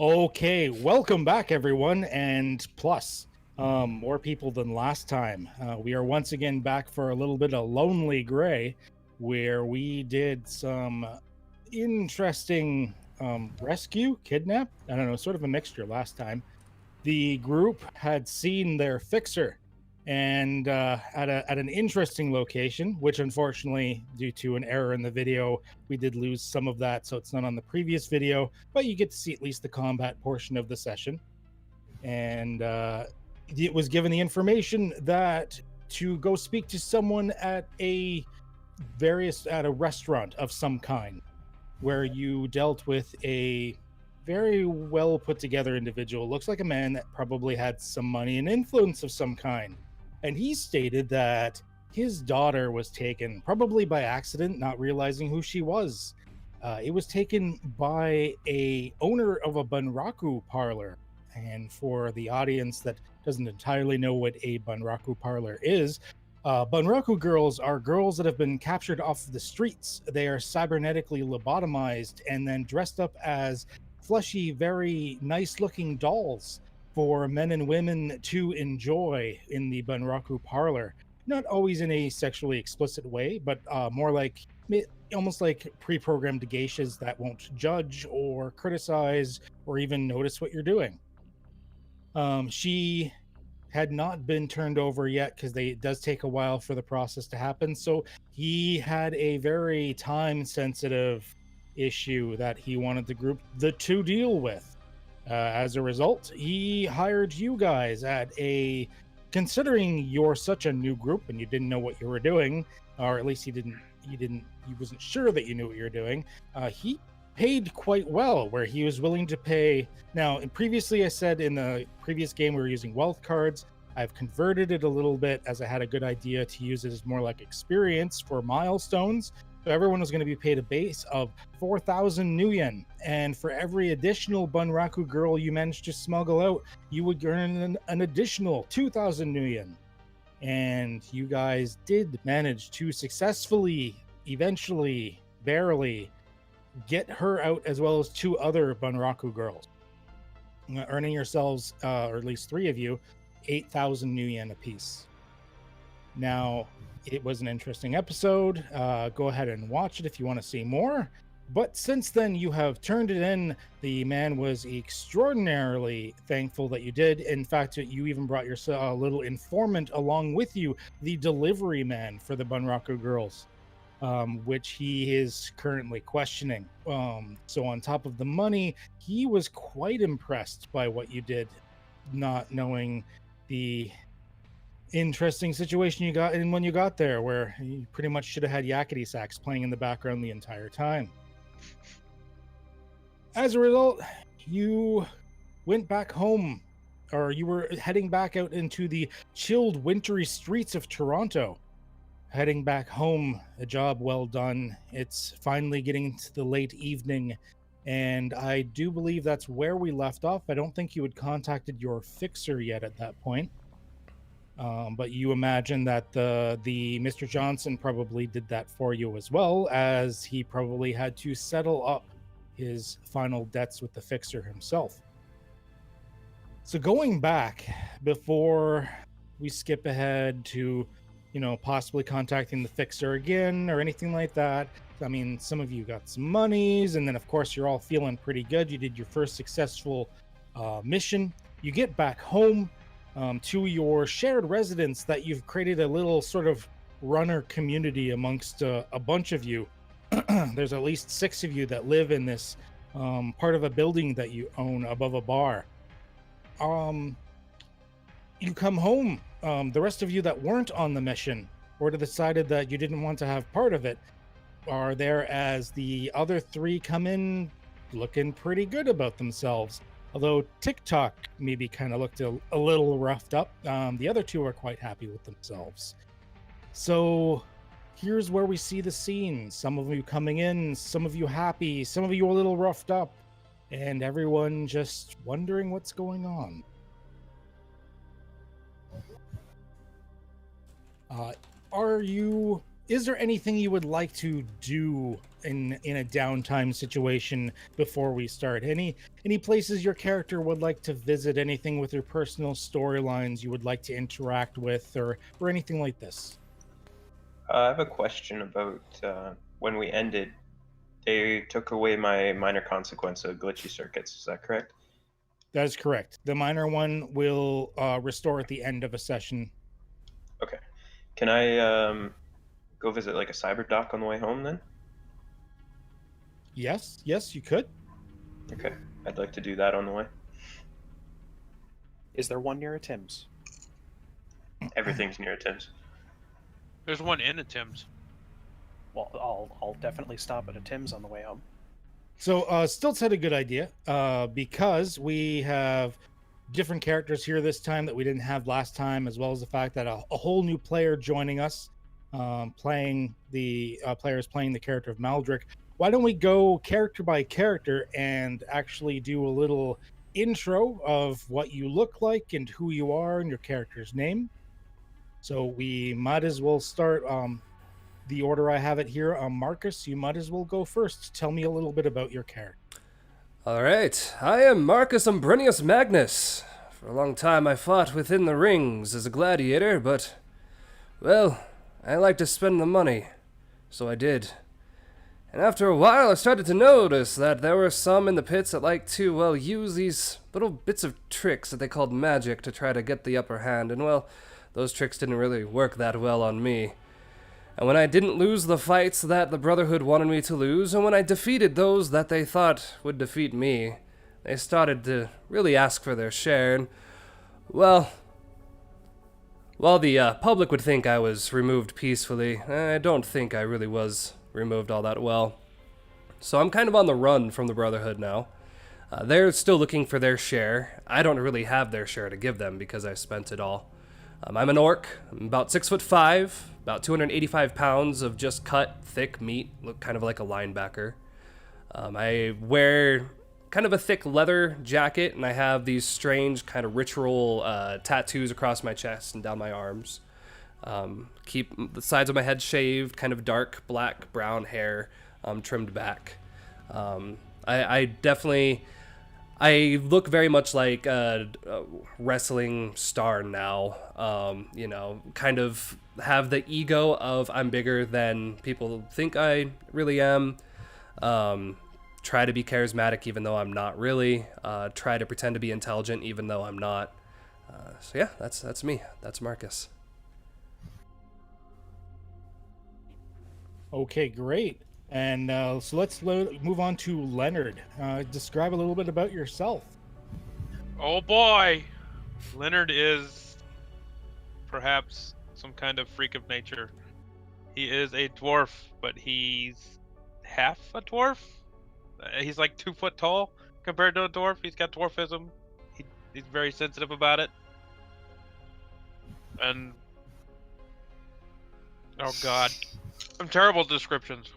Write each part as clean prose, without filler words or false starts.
Okay, welcome back, everyone, and plus, more people than last time. We are once again back for a little bit of Lonely Gray, where we did some interesting rescue, kidnap. I don't know, sort of a mixture last time. The group had seen their fixer and at an interesting location, which unfortunately, due to an error in the video, we did lose some of that, so it's not on the previous video, but you get to see at least the combat portion of the session. And it was given the information that to go speak to someone at a restaurant of some kind, where you dealt with a very well put together individual. Looks like a man that probably had some money and influence of some kind. And he stated that his daughter was taken, probably by accident, not realizing who she was. It was taken by a owner of a bunraku parlor. And for the audience that doesn't entirely know what a bunraku parlor is, bunraku girls are girls that have been captured off the streets. They are cybernetically lobotomized and then dressed up as fleshy, very nice looking dolls for men and women to enjoy in the bunraku parlor. Not always in a sexually explicit way, but more like almost like pre-programmed geishas that won't judge or criticize or even notice what you're doing. She had not been turned over yet because it does take a while for the process to happen. So he had a very time sensitive issue that he wanted the group to deal with. As a result, he hired you guys considering you're such a new group and you didn't know what you were doing, or at least he wasn't sure that you knew what you were doing. He paid quite well, where he was willing to pay. Now, previously I said in the previous game we were using wealth cards. I've converted it a little bit as I had a good idea to use it as more like experience for milestones. So everyone was going to be paid a base of 4,000 new yen. And for every additional bunraku girl you managed to smuggle out, you would earn an additional 2,000 new yen. And you guys did manage to successfully, eventually, barely, get her out, as well as two other bunraku girls, earning yourselves, or at least three of you, 8,000 new yen apiece. Now, it was an interesting episode. Go ahead and watch it if you want to see more. But since then, you have turned it in. The man was extraordinarily thankful that you did. In fact, you even brought yourself a little informant along with you, the delivery man for the bunraku girls. Which he is currently questioning. So on top of the money, he was quite impressed by what you did, not knowing the interesting situation you got in when you got there, where you pretty much should have had yakety sax playing in the background the entire time. As a result, you went back home, or you were heading back out into the chilled, wintry streets of Toronto. Heading back home, a job well done. It's finally getting to the late evening, and I do believe that's where we left off. I don't think you had contacted your fixer yet at that point, but you imagine that the Mr. Johnson probably did that for you as well, as he probably had to settle up his final debts with the fixer himself. So going back, before we skip ahead to possibly contacting the fixer again or anything like that. I mean, some of you got some monies, and then of course you're all feeling pretty good. You did your first successful mission. You get back home to your shared residence that you've created a little sort of runner community amongst a bunch of you. There's at least 6 of you that live in this part of a building that you own above a bar. You come home. The rest of you that weren't on the mission or decided that you didn't want to have part of it are there, as the other 3 come in looking pretty good about themselves. Although TikTok maybe kind of looked a little roughed up, the other 2 are quite happy with themselves. So here's where we see the scene. Some of you coming in, some of you happy, some of you a little roughed up, and everyone just wondering what's going on. Is there anything you would like to do in a downtime situation before we start. Any places your character would like to visit? Anything with your personal storylines you would like to interact with, or anything like this? I have a question about when we ended. They took away my minor consequence of glitchy circuits. Is that correct? That is correct. The minor one will restore at the end of a session. Okay. Can I go visit like a cyber dock on the way home then? Yes, you could. Okay. I'd like to do that on the way. Is there one near a Tim's? Everything's near Tim's. There's one in a Tim's. Well, I'll definitely stop at a Tim's on the way home. So Stilts had a good idea because we have different characters here this time that we didn't have last time, as well as the fact that a whole new player joining us, playing the players playing the character of Madrick. Why don't we go character by character and actually do a little intro of what you look like and who you are and your character's name? So we might as well start the order I have it here. Marcus, you might as well go first. Tell me a little bit about your character. All right, I am Marcus Umbrinius Magnus. For a long time I fought within the rings as a gladiator, but, well, I like to spend the money, so I did. And after a while I started to notice that there were some in the pits that liked to, well, use these little bits of tricks that they called magic to try to get the upper hand, and well, those tricks didn't really work that well on me. And when I didn't lose the fights that the Brotherhood wanted me to lose, and when I defeated those that they thought would defeat me, they started to really ask for their share, and, well, while the public would think I was removed peacefully, I don't think I really was removed all that well. So I'm kind of on the run from the Brotherhood now. They're still looking for their share. I don't really have their share to give them because I spent it all. I'm an orc. I'm about 6'5", about 285 pounds of just cut, thick meat, look kind of like a linebacker. I wear kind of a thick leather jacket, and I have these strange kind of ritual tattoos across my chest and down my arms. Keep the sides of my head shaved, kind of dark black brown hair, trimmed back. I definitely... I look very much like a wrestling star now, you know, kind of have the ego of I'm bigger than people think I really am, try to be charismatic even though I'm not really, try to pretend to be intelligent even though I'm not. So yeah, that's me. That's Marcus. Okay, great. And so let's move on to Lenard. Describe a little bit about yourself. Oh boy! Lenard is perhaps some kind of freak of nature. He is a dwarf, but he's half a dwarf? He's like 2 foot tall compared to a dwarf. He's got dwarfism. He's very sensitive about it. And... oh god. Some terrible descriptions.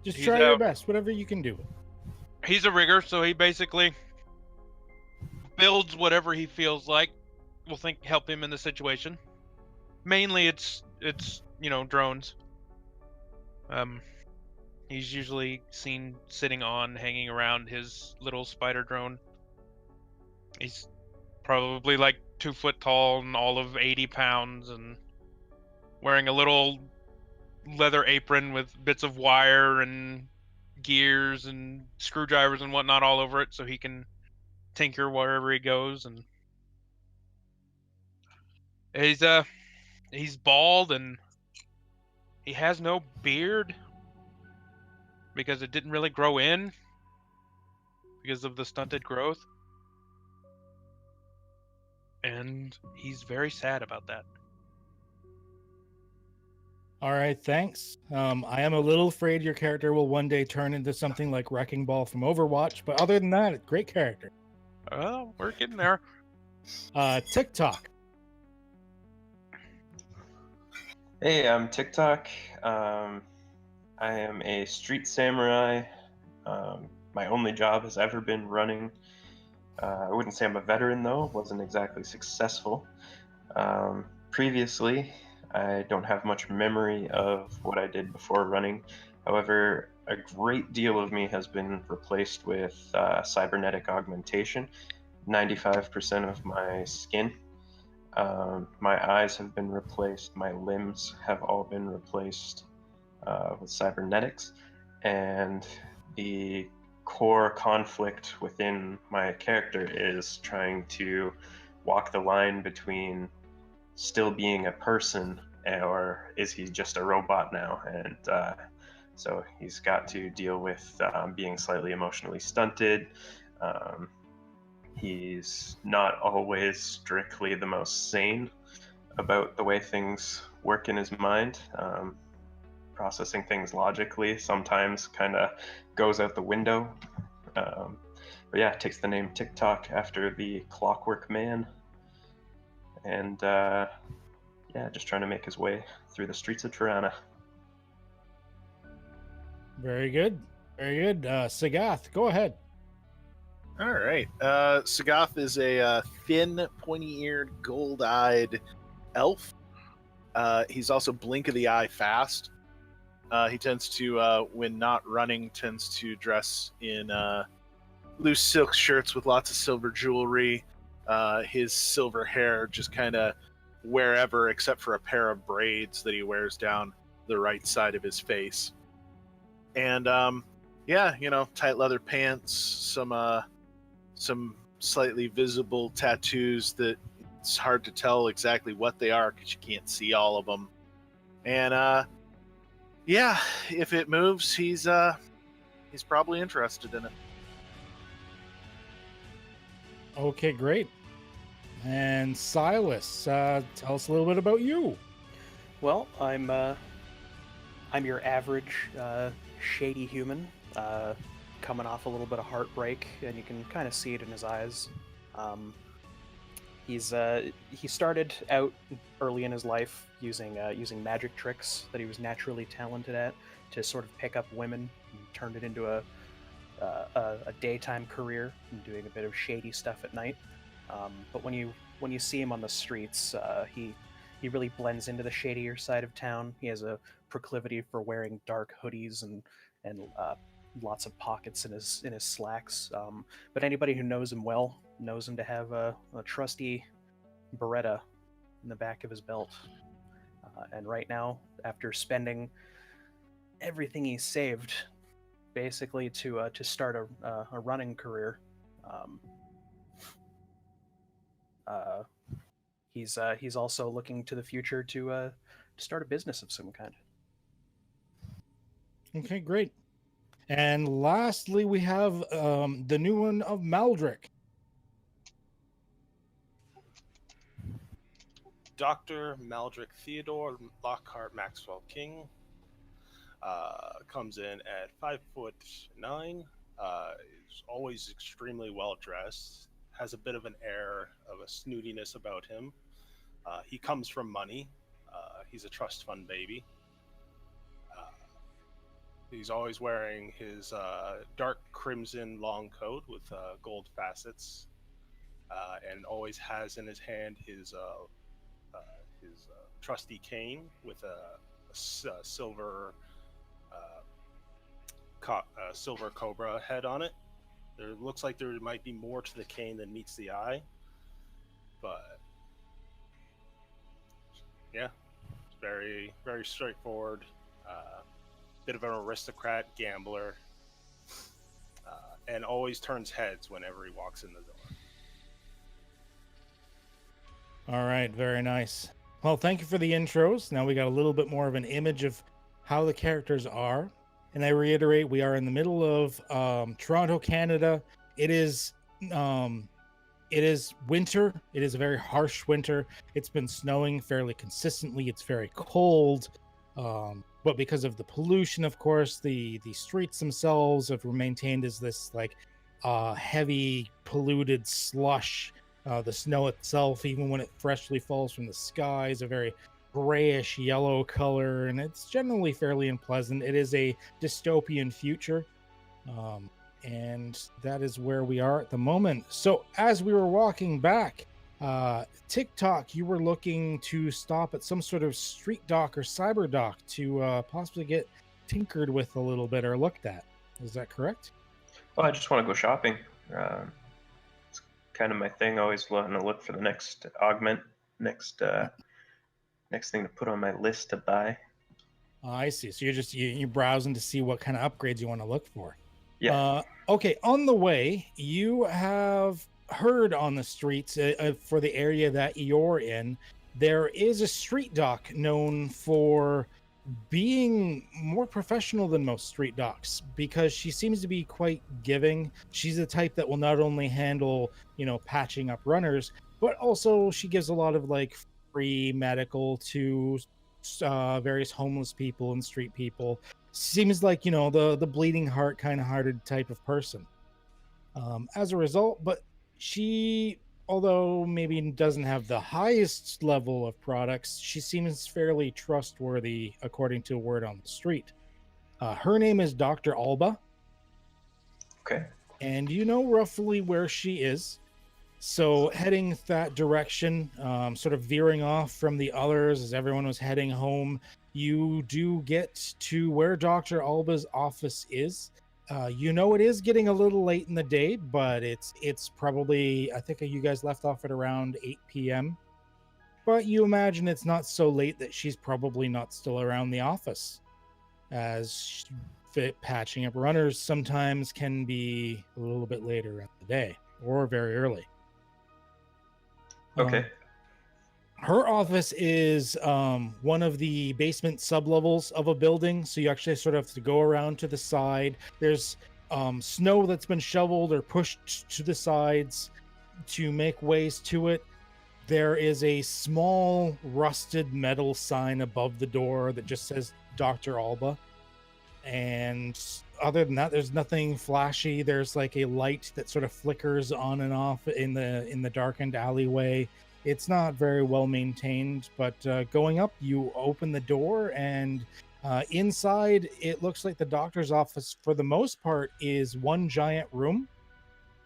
Just try your best, whatever you can do. He's a rigger, so he basically builds whatever he feels like will think help him in the situation. Mainly it's you know, drones. He's usually seen sitting on, hanging around his little spider drone. He's probably like 2 foot tall and all of 80 pounds and wearing a little leather apron with bits of wire and gears and screwdrivers and whatnot all over it so he can tinker wherever he goes. And he's bald and he has no beard because it didn't really grow in because of the stunted growth, and he's very sad about that. All right, thanks. I am a little afraid your character will one day turn into something like Wrecking Ball from Overwatch, but other than that, great character. Oh, we're getting there. TikTok. Hey, I'm TikTok. I am a street samurai. My only job has ever been running. I wouldn't say I'm a veteran though. Wasn't exactly successful. Previously, I don't have much memory of what I did before running. However, a great deal of me has been replaced with cybernetic augmentation. 95% of my skin. My eyes have been replaced. My limbs have all been replaced with cybernetics. And the core conflict within my character is trying to walk the line between still being a person, or is he just a robot now? And so he's got to deal with being slightly emotionally stunted. He's not always strictly the most sane about the way things work in his mind. Processing things logically sometimes kind of goes out the window. But yeah, it takes the name TikTok after the Clockwork Man. And yeah, just trying to make his way through the streets of Tirana. Very good. Very good. Sagath, go ahead. All right. Sagath is a thin, pointy-eared, gold-eyed elf. He's also blink of the eye fast. He tends to, when not running, tends to dress in loose silk shirts with lots of silver jewelry. His silver hair just kind of wherever, except for a pair of braids that he wears down the right side of his face. And yeah, tight leather pants, some slightly visible tattoos that it's hard to tell exactly what they are because you can't see all of them. And yeah, if it moves, he's probably interested in it. Okay, great. And Silas, tell us a little bit about you. Well, I'm your average shady human, coming off a little bit of heartbreak, and you can kind of see it in his eyes. He started out early in his life using magic tricks that he was naturally talented at to sort of pick up women, and turned it into a daytime career and doing a bit of shady stuff at night. But when you see him on the streets, he really blends into the shadier side of town. He has a proclivity for wearing dark hoodies and lots of pockets in his slacks. But anybody who knows him well knows him to have a trusty Beretta in the back of his belt. And right now, after spending everything he saved, basically to start a running career, he's also looking to the future to start a business of some kind. Okay, great. And lastly, we have the new one of Madrick. Dr. Madrick Theodore Lockhart Maxwell King comes in at 5'9", is always extremely well dressed, has a bit of an air of a snootiness about him. He comes from money. He's a trust fund baby. He's always wearing his dark crimson long coat with gold facets, and always has in his hand his trusty cane with a silver silver cobra head on it. There looks like there might be more to the cane than meets the eye, but yeah, it's very, very straightforward. Bit of an aristocrat, gambler, and always turns heads whenever he walks in the door. All right, very nice. Well, thank you for the intros. Now we got a little bit more of an image of how the characters are. And I reiterate, we are in the middle of Toronto, Canada. It is winter. It is a very harsh winter. It's been snowing fairly consistently. It's very cold. But because of the pollution, of course, the streets themselves have maintained as this heavy polluted slush. The snow itself, even when it freshly falls from the sky, is a very grayish yellow color, and it's generally fairly unpleasant. It is a dystopian future, and that is where we are at the moment. So as we were walking back TikTok, you were looking to stop at some sort of street dock or cyber dock to possibly get tinkered with a little bit or looked at. Is that correct? Well, I just want to go shopping. It's kind of my thing. Always wanting to look for the next augment, next thing to put on my list to buy. I see. So you're browsing to see what kind of upgrades you want to look for. Yeah. Okay. On the way, you have heard on the streets for the area that you're in, there is a street dock known for being more professional than most street docks because she seems to be quite giving. She's the type that will not only handle, patching up runners, but also she gives a lot of like free medical to various homeless people and street people. Seems like, the bleeding heart kind of hearted type of person. As a result, but she, although maybe doesn't have the highest level of products, she seems fairly trustworthy according to word on the street. Her name is Dr. Alba. Okay. And you know roughly where she is. So heading that direction, sort of veering off from the others as everyone was heading home, you do get to where Dr. Alba's office is. It is getting a little late in the day, but it's probably, I think you guys left off at around 8 p.m. But you imagine it's not so late that she's probably not still around the office, as patching up runners sometimes can be a little bit later in the day or very early. Okay. Her office is one of the basement sublevels of a building, so you actually sort of have to go around to the side. There's snow that's been shoveled or pushed to the sides to make ways to it. There is a small rusted metal sign above the door that just says Dr. Alba. And other than that, there's nothing flashy. There's like a light that sort of flickers on and off in the darkened alleyway. It's not very well maintained, but going up, you open the door, and inside, it looks like the doctor's office, for the most part, is one giant room.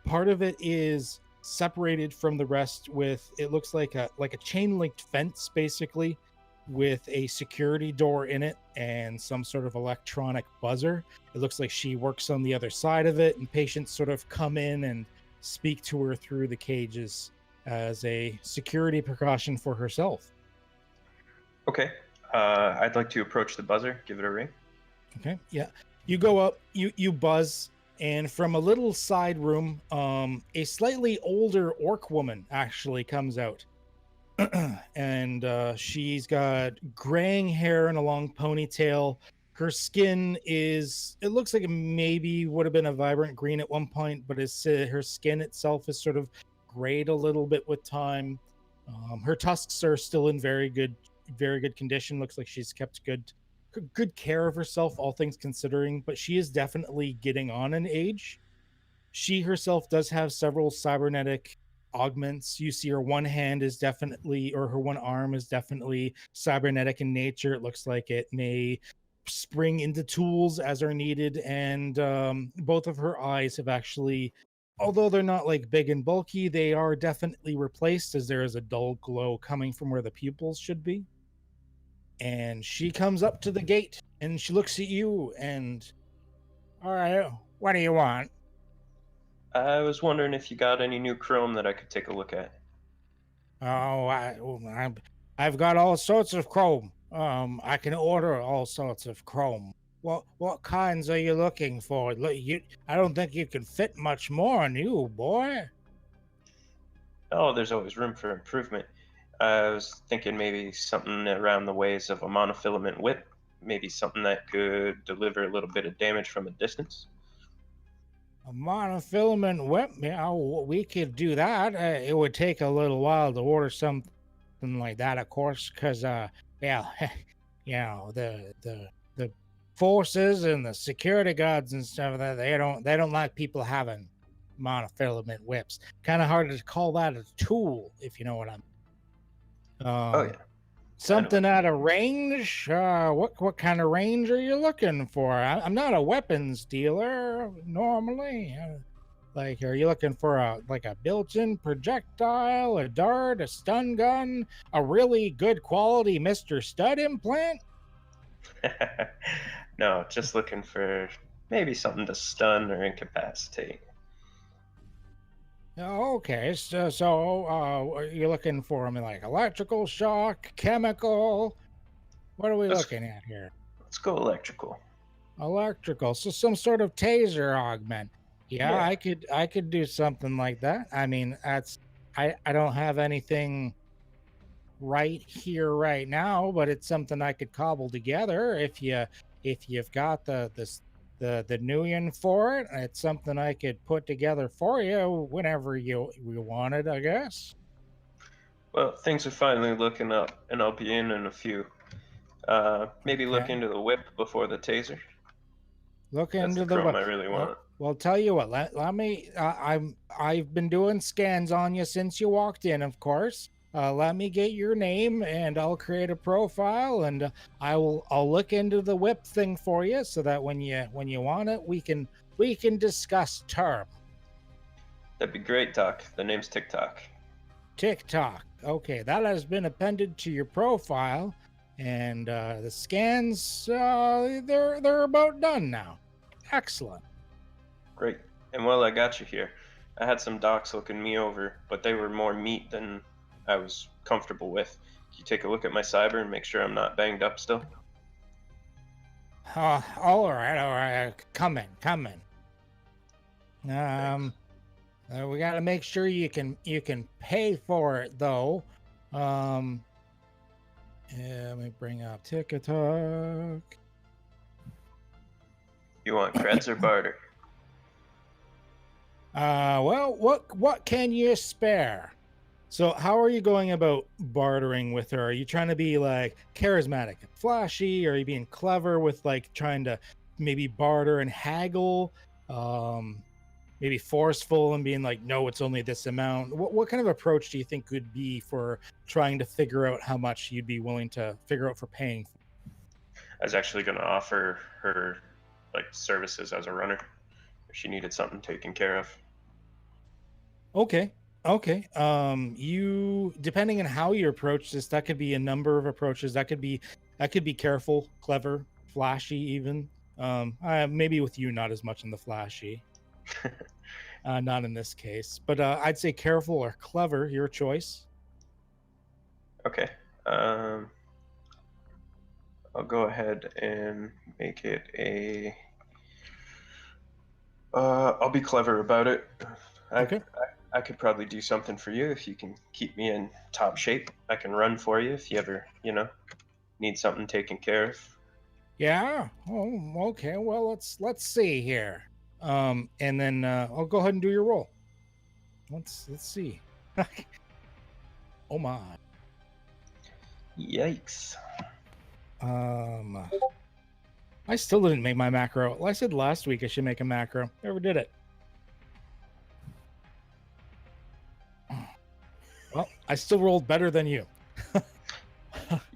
Part of it is separated from the rest with, it looks like a chain-linked fence, basically, with a security door in it and some sort of electronic buzzer. It looks like she works on the other side of it, and patients sort of come in and speak to her through the cages as a security precaution for herself. Okay. I'd like to approach the buzzer, give it a ring. Okay. Yeah. You go up, you buzz, and from a little side room, a slightly older orc woman actually comes out. And she's got graying hair and a long ponytail. Her skin it looks like it maybe would have been a vibrant green at one point, but her skin itself is sort of grayed a little bit with time. Her tusks are still in very good condition. Looks like she's kept good care of herself, all things considering, but she is definitely getting on in age. She herself does have several cybernetic augments. You see her one hand is definitely, or her one arm is definitely cybernetic in nature. It looks like it may spring into tools as are needed, and both of her eyes have actually, although they're not like big and bulky, they are definitely replaced, as there is a dull glow coming from where the pupils should be. And she comes up to the gate and she looks at you and, all right, what do you want? I was wondering if you got any new chrome that I could take a look at. Oh, I've got all sorts of chrome. I can order all sorts of chrome. What kinds are you looking for? I don't think you can fit much more on you, boy. Oh, there's always room for improvement. I was thinking maybe something around the ways of a monofilament whip. Maybe something that could deliver a little bit of damage from a distance. A monofilament whip? Yeah, we could do that. It would take a little while to order something like that, of course, because, the forces and the security guards and stuff, that they don't like people having monofilament whips. Kind of hard to call that a tool, if you know what I mean. Oh yeah. Something out of range? What kind of range are you looking for? I'm not a weapons dealer normally. Like, are you looking for a built-in projectile, a dart, a stun gun, a really good quality Mr. Stud implant? No, just looking for maybe something to stun or incapacitate. Okay, are you looking for, I mean, like electrical shock, chemical? What are we Let's, looking at here? let's go electrical. Electrical, so some sort of taser augment. Yeah, Yeah. I could do something like that. I mean, I don't have anything right here right now, but it's something I could cobble together if you've got the Nuyen for it. It's something I could put together for you whenever you want it, I guess. Well, things are finally looking up, and I'll be in a few. Maybe look Okay. into the whip before the taser. Look That's into the the chrome I really want. well, tell you what. Let me. I've been doing scans on you since you walked in, of course. Let me get your name, and I'll create a profile, and I'll look into the whip thing for you, so that when you want it, we can discuss term. That'd be great, Doc. The name's TikTok. TikTok. Okay, that has been appended to your profile, and the scans they're about done now. Excellent. Great. And while I got you here, I had some docs looking me over, but they were more meat than I was comfortable with. Can you take a look at my cyber and make sure I'm not banged up still? All right. Come in. We got to make sure you can pay for it though. Yeah, let me bring up TikTok. You want creds or barter? Well, what can you spare? So how are you going about bartering with her? Are you trying to be like charismatic and flashy? Or are you being clever with like trying to maybe barter and haggle? Maybe forceful and being like, no, it's only this amount. What kind of approach do you think would be for trying to figure out how much you'd be willing to figure out for paying? I was actually going to offer her like services as a runner if she needed something taken care of. Okay. You, depending on how you approach this, that could be a number of approaches. That could be careful, clever, flashy, even. Maybe with you, not as much in the flashy. Not in this case, but I'd say careful or clever, your choice. Okay. I'll go ahead and make it a. I'll be clever about it. Okay. I could probably do something for you if you can keep me in top shape. I can run for you if you ever, need something taken care of. Yeah. Oh, okay. Well, let's see here. And then I'll go ahead and do your roll. Let's see. Oh my. Yikes. I still didn't make my macro. Well, I said last week I should make a macro. Never did it. Well, I still rolled better than you.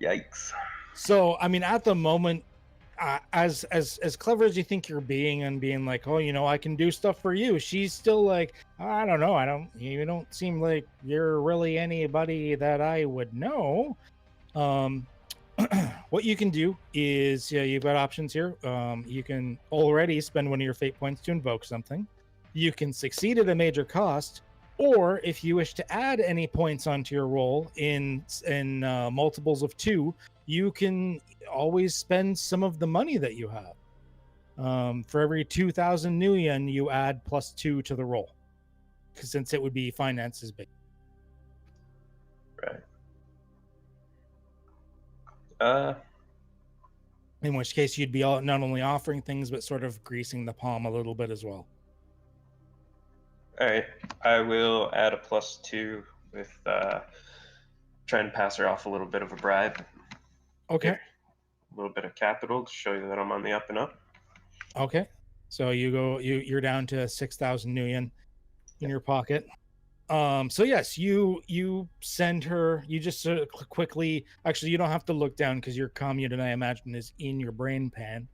Yikes. So, I mean, at the moment, as clever as you think you're being and being like, oh, I can do stuff for you, she's still like, I don't know. You don't seem like you're really anybody that I would know. What you can do is, you've got options here. You can already spend one of your fate points to invoke something. You can succeed at a major cost, or if you wish to add any points onto your roll in multiples of 2, you can always spend some of the money that you have. For every 2,000 new yen, you add +2 to the roll, because since it would be finances based. Right. In which case, you'd be not only offering things, but sort of greasing the palm a little bit as well. All right. I will add a +2 with trying to pass her off a little bit of a bribe. Okay. Here, a little bit of capital to show you that I'm on the up and up. Okay. So you're down to 6,000 new yen in your pocket. So yes, you send her. You just sort of quickly. Actually, you don't have to look down because your commune, I imagine, is in your brain pan.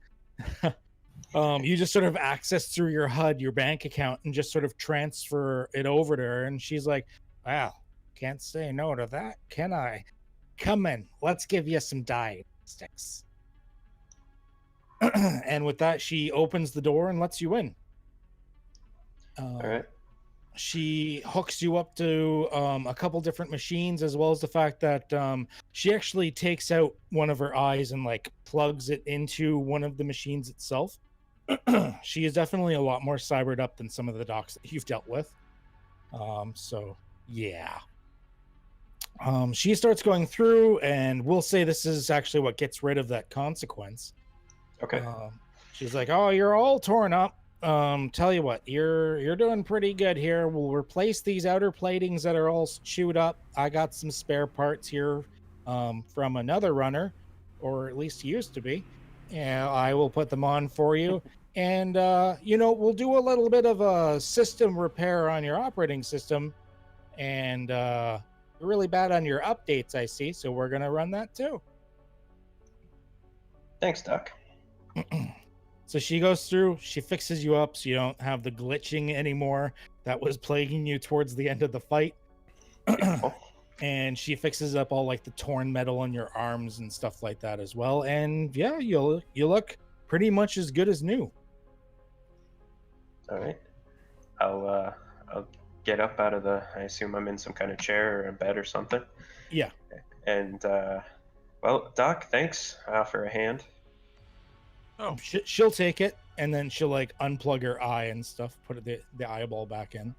You just sort of access through your HUD, your bank account, and just sort of transfer it over to her. And she's like, "Well, can't say no to that, can I? Come in, let's give you some diagnostics." And with that, she opens the door and lets you in. All right. She hooks you up to a couple different machines, as well as the fact that she actually takes out one of her eyes and like plugs it into one of the machines itself. She is definitely a lot more cybered up than some of the docs that you've dealt with. So yeah. She starts going through, and we'll say this is actually what gets rid of that consequence. Okay. She's like, "Oh, you're all torn up. Tell you what, you're doing pretty good here. We'll replace these outer platings that are all chewed up. I got some spare parts here from another runner, or at least he used to be. And I will put them on for you. And we'll do a little bit of a system repair on your operating system. And you're really bad on your updates, I see. So we're gonna run that too." Thanks, Doc. So she goes through, she fixes you up so you don't have the glitching anymore that was plaguing you towards the end of the fight. And she fixes up all like the torn metal on your arms and stuff like that as well. And yeah, you look pretty much as good as new. All right. I'll get up out of the. I assume I'm in some kind of chair or a bed or something. Yeah. And well, Doc, thanks. I offer a hand. Oh, She'll take it, and then she'll like unplug her eye and stuff, put the eyeball back in.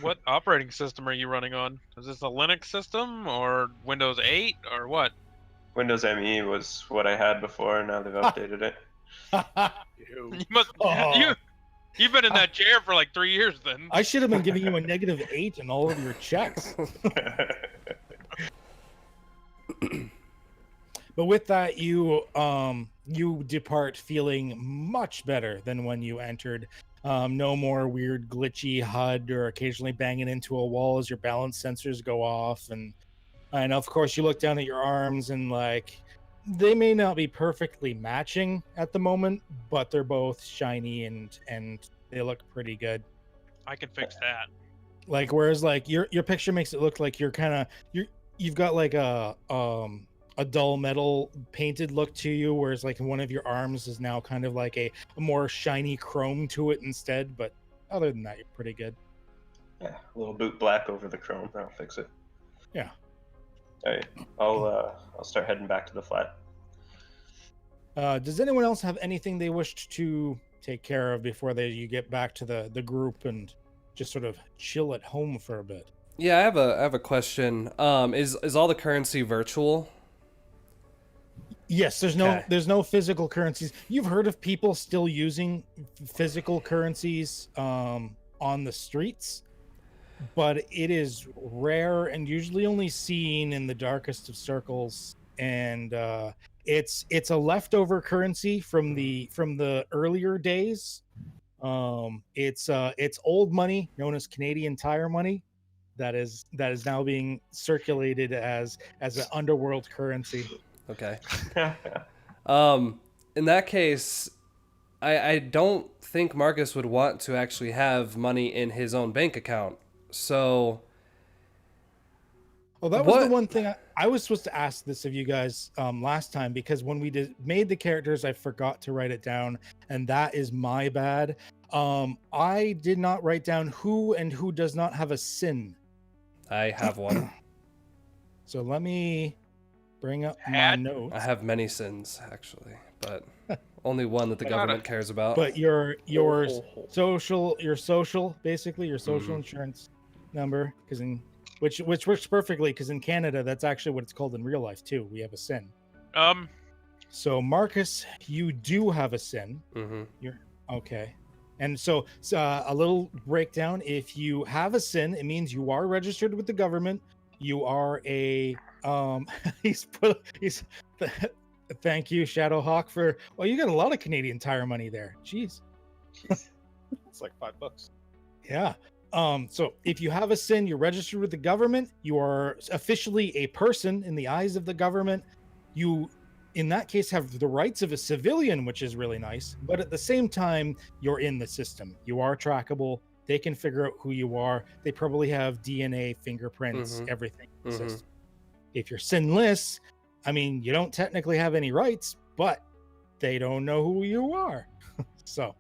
what operating system are you running on? Is this a Linux system or Windows 8 or what? Windows ME was what I had before. Now they've updated it. Ew. You must you've been in that chair for like 3 years then. I should have been giving you a -8 in all of your checks. But with that, you depart feeling much better than when you entered. No more weird glitchy HUD or occasionally banging into a wall as your balance sensors go off. And of course you look down at your arms and like they may not be perfectly matching at the moment, but they're both shiny and they look pretty good. I can fix that. Like whereas like your picture makes it look like you've got like a dull metal painted look to you, whereas like one of your arms is now kind of like a more shiny chrome to it instead. But other than that, you're pretty good. Yeah, a little boot black over the chrome. That'll fix it. Yeah. All right. I'll start heading back to the flat. Does anyone else have anything they wished to take care of before you get back to the group and just sort of chill at home for a bit? Yeah, I have a question. Is all the currency virtual? Yes, there's no physical currencies. You've heard of people still using physical currencies on the streets, but it is rare and usually only seen in the darkest of circles. And it's a leftover currency from the earlier days. It's old money known as Canadian Tire money that is now being circulated as an underworld currency. Okay. In that case, I don't think Marcus would want to actually have money in his own bank account. So... Well, that was the one thing I was supposed to ask this of you guys last time, because when we made the characters, I forgot to write it down, and that is my bad. I did not write down who and who does not have a sin. I have one. So let me bring up my notes. I have many sins, actually, but only one that the government cares about. But your social basically your social insurance number, because which works perfectly, because in Canada that's actually what it's called in real life too. We have a sin. So Marcus, you do have a sin. Mm-hmm. You're okay. And so a little breakdown: if you have a sin, it means you are registered with the government. You are a thank you, Shadowhawk, for you got a lot of Canadian Tire money there. Jeez. It's like $5. Yeah. So if you have a sin, you're registered with the government. You are officially a person in the eyes of the government. You in that case have the rights of a civilian, which is really nice. But at the same time, you're in the system. You are trackable. They can figure out who you are. They probably have DNA, fingerprints, everything in the system. If you're sinless, I mean, you don't technically have any rights, but they don't know who you are. So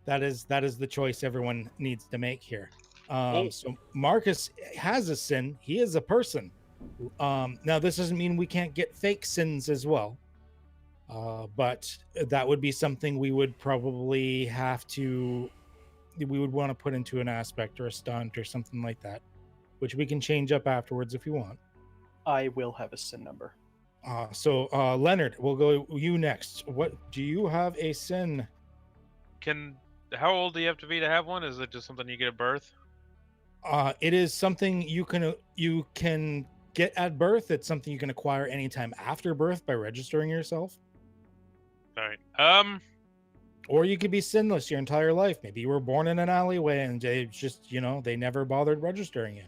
that is the choice everyone needs to make here. So Marcus has a sin. He is a person. Now, this doesn't mean we can't get fake sins as well. But that would be something we would probably we would want to put into an aspect or a stunt or something like that, which we can change up afterwards if you want. I will have a sin number. So Leonard, we'll go you next. What do you have a sin? How old do you have to be to have one? Is it just something you get at birth? It is something you can get at birth. It's something you can acquire anytime after birth by registering yourself. All right. Or you could be sinless your entire life. Maybe you were born in an alleyway and they just, they never bothered registering you.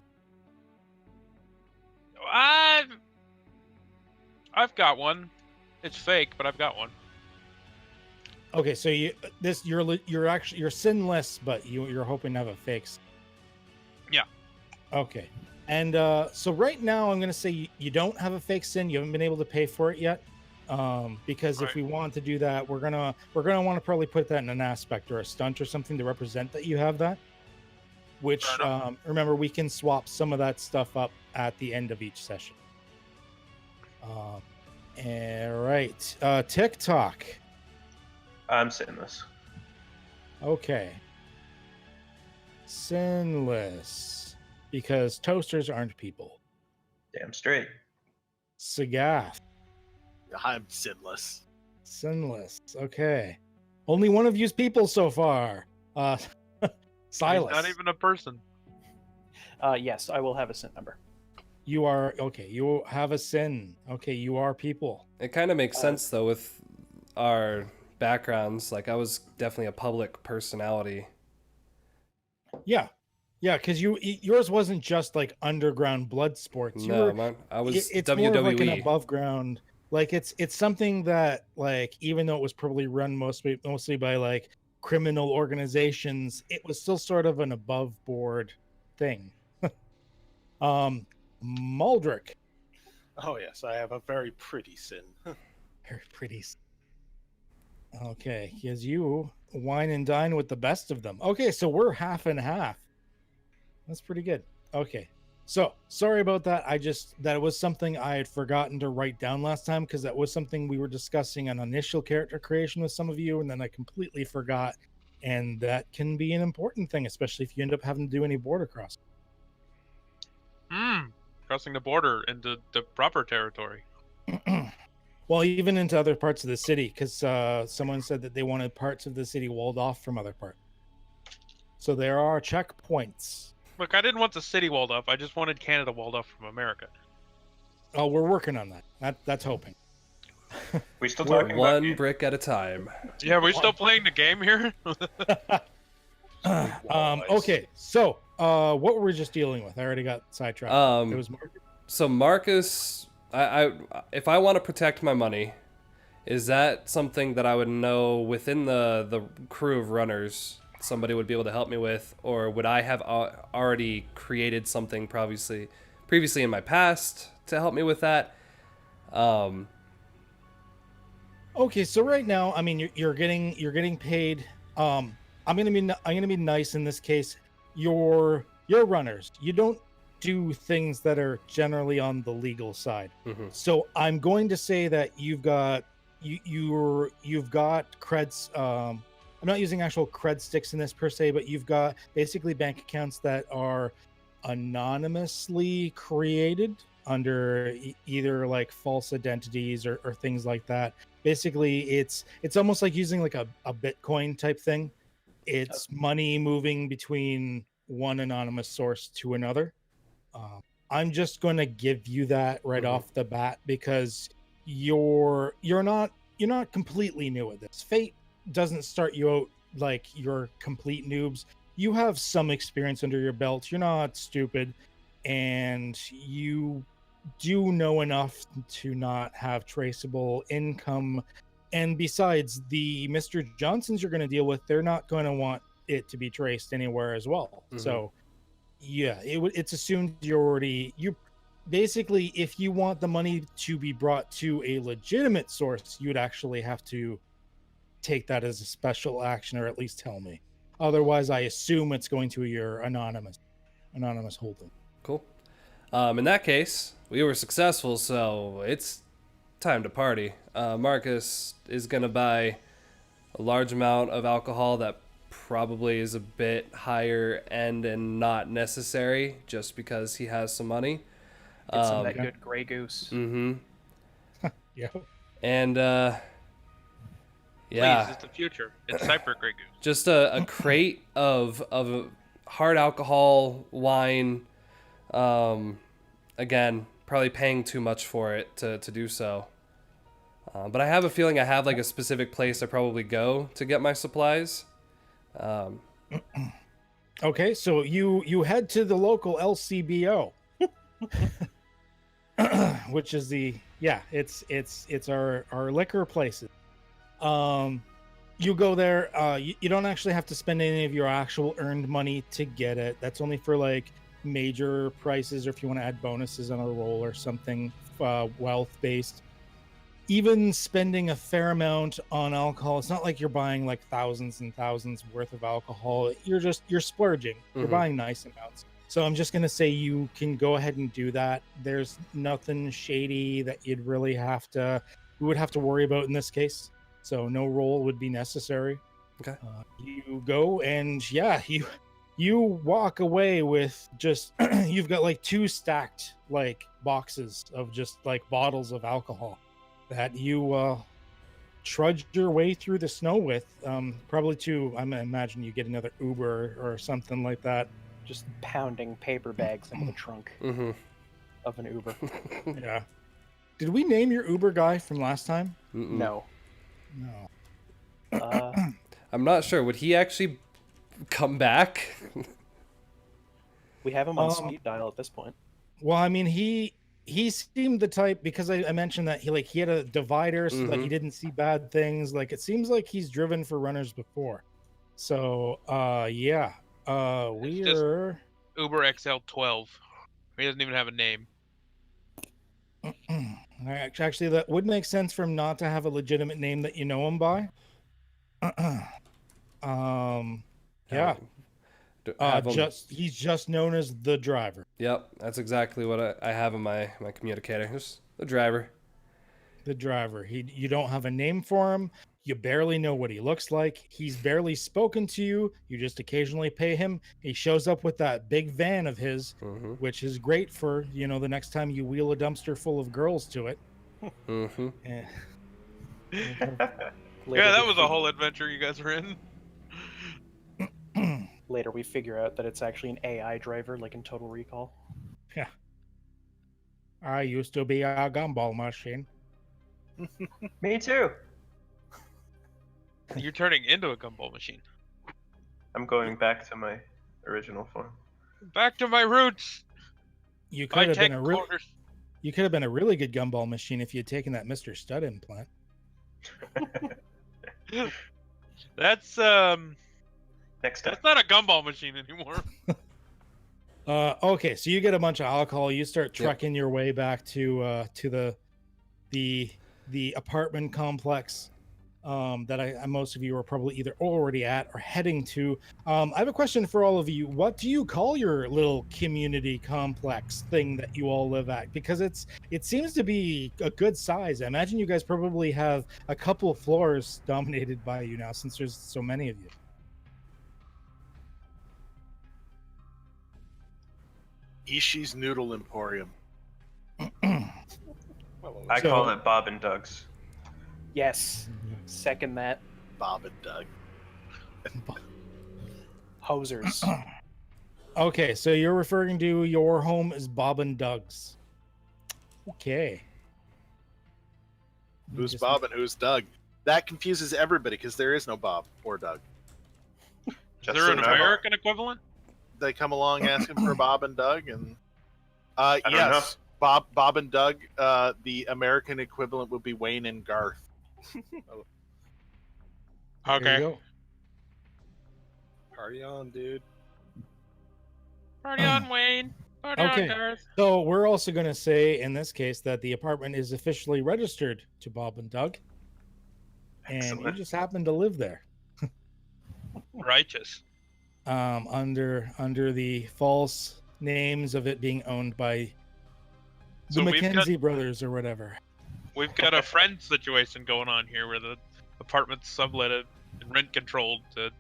I've got one. It's fake, but I've got one. Okay, so you're sinless, but you're hoping to have a fake. Yeah. Okay. And so right now I'm gonna say you don't have a fake sin. You haven't been able to pay for it yet. Because if we want to do that, we're gonna want to probably put that in an aspect or a stunt or something to represent that you have that. Which remember, we can swap some of that stuff up at the end of each session. All right, TikTok. I'm sinless. Okay. Sinless. Because toasters aren't people. Damn straight. Sagath. I'm sinless. Sinless. Okay. Only one of you's people so far. Silas. He's not even a person. Yes, I will have a sin number. You are okay. You have a sin. Okay, you are people. It kind of makes sense though with our backgrounds. Like I was definitely a public personality. Yeah, because yours wasn't just like underground blood sports. I was it's WWE. more of like an above ground. Like it's something that like even though it was probably run mostly by like criminal organizations, it was still sort of an above board thing. Madrick. Oh yes, I have a very pretty sin. Very pretty. Okay, because you wine and dine with the best of them. Okay, so we're half and half. That's pretty good. Okay, so sorry about that. That was something I had forgotten to write down last time because that was something we were discussing on initial character creation with some of you, and then I completely forgot. And that can be an important thing, especially if you end up having to do any border crossing. Crossing the border into the proper territory. Well, even into other parts of the city, because someone said that they wanted parts of the city walled off from other parts. So there are checkpoints. Look, I didn't want the city walled off. I just wanted Canada walled off from America. Oh, we're working on that. That's hoping. We still talking one about brick at a time. Yeah, we're still playing the game here. Okay, so what were we just dealing with? I already got sidetracked. It was Marcus. So Marcus, I if I want to protect my money, is that something that I would know within the crew of runners somebody would be able to help me with, or would I have already created something previously in my past to help me with that? Okay, so right now, I mean, you're getting paid. I'm gonna be nice in this case. You're runners. You don't do things that are generally on the legal side. Mm-hmm. So I'm going to say that you've got creds. I'm not using actual cred sticks in this per se, but you've got basically bank accounts that are anonymously created under either like false identities or things like that. Basically, it's almost like using like a Bitcoin type thing. It's money moving between one anonymous source to another. I'm just going to give you that right off the bat because you're not completely new at this. Fate doesn't start you out like you're complete noobs. You have some experience under your belt. You're not stupid, and you do know enough to not have traceable income. And besides, the Mr. Johnsons you're going to deal with, they're not going to want it to be traced anywhere as well. So, yeah, it's assumed you basically, if you want the money to be brought to a legitimate source, you'd actually have to take that as a special action, or at least tell me. Otherwise, I assume it's going to your anonymous holding. Cool. In that case, we were successful, so it's time to party. Marcus is going to buy a large amount of alcohol that probably is a bit higher end and not necessary just because he has some money. Get some of that good Grey Goose. Mm-hmm. Yeah. And, Please, yeah. it's the future. It's Cyper Grey Goose. Just a crate of hard alcohol, wine. Again, probably paying too much for it to do so. But I have a feeling I have like a specific place I probably go to get my supplies. Okay, so you head to the local LCBO, which is it's our liquor places. You go there. You don't actually have to spend any of your actual earned money to get it. That's only for like major prices, or if you want to add bonuses on a roll or something, wealth based. Even spending a fair amount on alcohol, it's not like you're buying like thousands and thousands worth of alcohol. You're splurging. You're buying nice amounts. So I'm just going to say you can go ahead and do that. There's nothing shady that we would have to worry about in this case. So no roll would be necessary. Okay. You go and you walk away with just you've got like 2 stacked like boxes of just like bottles of alcohol that you trudge your way through the snow with. Probably I imagine you get another Uber or something like that. Just pounding paper bags into the trunk of an Uber. Yeah. Did we name your Uber guy from last time? No. I'm not sure. Would he actually come back? We have him on speed dial at this point. Well, I mean, he seemed the type, because I mentioned that he had a divider so that he didn't see bad things. Like, it seems like he's driven for runners before. So, yeah. We're Uber XL12. He doesn't even have a name. actually, that would make sense for him not to have a legitimate name that you know him by. Yeah. He's just known as the driver. Yep, that's exactly what I have in my communicator. Just the driver. The driver. You don't have a name for him. You barely know what he looks like. He's barely spoken to you. You just occasionally pay him. He shows up with that big van of his, which is great for, the next time you wheel a dumpster full of girls to it. Yeah, that was a whole adventure you guys were in. Later we figure out that it's actually an AI driver, like in Total Recall. Yeah. I used to be a gumball machine. Me too. You're turning into a gumball machine. I'm going back to my original form. Back to my roots. You could have been a really good gumball machine if you had taken that Mr. Stud implant. That's Next time. That's not a gumball machine anymore. Okay, so you get a bunch of alcohol. You start trekking your way back to the apartment complex that most of you are probably either already at or heading to. I have a question for all of you. What do you call your little community complex thing that you all live at? Because it seems to be a good size. I imagine you guys probably have a couple of floors dominated by you now, since there's so many of you. Ishi's Noodle Emporium. I call it Bob and Doug's. Yes. Second that. Bob and Doug. Hosers. Okay, so you're referring to your home as Bob and Doug's. Okay. Who's Bob and who's Doug? That confuses everybody because there is no Bob or Doug. Is there an American equivalent? They come along asking for Bob and Doug, and I don't know. Bob and Doug. The American equivalent would be Wayne and Garth. There you Okay. go. Party on, dude. Party on, Wayne. Party Okay. on, Garth. So we're also going to say in this case that the apartment is officially registered to Bob and Doug, and you Excellent. just happen to live there Righteous. under the false names of it being owned by the So we've got- Mackenzie brothers or whatever. We've got a friend situation going on here where the apartment's subletted and rent controlled to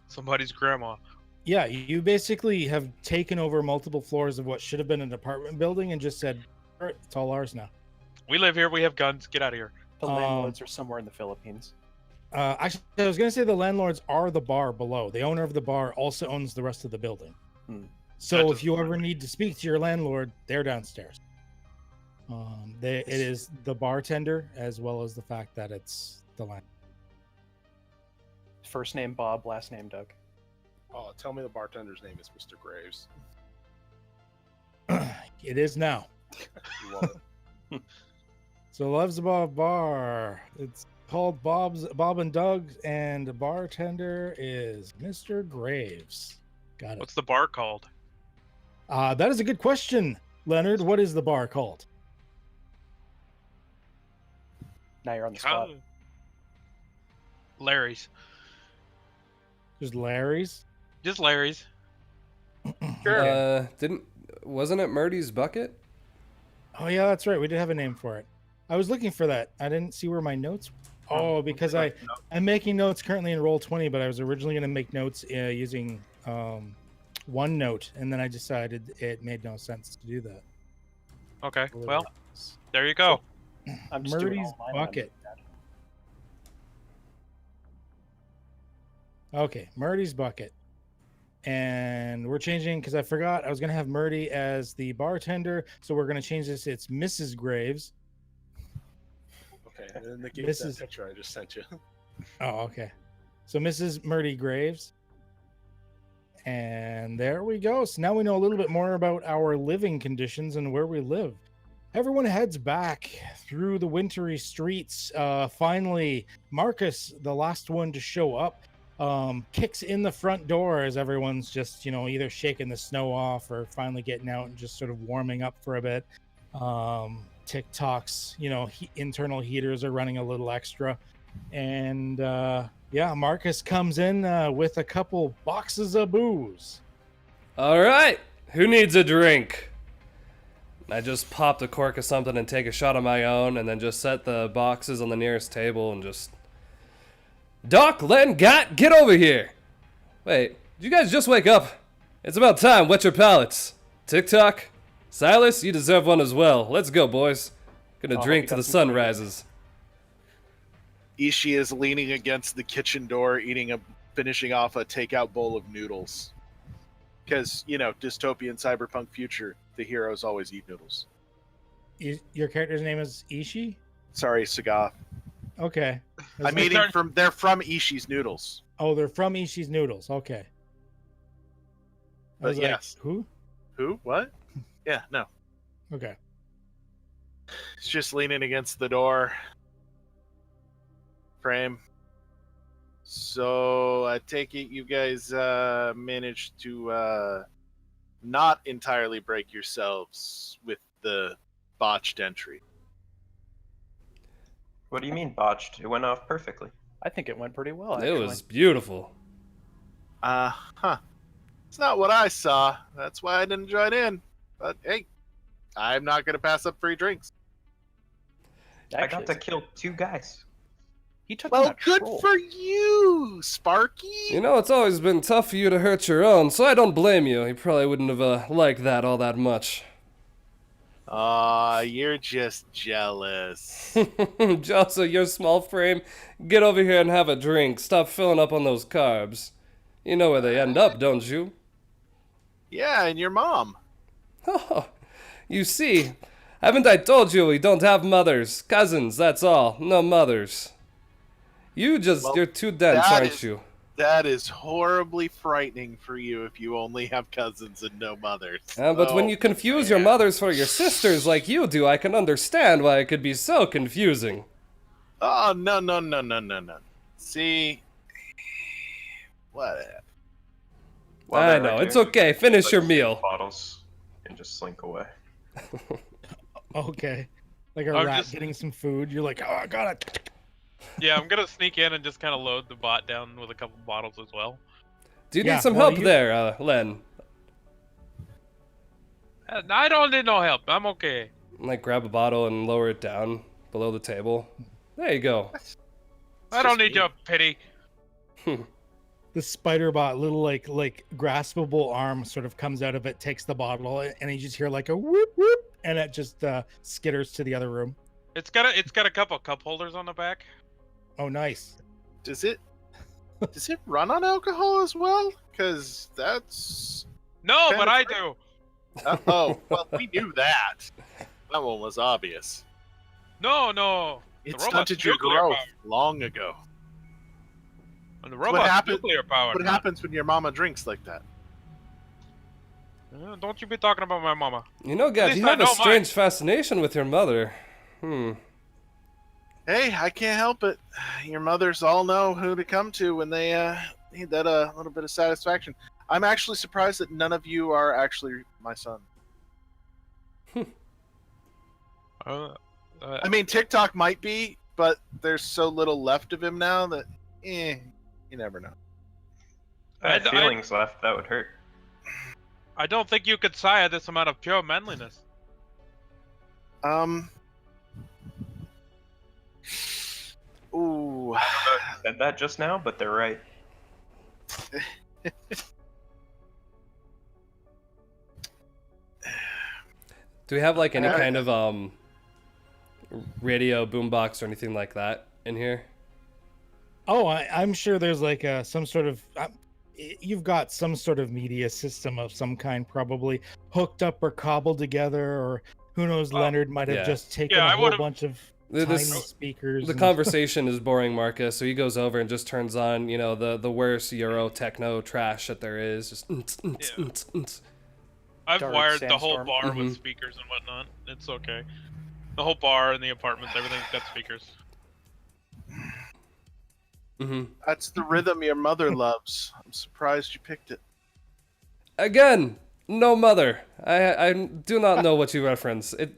somebody's grandma. Yeah, you basically have taken over multiple floors of what should have been an apartment building and just said, all right, it's all ours now. We live here. We have guns. Get out of here. The landlords are somewhere in the Philippines. Actually, I was going to say the landlords are the bar below. The owner of the bar also owns the rest of the building. Hmm. So That if you doesn't ever need to speak to your landlord, they're downstairs. It is the bartender as well as the fact that it's the land. First name Bob, last name Doug. Oh, tell me the bartender's name is Mr. Graves. It is now. Love it. So Love's Bob Bar. It's called Bob and Doug's, and the bartender is Mr. Graves. Got it. What's the bar called? That is a good question, Leonard. What is the bar called? Now you're on the spot. Larry's. There's Larry's. Just Larry's. Wasn't it Murdy's Bucket? Oh yeah, that's right. We did have a name for it. I was looking for that. I didn't see where my notes. Oh, because I'm making notes currently in Roll20, but I was originally going to make notes using OneNote, and then I decided it made no sense to do that. Okay. Well, there you go. I'm just doing Murdy's all mine on Bucket. that. Okay, Murdy's Bucket. And we're changing because I forgot I was going to have Murdy as the bartender. So we're going to change this. It's Mrs. Graves. Okay, and then negate This that is- picture I just sent you. Oh, okay. So Mrs. Murdy Graves. And there we go. So now we know a little bit more about our living conditions and where we live. Everyone heads back through the wintry streets. Finally, Marcus, the last one to show up, kicks in the front door as everyone's just, either shaking the snow off or finally getting out and just sort of warming up for a bit. TikTok's, internal heaters are running a little extra. And Marcus comes in with a couple boxes of booze. All right, who needs a drink? I just popped a cork of something and take a shot of my own, and then just set the boxes on the nearest table and just... Doc, Len, get over here! Wait, did you guys just wake up? It's about time, wet your palates. TikTok, Silas, you deserve one as well. Let's go, boys. Gonna drink we till got the some sun rises. Ishii is leaning against the kitchen door, finishing off a takeout bowl of noodles. Because, dystopian cyberpunk future, the heroes always eat noodles. Your character's name is Ishi? Sorry, Sagath. Okay. I'm eating they're from Ishii's noodles. Oh, they're from Ishii's Noodles. Okay. I But was like, yes. who? Who? What? Yeah, no. Okay. He's just leaning against the door frame. So I take it you guys managed to not entirely break yourselves with the botched entry. What do you mean botched? It went off perfectly. I think it went pretty well. It actually. was beautiful. It's not what I saw. That's why I didn't join in. But hey, I'm not going to pass up free drinks. I got to kill 2 guys. He took Well, that good troll. for you, Sparky. You know, it's always been tough for you to hurt your own, so I don't blame you. He probably wouldn't have liked that all that much. Aw, you're just jealous. Also, your small frame, get over here and have a drink. Stop filling up on those carbs. You know where they end up, don't you? Yeah, and your mom. Oh, you see, haven't I told you we don't have mothers? Cousins, that's all. No mothers. You're too dense, that aren't is- you? That is horribly frightening for you if you only have cousins and no mothers. But when you confuse your mothers for your sisters like you do, I can understand why it could be so confusing. Oh, no. See? What? I know, it's okay. Finish your meal. Bottles and just slink away. Okay. Like a I'm rat just- getting some food. You're like, oh, I got it. Yeah, I'm gonna sneak in and just kind of load the bot down with a couple bottles as well. Do you Yeah, need some well, help you- there, Len? I don't need no help. I'm okay. Like, grab a bottle and lower it down below the table. There you go. I don't need your pity. The spider bot, little like graspable arm sort of comes out of it, takes the bottle, and you just hear like a whoop whoop, and it just skitters to the other room. It's got a couple cup holders on the back. Oh, nice. Does it run on alcohol as well? Because that's... No, Kinda but I crazy. do. Oh, well, we knew that. That one was obvious. No. It robot's stunted your nuclear growth powered. long ago. And the robot's happened- nuclear powered. What happens when your mama drinks like that? Don't you be talking about my mama. You know, Gav, least you I have a know strange fascination with your mother. Hey, I can't help it. Your mothers all know who to come to when they need that little bit of satisfaction. I'm actually surprised that none of you are actually my son. I mean, TikTok might be, but there's so little left of him now that, you never know. I had feelings left, that would hurt. I don't think you could sire this amount of pure manliness. Ooh. Said that just now, but they're right. Do we have like any kind of radio boombox or anything like that in here? Oh, I'm sure there's like some sort of. You've got some sort of media system of some kind, probably hooked up or cobbled together, or who knows? Lenard might have yeah. just taken Yeah, a I whole would've- bunch of This- tiny speakers. The and- conversation is boring Marcus, so he goes over and just turns on, the worst Euro techno trash that there is. Just I've Dark wired the whole sandstorm. bar Mhm. with speakers and whatnot. It's okay. The whole bar and the apartments, everything's got speakers. That's the rhythm your mother loves. I'm surprised you picked it. Again, no mother. I do not know what you reference. It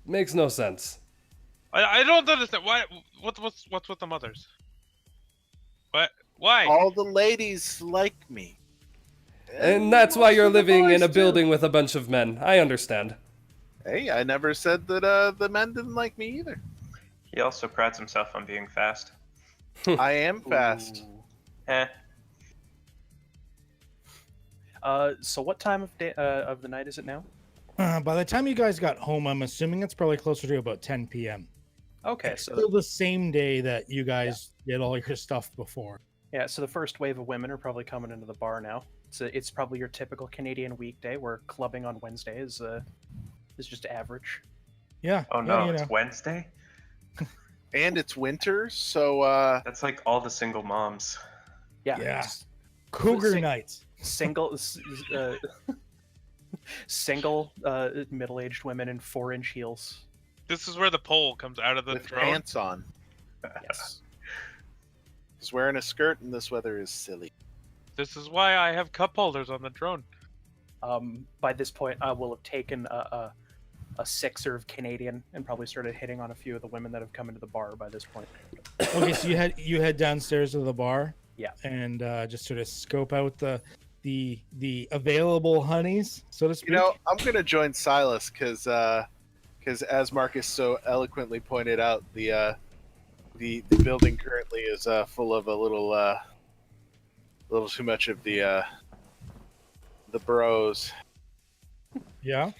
makes no sense. I don't understand why. What's with the mothers? What? Why? All the ladies like me. And that's why you're most of the living in boys a do. building with a bunch of men. I understand. Hey, I never said that the men didn't like me either. He also prides himself on being fast. I am fast. Eh. So what time of day of the night is it now? By the time you guys got home, I'm assuming it's probably closer to about 10 p.m. Okay, so Still the same day that you guys did all your stuff before. yeah, so the first wave of women are probably coming into the bar now. It's probably your typical Canadian weekday where clubbing on Wednesday is just average. Yeah. Oh yeah, no, you it's know. Wednesday? And it's winter, so That's like all the single moms. Yeah. Yeah. Cougar Sing- nights. Single middle-aged women in 4-inch heels. This is where the pole comes out of the with drone. pants on. Yes. He's wearing a skirt and this weather is silly. This is why I have cup holders on the drone. By this point, I will have taken a sixer of Canadian and probably started hitting on a few of the women that have come into the bar by this point. Okay, so you head downstairs to the bar. Yeah. And just sort of scope out the available honeys, so to speak. You know, I'm gonna join Silas because as Marcus so eloquently pointed out, the building currently is full of a little too much of the bros. Yeah.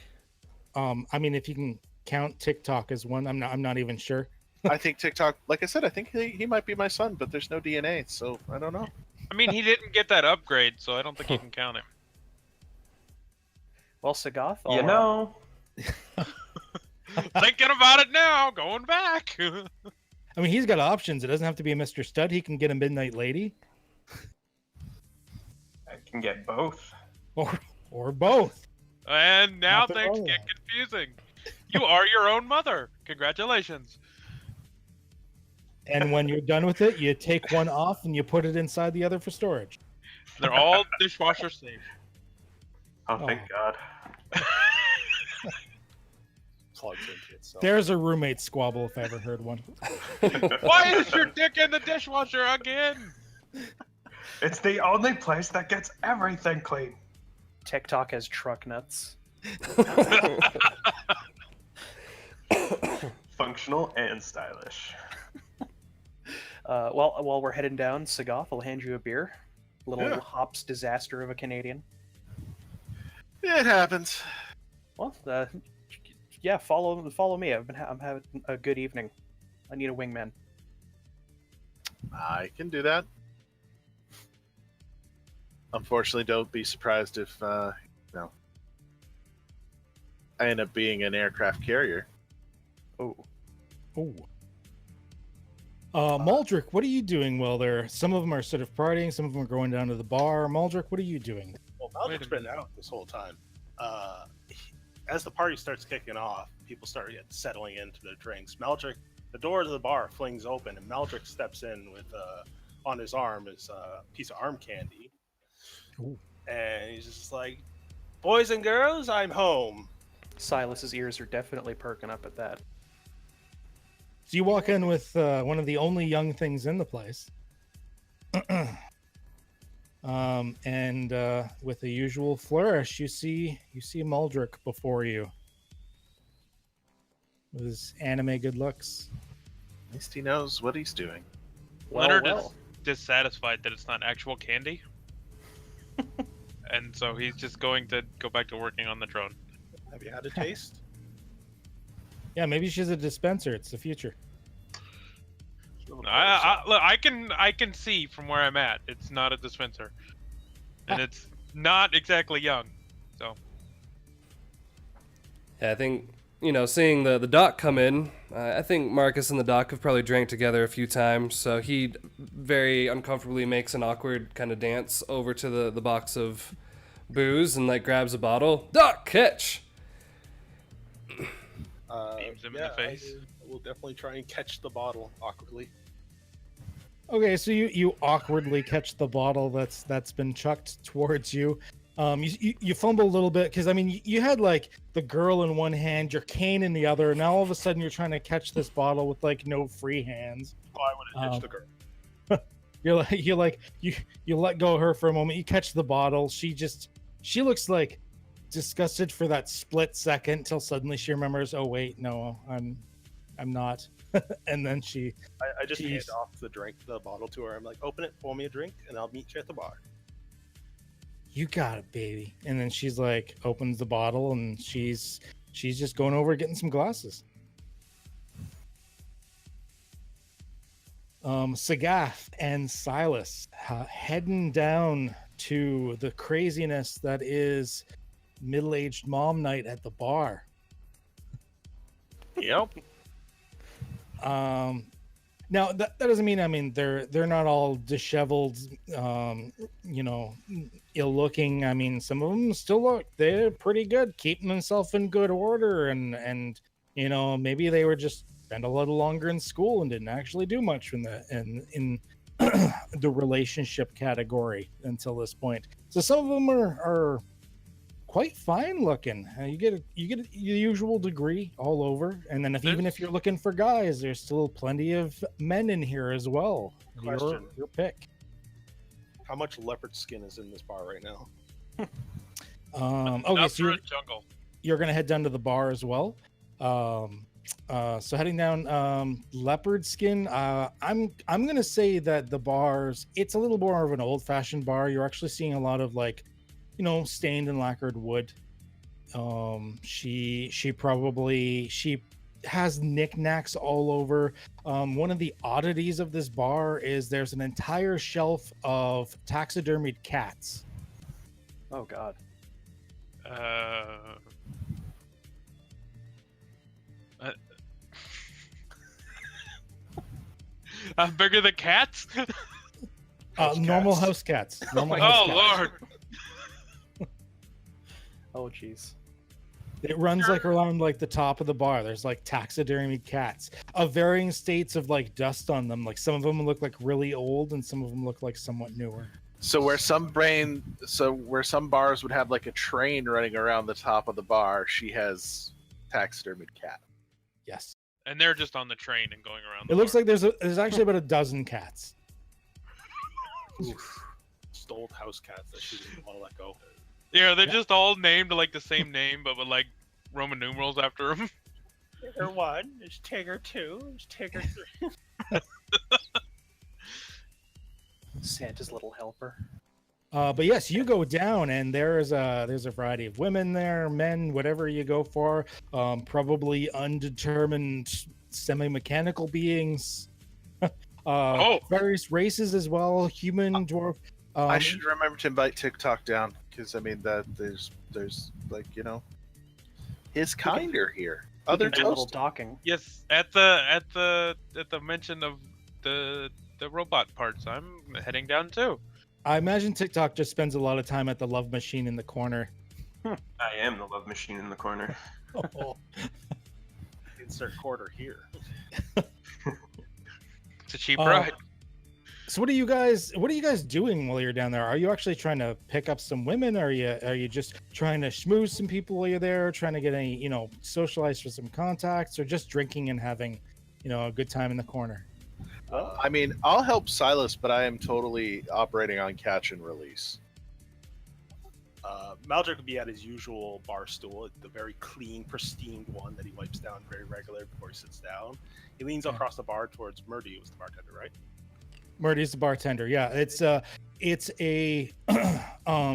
I mean, if you can count TikTok as one, I'm not even sure. I think TikTok, like I said, I think he might be my son, but there's no DNA, so I don't know. I mean, he didn't get that upgrade, so I don't think you can count him. Well, Sagoth, You know, Thinking about it now, going back. I mean, he's got options. It doesn't have to be a Mr. Stud. He can get a midnight lady. can get both. Or both. And now Nothing things wrong with get that. confusing. You are your own mother. Congratulations. And when you're done with it, you take one off and you put it inside the other for storage. They're all dishwasher safe. Oh, thank God. Plugs into itself. There's a roommate squabble if I ever heard one. Why is your dick in the dishwasher again? It's the only place that gets everything clean. TikTok has truck nuts. Functional and stylish. While we're heading down, Sagoth will hand you a beer. Little Yeah. hops disaster of a Canadian. It happens. Well, yeah, follow me. I'm having a good evening. I need a wingman. I can do that. Unfortunately, don't be surprised if I end up being an aircraft carrier. Oh, Ooh. Madrick, what are you doing? Well, some of them are sort of partying, some of them are going down to the bar. Madrick, what are you doing? Well, Wait Madrick's a been out this whole time. As the party starts kicking off, people start settling into their drinks. Madrick, the door to the bar flings open, and Madrick steps in with on his arm is a piece of arm candy. Ooh. And he's just like, "Boys and girls, I'm home." Silas's ears are definitely perking up at that. So you walk in with one of the only young things in the place. And with the usual flourish, you see Madrick before you. With his anime good looks. At least he knows what he's doing. Leonard well. is dissatisfied that it's not actual candy. And so he's just going to go back to working on the drone. Have you had a taste? Yeah, maybe she's a dispenser. It's the future. Look, I can see from where I'm at. It's not a dispenser, and it's not exactly young. So Yeah, I think, seeing the doc come in, I think Marcus and the doc have probably drank together a few times, so he very uncomfortably makes an awkward kind of dance over to the box of booze and grabs a bottle. Doc, catch! beams him in the face. I will definitely try and catch the bottle awkwardly. Okay, so you awkwardly catch the bottle that's been chucked towards you. You fumble a little bit because you had the girl in one hand, your cane in the other, and now all of a sudden you're trying to catch this bottle with no free hands. Oh, I would have ditched the girl. You let go of her for a moment. You catch the bottle. She looks disgusted for that split second till suddenly she remembers, oh wait, no, I'm not. And then I just hand Jeez. off the bottle to her. I'm like, "Open it, pour me a drink, and I'll meet you at the bar." you got it, baby. And then she's opens the bottle and she's just going over getting some glasses. Sagath and Silas heading down to the craziness that is middle-aged mom night at the bar. Yep. Now that doesn't mean they're not all disheveled, ill-looking. Some of them still they're pretty good, keeping themselves in good order, and maybe they were just spent a little longer in school and didn't actually do much in the relationship category until this point. So some of them are quite fine looking. You get the usual degree all over, and then even if you're looking for guys, there's still plenty of men in here as well. Question. Your pick. How much leopard skin is in this bar right now? Okay, Enough so for a jungle. you're gonna head down to the bar as well. So heading down, leopard skin. I'm gonna say that the bars, it's a little more of an old-fashioned bar. You're actually seeing a lot of stained and lacquered wood. She has knickknacks all over. One of the oddities of this bar is there's an entire shelf of taxidermied cats. Oh God. I'm bigger than cats. Normal cats. house cats. Normal Oh house cats. Lord. Oh, jeez. It runs like around like the top of the bar. There's like taxidermied cats of varying states of like dust on them. Like some of them look like really old, and some of them look like somewhat newer. So where some bars would have like a train running around the top of the bar, she has taxidermied cat. Yes. And they're just on the train and going around. It looks like there's actually about a dozen cats. Oof. Just old house cats that she didn't want to let go. Yeah, they're just all named like the same name, but with like Roman numerals after them. Tigger 1, there's Tigger 2, there's Tigger 3. Santa's little helper. But yes, you go down, and there's a variety of women there, men, whatever you go for. Probably undetermined semi-mechanical beings. Various races as well, human, dwarf. I should remember to invite TikTok down, because I mean that there's like, you know, his kind are here. Other Do a little toast. docking. Yes, at the mention of the robot parts, I'm heading down too. I imagine TikTok just spends a lot of time at the love machine in the corner. I am the love machine in the corner. Insert quarter here. It's a cheap ride. So what are you guys doing while you're down there? Are you actually trying to pick up some women? Or are you just trying to schmooze some people while you're there, trying to get any, you know, socialize for some contacts, or just drinking and having, you know, a good time in the corner? I mean, I'll help Silas, but I am totally operating on catch and release. Madrick would be at his usual bar stool, the very clean, pristine one that he wipes down very regular before he sits down. He leans across the bar towards Murdy, who's the bartender, right? Murdy's the bartender. Yeah, it's a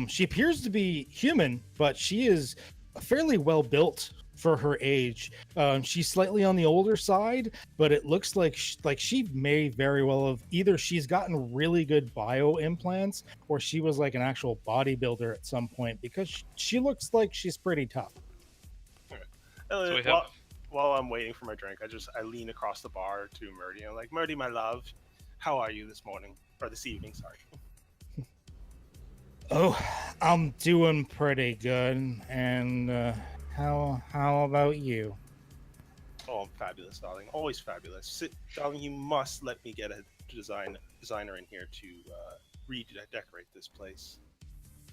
she appears to be human, but she is fairly well built for her age. She's slightly on the older side, but it looks like she may very well have either she's gotten really good bio implants, or she was like an actual bodybuilder at some point, because she looks like she's pretty tough. So we have... While I'm waiting for my drink, I lean across the bar to Murdy. I'm like, Murdy, my love, how are you this morning or this evening? Sorry. Oh, I'm doing pretty good, and how about you? Oh, I'm fabulous, darling. Always fabulous. Darling, you must let me get a designer in here to redecorate this place.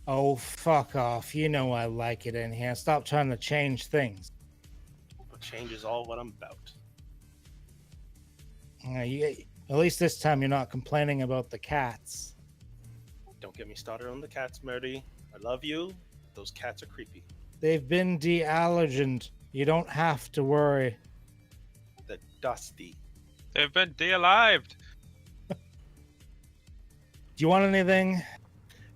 Oh, fuck off. You know I like it in here. Stop trying to change things. But change is all what I'm about. At least this time you're not complaining about the cats. Don't get me started on the cats, Murdy. I love you. Those cats are creepy. They've been de-allergened. You don't have to worry. They're dusty. They've been de-alived. Do you want anything?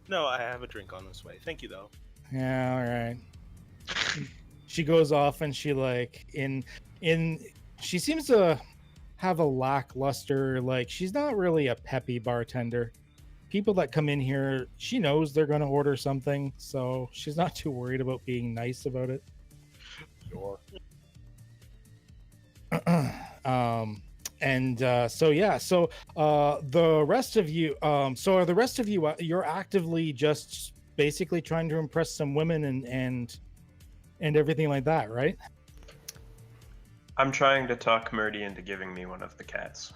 No, I have a drink on this way. Thank you, though. Yeah, all right. She goes off, and she she seems to have a lackluster, like, she's not really a peppy bartender. People that come in here, she knows they're going to order something, so she's not too worried about being nice about it. Sure. The rest of you, are the rest of you, you're actively just basically trying to impress some women and everything like that, right? I'm trying to talk Murdy into giving me one of the cats.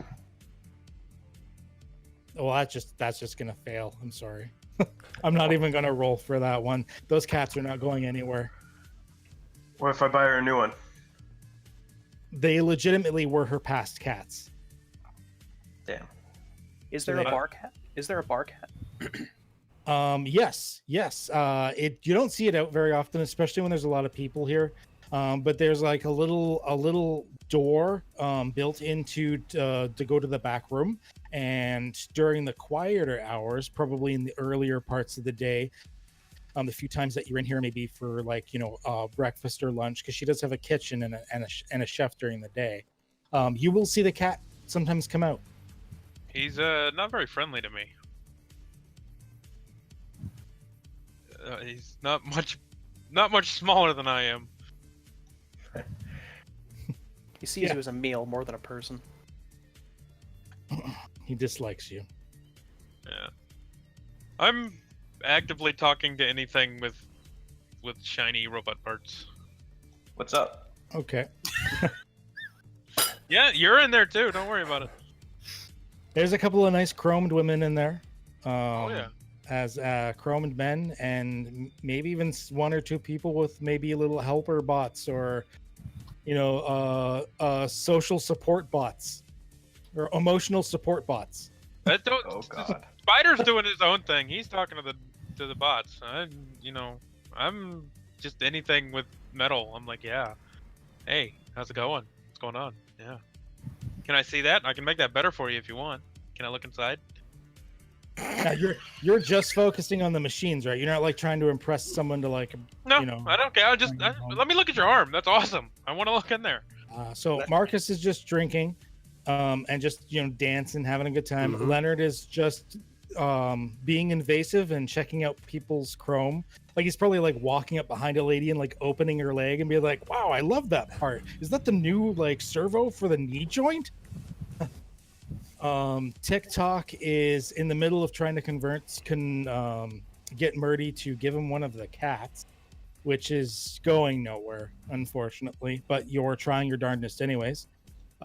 Well, that's just gonna fail. I'm sorry. I'm not even gonna roll for that one. Those cats are not going anywhere. What if I buy her a new one? They legitimately were her past cats. Damn. Is there a bar cat? Is there a bar cat? Yes. You don't see it out very often, especially when there's a lot of people here. But there's like a little door built into to go to the back room, and during the quieter hours, probably in the earlier parts of the day, the few times that you're in here, maybe for like, you know, breakfast or lunch, because she does have a kitchen and a chef during the day, you will see the cat sometimes come out. He's not very friendly to me. He's not much smaller than I am. He sees you as a meal more than a person. He dislikes you. Yeah. I'm actively talking to anything with with shiny robot parts. What's up? Okay. Yeah, you're in there too. Don't worry about it. There's a couple of nice chromed women in there. Oh yeah. As chromed men, and maybe even one or two people with maybe little helper bots, or social support bots or emotional support bots. That don't, Oh God. Spider's doing his own thing. He's talking to the bots. I'm just anything with metal. I'm like, yeah. Hey, how's it going? What's going on? Yeah. Can I see that? I can make that better for you if you want. Can I look inside? Yeah, you're just focusing on the machines, right? You're not like trying to impress someone to like. No, I don't care. Let me look at your arm. That's awesome. I want to look in there. So Marcus is just drinking, and just dancing, having a good time. Mhm. Lenard is just being invasive and checking out people's chrome. Like he's probably like walking up behind a lady and like opening her leg and be like, "Wow, I love that part. Is that the new like servo for the knee joint?" TikTok is in the middle of trying to get Murdy to give him one of the cats, which is going nowhere, unfortunately. But you're trying your darndest anyways.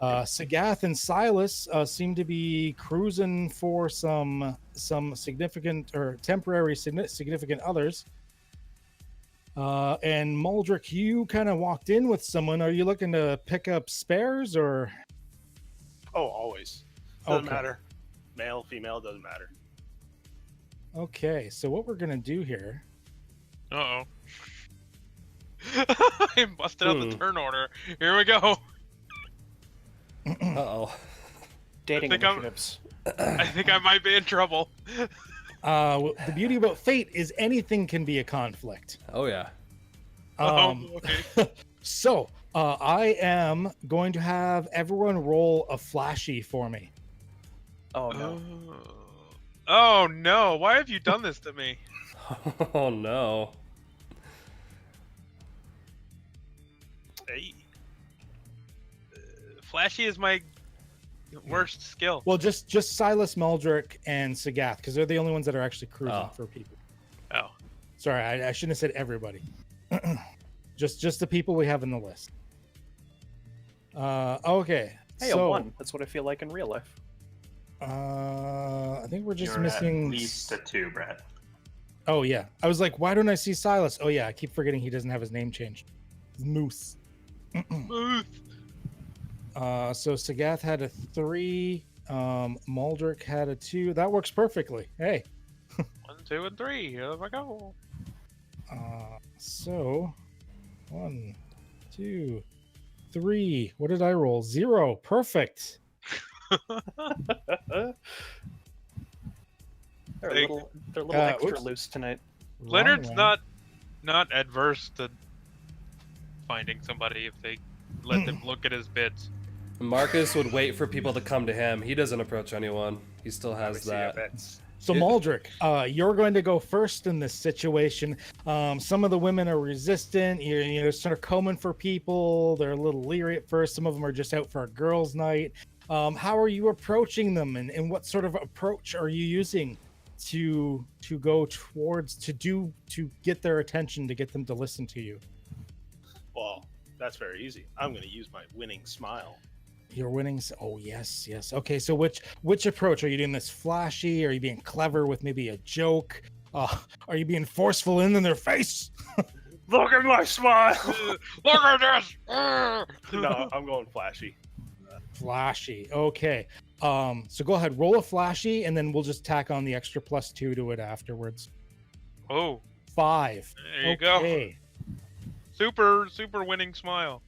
Sagath and Silas seem to be cruising for some significant or temporary significant others. And Madrick, you kind of walked in with someone. Are you looking to pick up spares or? Oh, always. Doesn't Okay. matter. Male, female, doesn't matter. Okay, so what we're gonna do here? Uh-oh. I busted out the turn order. Here we go. Uh-oh. Dating I think I'm- initiatives. I think I might be in trouble. The beauty about fate is anything can be a conflict. Oh, yeah. Okay. So I am going to have everyone roll a flashy for me. Oh no. Oh no! Why have you done this to me? Oh, no. Hey, Flashy is my worst skill. Well, just Silas, Madrick, and Sagath, because they're the only ones that are actually cruising Oh. for people. Oh. Sorry, I shouldn't have said everybody. just the people we have in the list. Okay. Hey, so, a 1. That's what I feel like in real life. I think we're just You're missing at least a 2, Brad. Oh yeah, I was like, why don't I see Silas? Oh yeah, I keep forgetting he doesn't have his name changed. Moose. Booth. So Sagath had a 3. Madrick had a 2. That works perfectly. Hey. 1, 2, and 3. Here we go. So 1, 2, 3. What did I roll? 0. Perfect. They're a Hey. little extra oops. loose tonight. Leonard's Wrong one. not adverse to finding somebody if they let them look at his bits. Marcus would wait for people to come to him. He doesn't approach anyone. He still has obviously, I that. bet. So It- Madrick, you're going to go first in this situation. Some of the women are resistant. You're sort of combing for people. They're a little leery at first. Some of them are just out for a girls' night. How are you approaching them, and what sort of approach are you using to go towards to get their attention, to get them to listen to you? Well, that's very easy. I'm going to use my winning smile. You're winning. Oh yes. Okay, so which approach are you doing? This flashy? Are you being clever with maybe a joke? Are you being forceful in their face? Look at my smile! Look at this! No, I'm going flashy. Flashy. Okay. So go ahead, roll a flashy, and then we'll just tack on the extra +2 to it afterwards. Oh, 5. there you go. Okay. Super winning smile.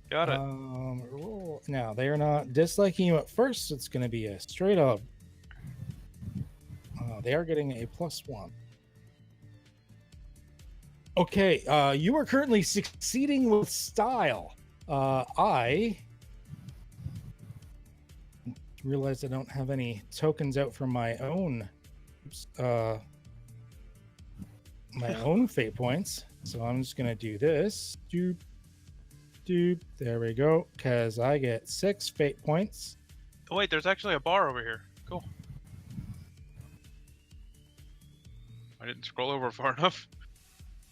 Got it. Roll. Now they are not disliking you at first. It's going to be a straight up. They are getting a +1. Okay. You are currently succeeding with style. I realize I don't have any tokens out for my own. My own fate points. So I'm just gonna do this. Doop. There we go. Because I get 6 fate points. Oh, wait, there's actually a bar over here. Cool. I didn't scroll over far enough.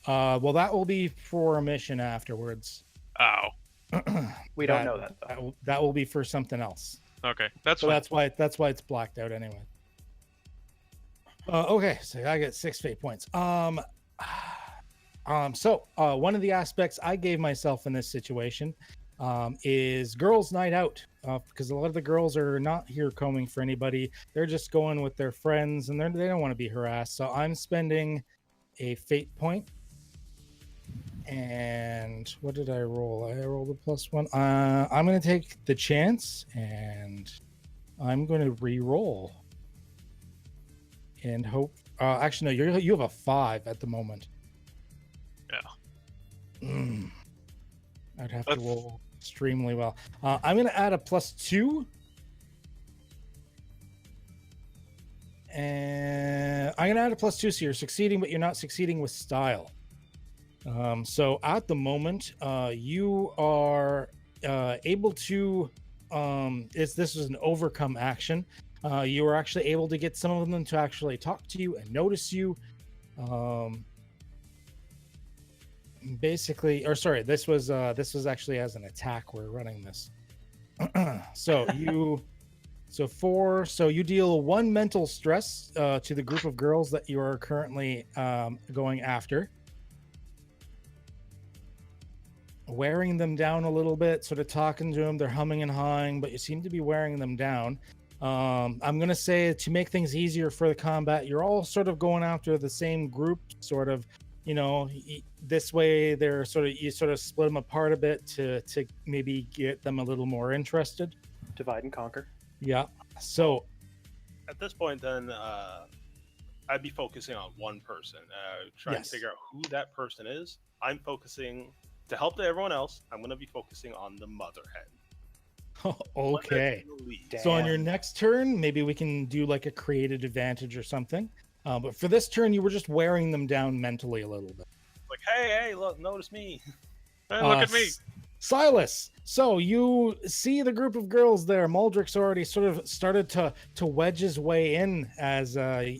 Well, that will be for a mission afterwards. Oh, We don't know that though. That will be for something else. okay. That's So fine. that's why it's blacked out anyway. Okay, so I get 6 fate points. So one of the aspects I gave myself in this situation is girls' night out, because a lot of the girls are not here combing for anybody. They're just going with their friends, and they don't want to be harassed. So I'm spending a fate point. And what did I roll? I rolled a +1. I'm going to take the chance, and I'm going to re-roll. And hope. Actually, no. You have a 5 at the moment. Yeah. I'd have to roll extremely well. I'm going to add a +2. And I'm going to add a +2, so you're succeeding, but you're not succeeding with style. So at the moment, you are able to. This is an overcome action. You are actually able to get some of them to actually talk to you and notice you. Basically, or sorry, this was actually as an attack. We're running this. So you deal 1 mental stress to the group of girls that you are currently going after, wearing them down a little bit, sort of talking to them. They're humming and hawing, but you seem to be wearing them down. I'm going to say, to make things easier for the combat, you're all sort of going after the same group, sort of, this way you sort of split them apart a bit to maybe get them a little more interested. Divide and conquer. Yeah. So At this point, then, I'd be focusing on one person, trying Yes. to figure out who that person is. I'm focusing, to help everyone else, I'm going to be focusing on the mother hen. okay. So on your next turn, maybe we can do like a created advantage or something. But for this turn, you were just wearing them down mentally a little bit. Like, hey, look, notice me. Hey, look at me. Silas. So you see the group of girls there. Madrick's already sort of started to wedge his way in as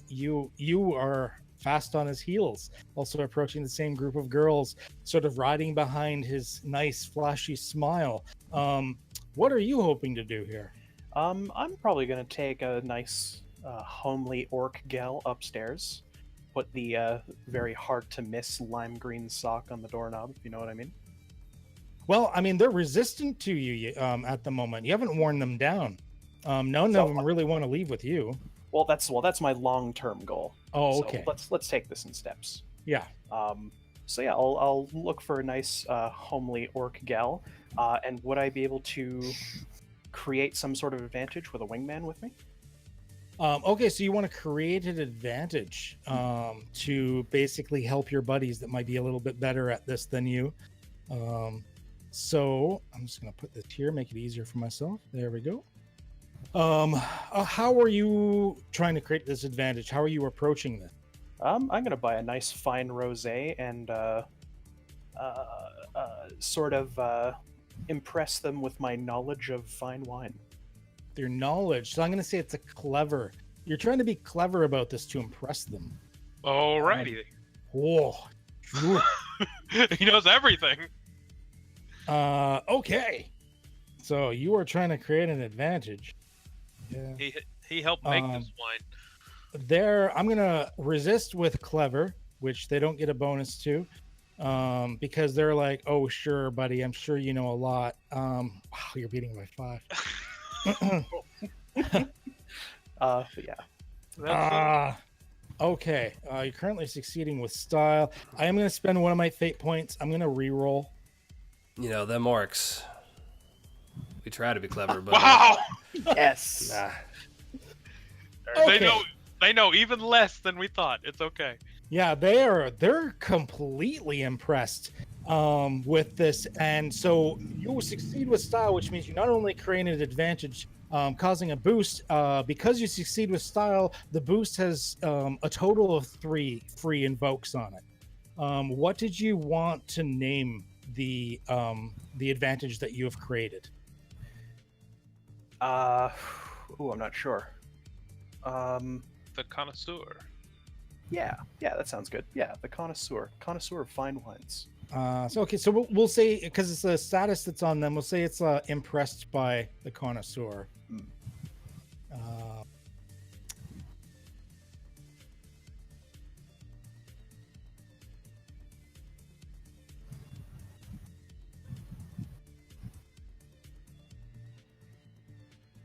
you are fast on his heels, also approaching the same group of girls, sort of riding behind his nice flashy smile. What are you hoping to do here? I'm probably gonna take a nice homely orc gal upstairs, put the very hard to miss lime green sock on the doorknob, if you know what I mean. Well, I mean, they're resistant to you at the moment. You haven't worn them down. None of them really want to leave with you. Well, that's my long-term goal. Oh, So okay. let's take this in steps. Yeah. So yeah, I'll look for a nice homely orc gal, and would I be able to create some sort of advantage with a wingman with me? Okay, so you want to create an advantage to basically help your buddies that might be a little bit better at this than you. So I'm just going to put this here, make it easier for myself. There we go. How are you trying to create this advantage? How are you approaching this? I'm gonna buy a nice fine rosé and sort of impress them with my knowledge of fine wine. Their knowledge. So I'm going to say it's a clever. You're trying to be clever about this to impress them. Alrighty. Whoa. Sure. He knows everything. Okay. So you are trying to create an advantage. Yeah. He helped make this wine. I'm gonna resist with clever, which they don't get a bonus to, because they're like, "Oh, sure, buddy, I'm sure you know a lot." Wow, you're beating by 5. But yeah. That's Okay. You're currently succeeding with style. I am gonna spend one of my fate points. I'm gonna re-roll. Them orcs. We try to be clever, but wow. Yes. nah. Okay. They know even less than we thought. It's okay. Yeah, they're completely impressed with this, and so you succeed with style, which means you not only create an advantage, causing a boost. Because you succeed with style, the boost has a total of 3 free invokes on it. What did you want to name the advantage that you have created? I'm not sure. The connoisseur. Yeah, that sounds good. Yeah, the connoisseur of fine wines. So we'll say, because it's a status that's on them, we'll say it's impressed by the connoisseur. Mm. Uh,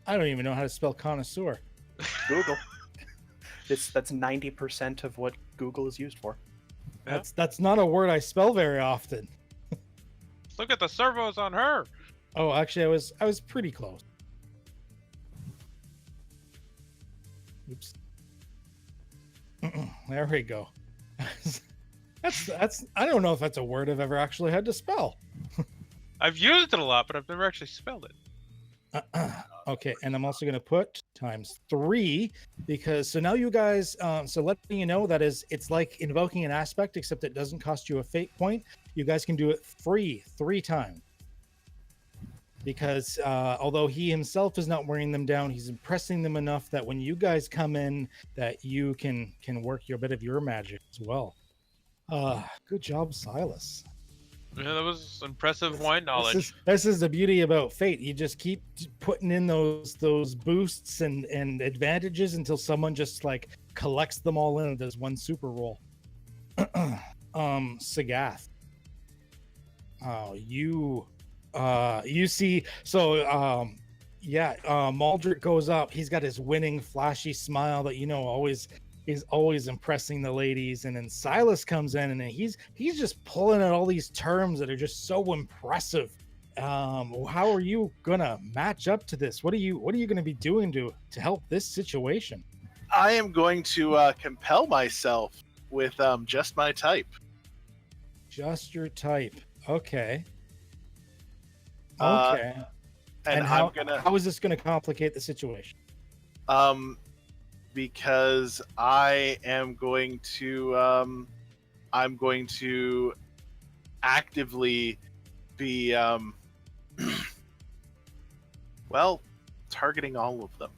I don't even know how to spell connoisseur. Google. That's 90% of what Google is used for. Yeah. That's not a word I spell very often. Look at the servos on her. Oh, actually, I was pretty close. Oops. There we go. That's I don't know if that's a word I've ever actually had to spell. I've used it a lot, but I've never actually spelled it. Okay, and I'm also going to put ×3 because so now you guys, so letting you know that it's like invoking an aspect, except it doesn't cost you a fate point. You guys can do it free 3 times because although he himself is not wearing them down, he's impressing them enough that when you guys come in, that you can work your bit of your magic as well. Good job, Silas. Yeah, that was impressive wine knowledge. This is the beauty about fate. You just keep putting in those boosts and advantages until someone just like collects them all in and does one super roll. Sagath. Oh, you see, so Madrick goes up. He's got his winning flashy smile that is always impressing the ladies, and then Silas comes in and he's just pulling out all these terms that are just so impressive. How are you gonna match up to this? What are you gonna be doing to help this situation? I am going to compel myself with just my type. Just your type. Okay. Uh, Okay. And how is this gonna complicate the situation? Because I am going to actively be targeting all of them.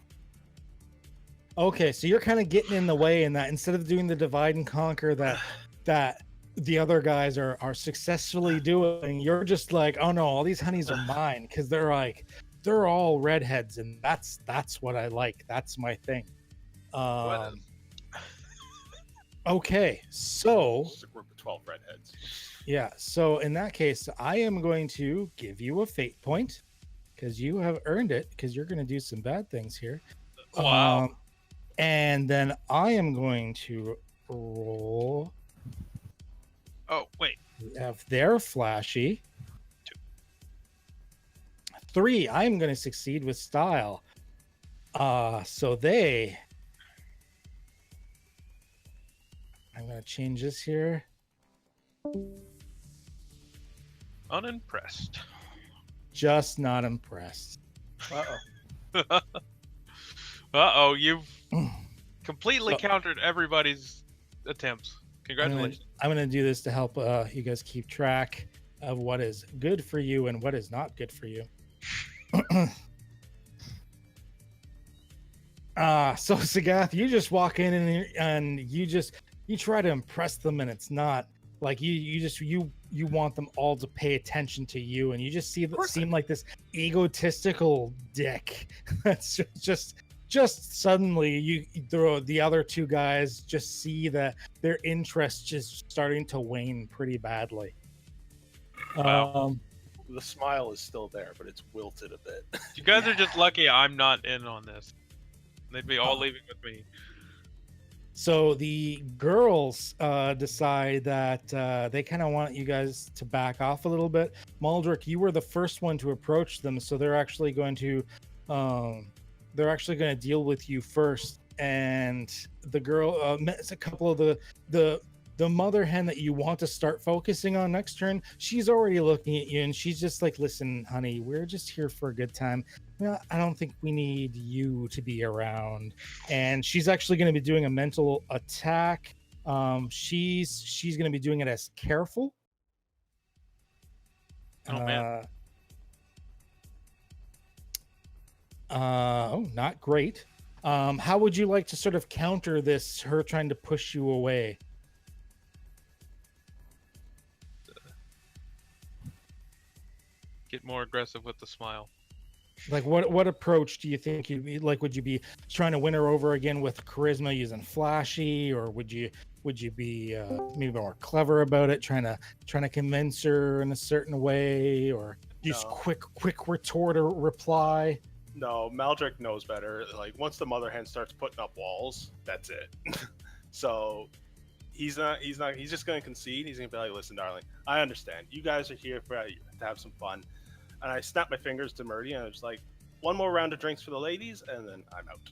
Okay, so you're kind of getting in the way in that instead of doing the divide and conquer that the other guys are successfully doing, you're just like, oh no, all these honeys are mine, because they're all redheads, and that's what I like. That's my thing. Okay, so Just a group of 12 redheads. yeah, so in that case, I am going to give you a fate point because you have earned it, because you're going to do some bad things here. Wow. And then I am going to roll. Oh, wait. We have their flashy. 3. I'm going to succeed with style. So they. I'm going to change this here. Unimpressed. Just not impressed. Uh-oh. Uh-oh, you've completely countered everybody's attempts. Congratulations. I'm going to do this to help you guys keep track of what is good for you and what is not good for you. So Sagath, you just walk in and you try to impress them, and it's not like you want them all to pay attention to you, and you just seem like this egotistical dick. That's just suddenly you throw the other 2 guys just see that their interest just starting to wane pretty badly. Wow. The smile is still there, but it's wilted a bit. You guys are just lucky I'm not in on this. They'd be all leaving with me. So the girls decide that they kind of want you guys to back off a little bit. Madrick, you were the first one to approach them, so they're actually going to deal with you first. And the girl, it's a couple of the mother hen that you want to start focusing on next turn. She's already looking at you, and she's just like, "Listen, honey, we're just here for a good time. Well, I don't think we need you to be around." And she's actually going to be doing a mental attack. She's going to be doing it as careful. Oh man. Not great. How would you like to sort of counter this, her trying to push you away? Get more aggressive with the smile. Like, what approach do you think you'd be like? Would you be trying to win her over again with charisma using flashy, or would you be maybe more clever about it, trying to convince her in a certain way, or just No. quick retort or reply? No, Madrick knows better. Like once the mother hen starts putting up walls, that's it. So he's just gonna concede. He's gonna be like, listen, darling, I understand. You guys are here to have some fun. And I snap my fingers to Murdy and I was like, one more round of drinks for the ladies, and then I'm out.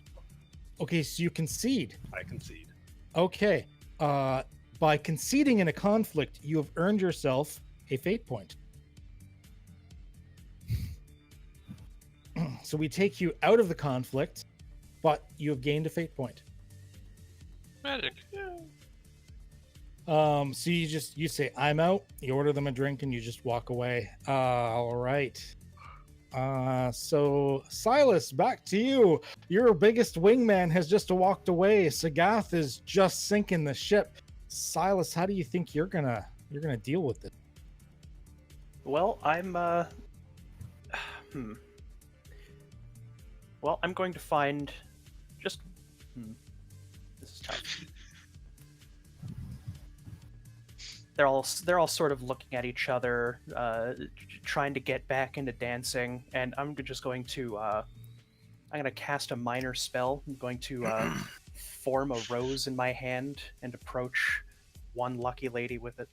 Okay, so you concede. I concede. Okay. By conceding in a conflict, you have earned yourself a fate point. So we take you out of the conflict, but you have gained a fate point. Magic. So you say, I'm out, you order them a drink, and you just walk away. All right. So Silas, back to you. Your biggest wingman has just walked away. Sagath is just sinking the ship. Silas, how do you think you're gonna deal with it? Well, I'm Well, I'm going to find just this is tough. They're all sort of looking at each other, trying to get back into dancing, and I'm just going to I'm going to cast a minor spell. I'm going to form a rose in my hand and approach one lucky lady with it.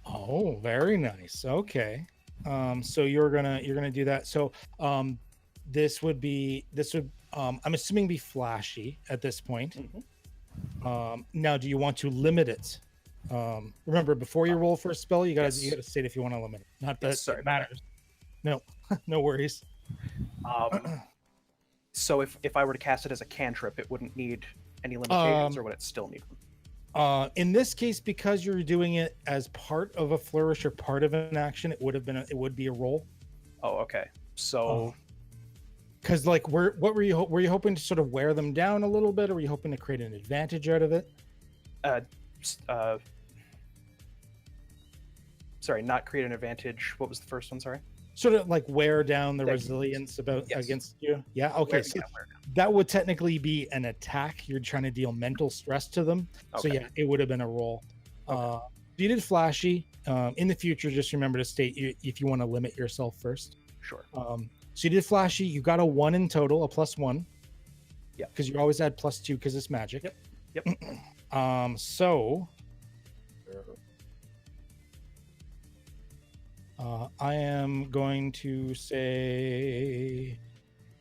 Oh, very nice. Okay. So you're gonna do that. So this would I'm assuming be flashy at this point. Mhm. Now, do you want to limit it? Remember, before you roll for a spell, you gotta state if you want to limit it. Not that Yes, sorry it about matters. No, no worries. So if I were to cast it as a cantrip, it wouldn't need any limitations, or would it still need them? In this case, because you're doing it as part of a flourish or part of an action, it would be a roll. Oh, okay. So Because what were you hoping to sort of wear them down a little bit, or were you hoping to create an advantage out of it? Sorry, not create an advantage. What was the first one? Sorry. Sort of like wear down the Thank you. resilience Yes. against you. Yeah. Okay. So that would technically be an attack. You're trying to deal mental stress to them. So Okay. yeah, it would have been a roll. Okay. You did flashy. In the future, just remember to state if you want to limit yourself first. Sure. So you did flashy. You got a 1 in total, a +1. Yeah. Because you always add +2 because it's magic. Yep. So I am going to say,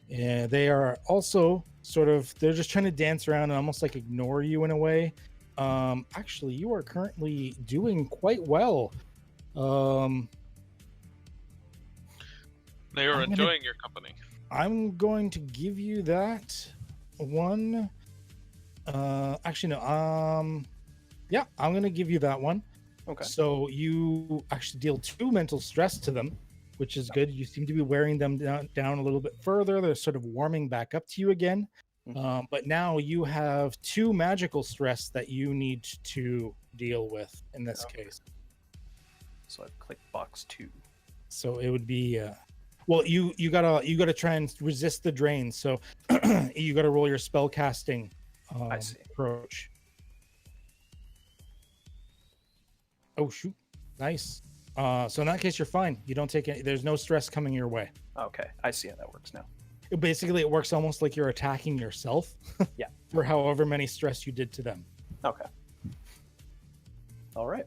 yeah, they are also they're just trying to dance around and almost like ignore you in a way. Actually, you are currently doing quite well. They are I'm gonna- enjoying your company. I'm going to give you that one. Actually, no. Yeah, I'm going to give you that one. Okay. So you actually deal 2 mental stress to them, which is good. You seem to be wearing them down a little bit further. They're sort of warming back up to you again. But now you have 2 magical stress that you need to deal with in this case. So I've clicked box 2. So it would be well, you gotta try and resist the drain. So you gotta roll your spell casting I see. approach. Oh shoot, nice. So in that case, you're fine. You don't take any. There's no stress coming your way. Okay, I see how that works now. Basically, it works almost like you're attacking yourself. Yeah. For however many stress you did to them. Okay. All right.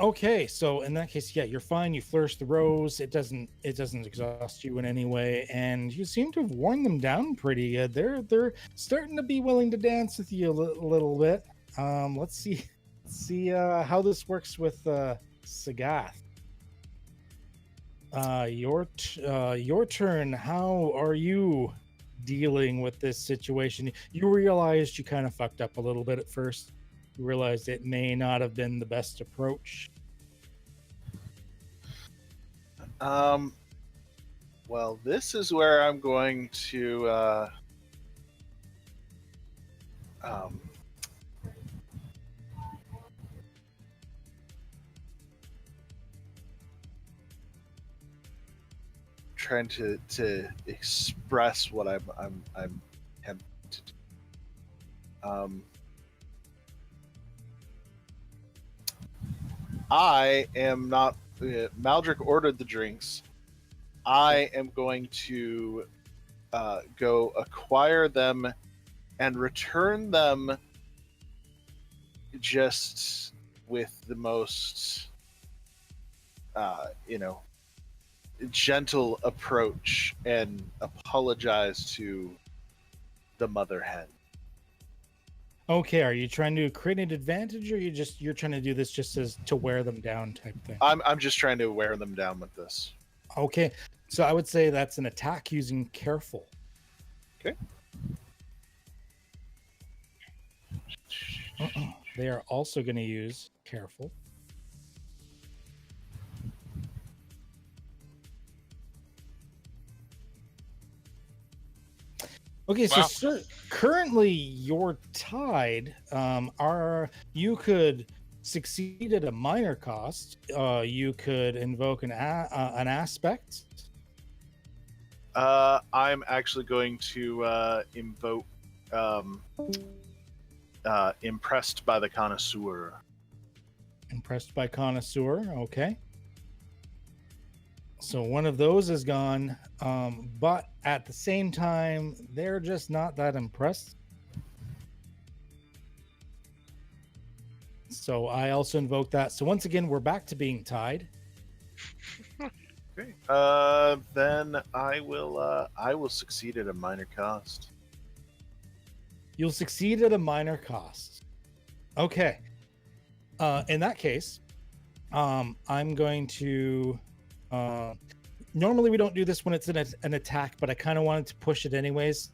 Okay, so in that case, yeah, you're fine. You flourish the rose. It doesn't exhaust you in any way, and you seem to have worn them down pretty good. They're starting to be willing to dance with you a little bit. Let's see how this works with Sagath. Your turn. How are you dealing with this situation? You realized you kind of fucked up a little bit at first. You realized it may not have been the best approach. Well, this is where I'm going to trying to express what I'm tempted to do. I am not. Madrick ordered the drinks. I am going to go acquire them and return them just with the most, gentle approach and apologize to the mother hen. Okay, are you trying to create an advantage, or you're trying to do this just as to wear them down type thing? I'm just trying to wear them down with this. Okay, so I would say that's an attack using careful. Okay. They are also going to use careful. Okay, so Wow. currently you're tied. You could succeed at a minor cost. You could invoke an aspect. I'm actually going to invoke Impressed by the Connoisseur. Impressed by Connoisseur, okay. So one of those is gone, but at the same time, they're just not that impressed. So I also invoke that. So once again, we're back to being tied. Okay. Then I will succeed at a minor cost. You'll succeed at a minor cost. Okay. In that case, I'm going to. Normally we don't do this when it's an attack, but I kind of wanted to push it anyways.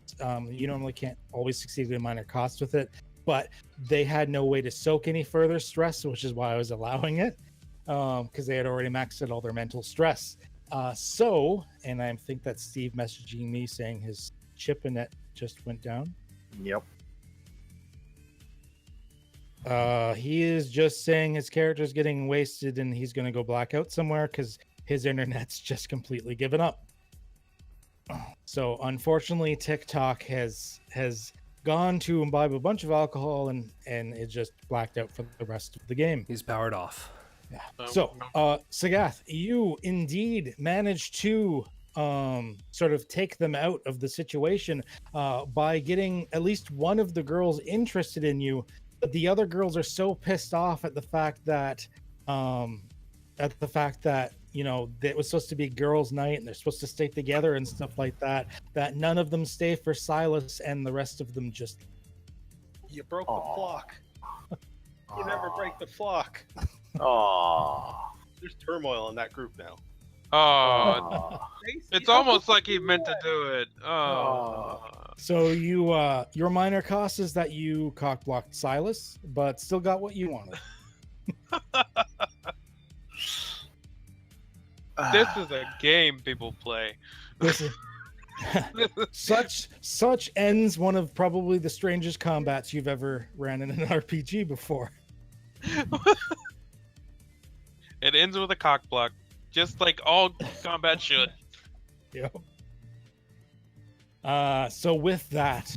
You normally can't always succeed at a minor cost with it, but they had no way to soak any further stress, which is why I was allowing it, because they had already maxed out all their mental stress. And I think that's Steve messaging me saying his chip in it just went down. Yep. He is just saying his character's getting wasted and he's going to go blackout somewhere because his internet's just completely given up. So unfortunately, TikTok has gone to imbibe a bunch of alcohol and it just blacked out for the rest of the game. He's powered off. Yeah. So, Sagath, you indeed managed to sort of take them out of the situation by getting at least one of the girls interested in you. But the other girls are so pissed off at the fact that you know it was supposed to be girls' night and they're supposed to stay together and stuff like that. That none of them stay for Silas and the rest of them just. You broke the flock. You never break the flock. Aww. There's turmoil in that group now. Oh, it's almost like he meant to do it. Oh. So you your minor cost is that you cock-blocked Silas, but still got what you wanted. This is a game people play. Listen, such ends one of probably the strangest combats you've ever ran in an RPG before. It ends with a cock block, just like all combat should. Yep. So with that,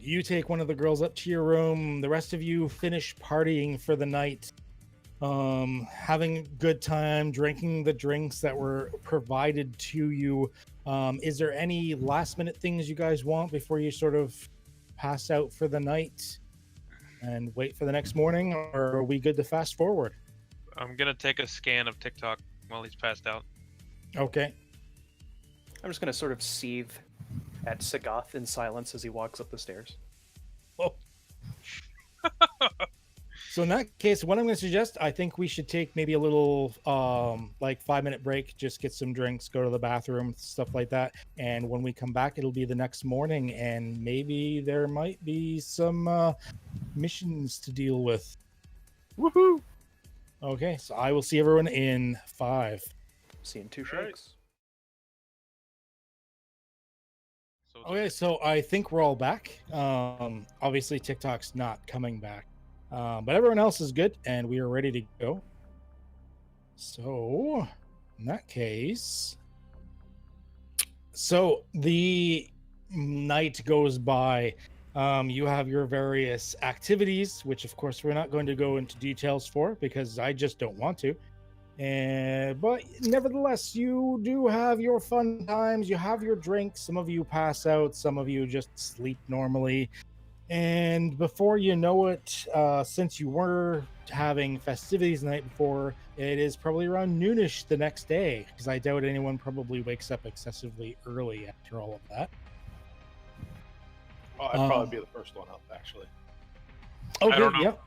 you take one of the girls up to your room. The rest of you finish partying for the night, having a good time, drinking the drinks that were provided to you. Is there any last minute things you guys want before you sort of pass out for the night and wait for the next morning, or are we good to fast forward? I'm gonna take a scan of TikTok while he's passed out. Okay. I'm just going to sort of seethe at Sagath in silence as he walks up the stairs. Oh. So in that case, what I'm going to suggest, I think we should take maybe a little, like 5-minute break, just get some drinks, go to the bathroom, stuff like that. And when we come back, it'll be the next morning, and maybe there might be some missions to deal with. Woohoo! Okay, so I will see everyone in 5. See you in 2 All right. shakes. So it's Okay, so I think we're all back. Obviously TikTok's not coming back, but everyone else is good, and we are ready to go. So, in that case, so the night goes by. You have your various activities, which of course we're not going to go into details for because I just don't want to. But nevertheless, you do have your fun times. You have your drinks. Some of you pass out. Some of you just sleep normally. And before you know it, since you were having festivities the night before, it is probably around noonish the next day, because I doubt anyone probably wakes up excessively early after all of that. Oh, I'd probably be the first one up, actually. Okay, don't know. yep.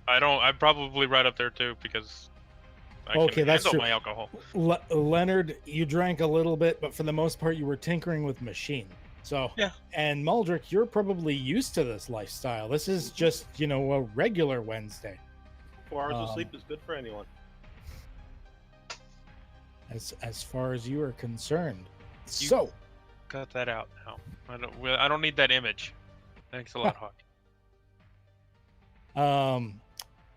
I'm probably right up there too because I Okay, can that's handle true. my alcohol. Lenard, you drank a little bit, but for the most part, you were tinkering with machine. So, Yeah. And Madrick, you're probably used to this lifestyle. This is just, a regular Wednesday. 4 hours of sleep is good for anyone. As far as you are concerned. You- So, Cut that out now. I don't need that image. Thanks a lot, Hawk.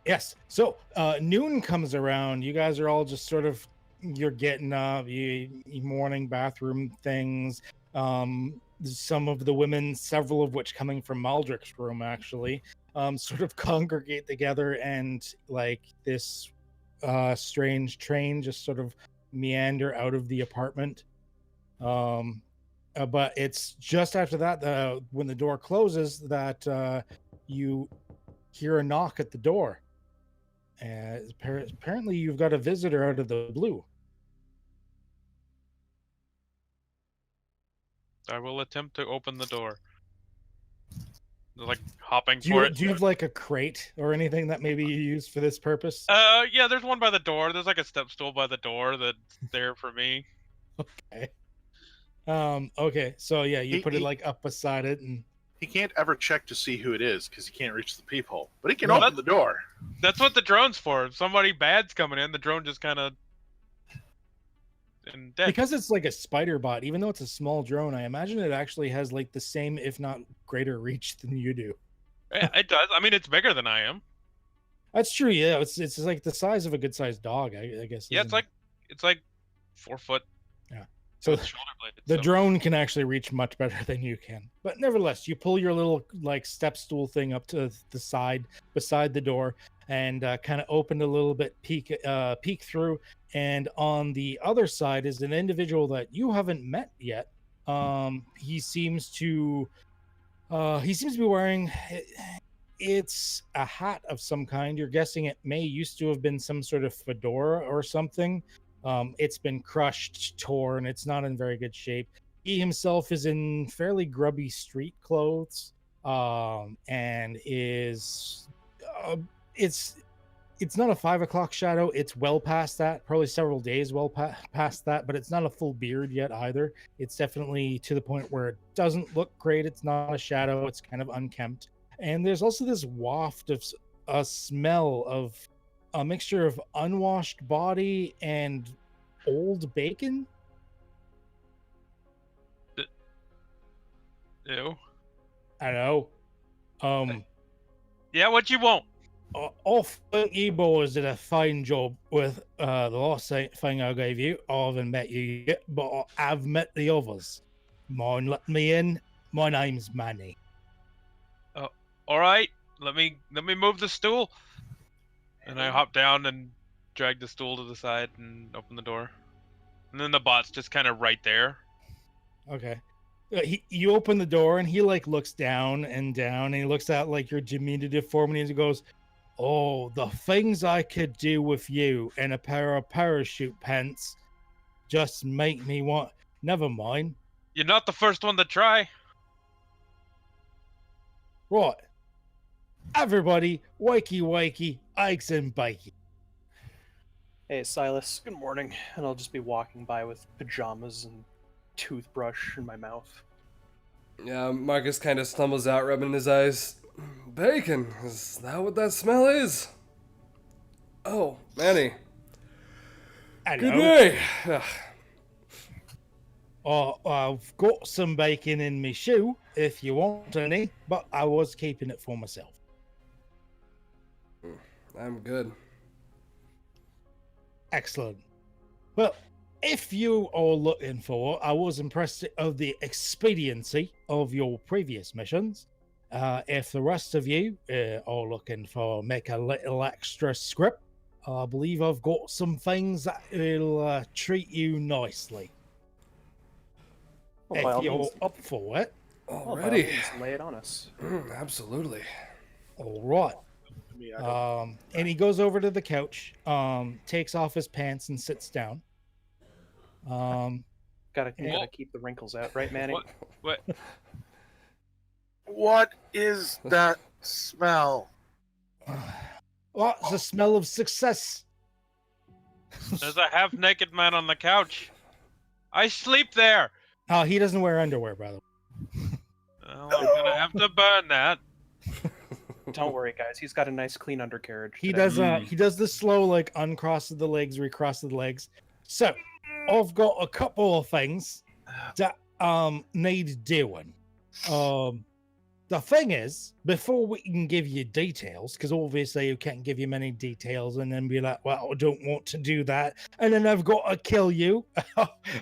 yes. So, noon comes around. You guys are all just sort of, you're getting up, you morning bathroom things. Some of the women, several of which coming from Maldrick's room, actually, sort of congregate together, and like this strange train just sort of meander out of the apartment. But it's just after that, when the door closes, that you hear a knock at the door. Apparently, you've got a visitor out of the blue. I will attempt to open the door. Like hopping Do for you, it. do you have like a crate or anything that maybe you use for this purpose? Yeah, there's one by the door. There's like a step stool by the door that's there for me. Okay. Okay. So yeah, you put it He- like up beside it, and He can't ever check to see who it is because he can't reach the peephole. But he can No, open the door. That's what the drone's for. If somebody bad's coming in, the drone just kind of and dead. because it's like a spider bot, even though it's a small drone, I imagine it actually has like the same, if not greater, reach than you do. Yeah, it does. I mean, it's bigger than I am. That's true. Yeah, it's like the size of a good sized dog, I guess. Yeah, isn't it? it's like 4 foot. So with shoulder blades, the so- drone can actually reach much better than you can. But nevertheless, you pull your little like step stool thing up to the side beside the door, and kind of open a little bit, peek through. And on the other side is an individual that you haven't met yet. He seems to be wearing, it's a hat of some kind. You're guessing it may used to have been some sort of fedora or something. It's been crushed, torn. It's not in very good shape. He himself is in fairly grubby street clothes, and is it's not a 5 o'clock shadow. It's well past that, probably several days past that, but it's not a full beard yet either. It's definitely to the point where it doesn't look great. It's not a shadow. It's kind of unkempt. And there's also this waft of a smell of a mixture of unwashed body and old bacon. Ew. I know. Yeah, what you want? I think you boys did a fine job with the last thing I gave you. I haven't met you yet, but I've met the others. Mind let me in? My name's Manny. All right, let me move the stool. And I hop down and drag the stool to the side and open the door. And then the bot's just kind of right there. Okay. You open the door and he like looks down, and he looks at like your diminutive form, and he goes, "Oh, the things I could do with you and a pair of parachute pants just make me want. Never mind. You're not the first one to try. Right. Everybody, wakey, eggs and bacon." Hey, Silas. Good morning. And I'll just be walking by with pajamas and toothbrush in my mouth. Yeah, Marcus kind of stumbles out, rubbing his eyes. Bacon, is that what that smell is? Oh, Manny. Hello. Good day. Ugh. I've got some bacon in my shoe if you want any, but I was keeping it for myself. I'm good. Excellent. Well, if you are looking for, I was impressed of the expediency of your previous missions. If the rest of you are looking for make a little extra script, I believe I've got some things that will treat you nicely. Well, by all If you're means, up for it. well, by all Already. means, lay it on us. Absolutely. All right. I mean, I don't- And he goes over to the couch, takes off his pants and sits down. Gotta Yeah. keep the wrinkles out, right, Manny? What? What is that smell? What's the smell of success? There's a half-naked man on the couch. I sleep there. Oh, he doesn't wear underwear, by the way. Well, I'm gonna have to burn that. Don't worry, guys. He's got a nice, clean undercarriage. He today. does he does the slow like uncross the legs, recross the legs. So I've got a couple of things that need doing. The thing is, before we can give you details, because obviously you can't give you many details and then be like, well, I don't want to do that, and then I've got to kill you.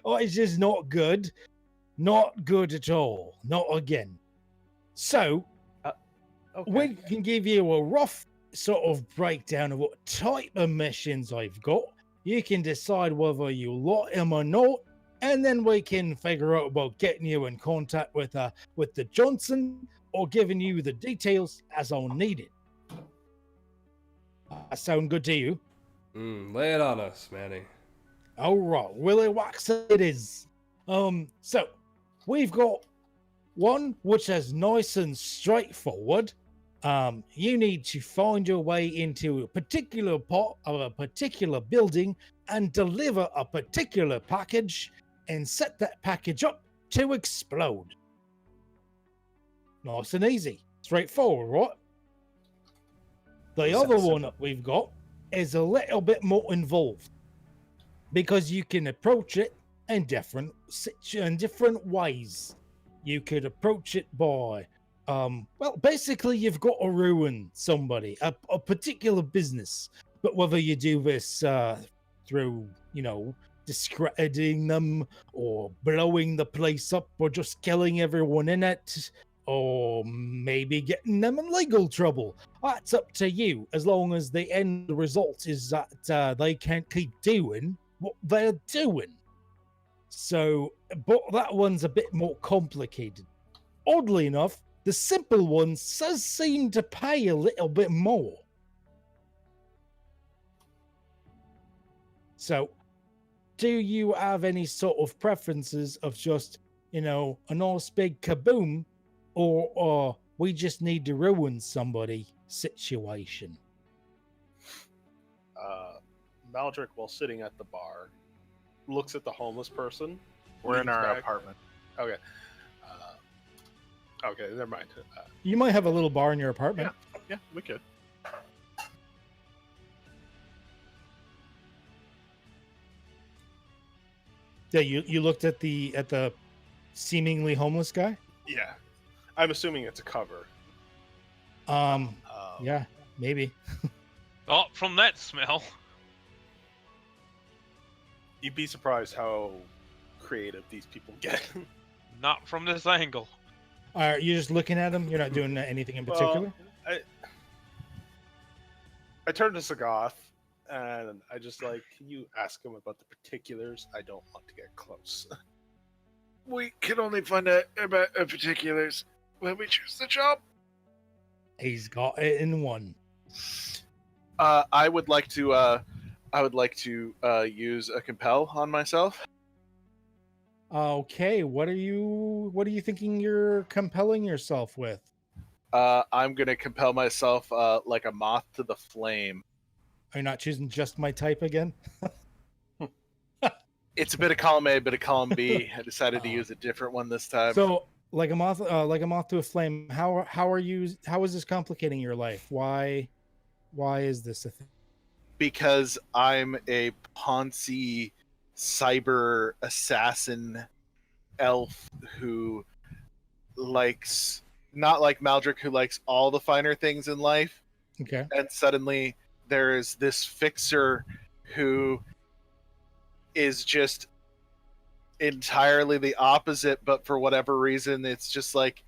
Oh, it's just not good. Not good at all. Not again. So Okay. we can give you a rough sort of breakdown of what type of missions I've got. You can decide whether you like them or not, and then we can figure out about getting you in contact with the Johnson or giving you the details as I'll need it. That sound good to you? Lay it on us, Manny. All right, Willy Wax it is. So we've got one which is nice and straightforward. You need to find your way into a particular part of a particular building and deliver a particular package and set that package up to explode. Nice and easy. Straightforward, right? The Sounds other one simple. that we've got is a little bit more involved because you can approach it in different ways. You could approach it by well, basically you've got to ruin somebody, a particular business, but whether you do this through, discrediting them or blowing the place up or just killing everyone in it, or maybe getting them in legal trouble, that's up to you, as long as the end result is that they can't keep doing what they're doing. So, but that one's a bit more complicated. Oddly enough, the simple one does seem to pay a little bit more. So, do you have any sort of preferences of just, a nice big kaboom, or we just need to ruin somebody situation? Madrick, while sitting at the bar, looks at the homeless person. We're in leans our back. apartment. Okay. Okay, never mind. You might have a little bar in your apartment. Yeah, we could. Yeah, you looked at the seemingly homeless guy. Yeah, I'm assuming it's a cover. Yeah, maybe. Oh, from that smell. You'd be surprised how creative these people get. Not from this angle. Are you just looking at him? You're not doing anything in particular? Well, I turned to Sagoth and I just like, can you ask him about the particulars? I don't want to get close. We can only find out about the particulars when we choose the job. He's got it in one. I would like to use a compel on myself. Okay, what are you thinking you're compelling yourself with? I'm gonna compel myself like a moth to the flame. Are you not choosing just my type again? It's a bit of column A, a bit of column B. I decided to use a different one this time. So, like a moth to a flame. How is this complicating your life? Why is this a thing? Because I'm a Ponzi cyber assassin elf who likes, not like Madrick, who likes all the finer things in life. Okay. And suddenly there is this fixer who is just entirely the opposite, but for whatever reason, it's just like,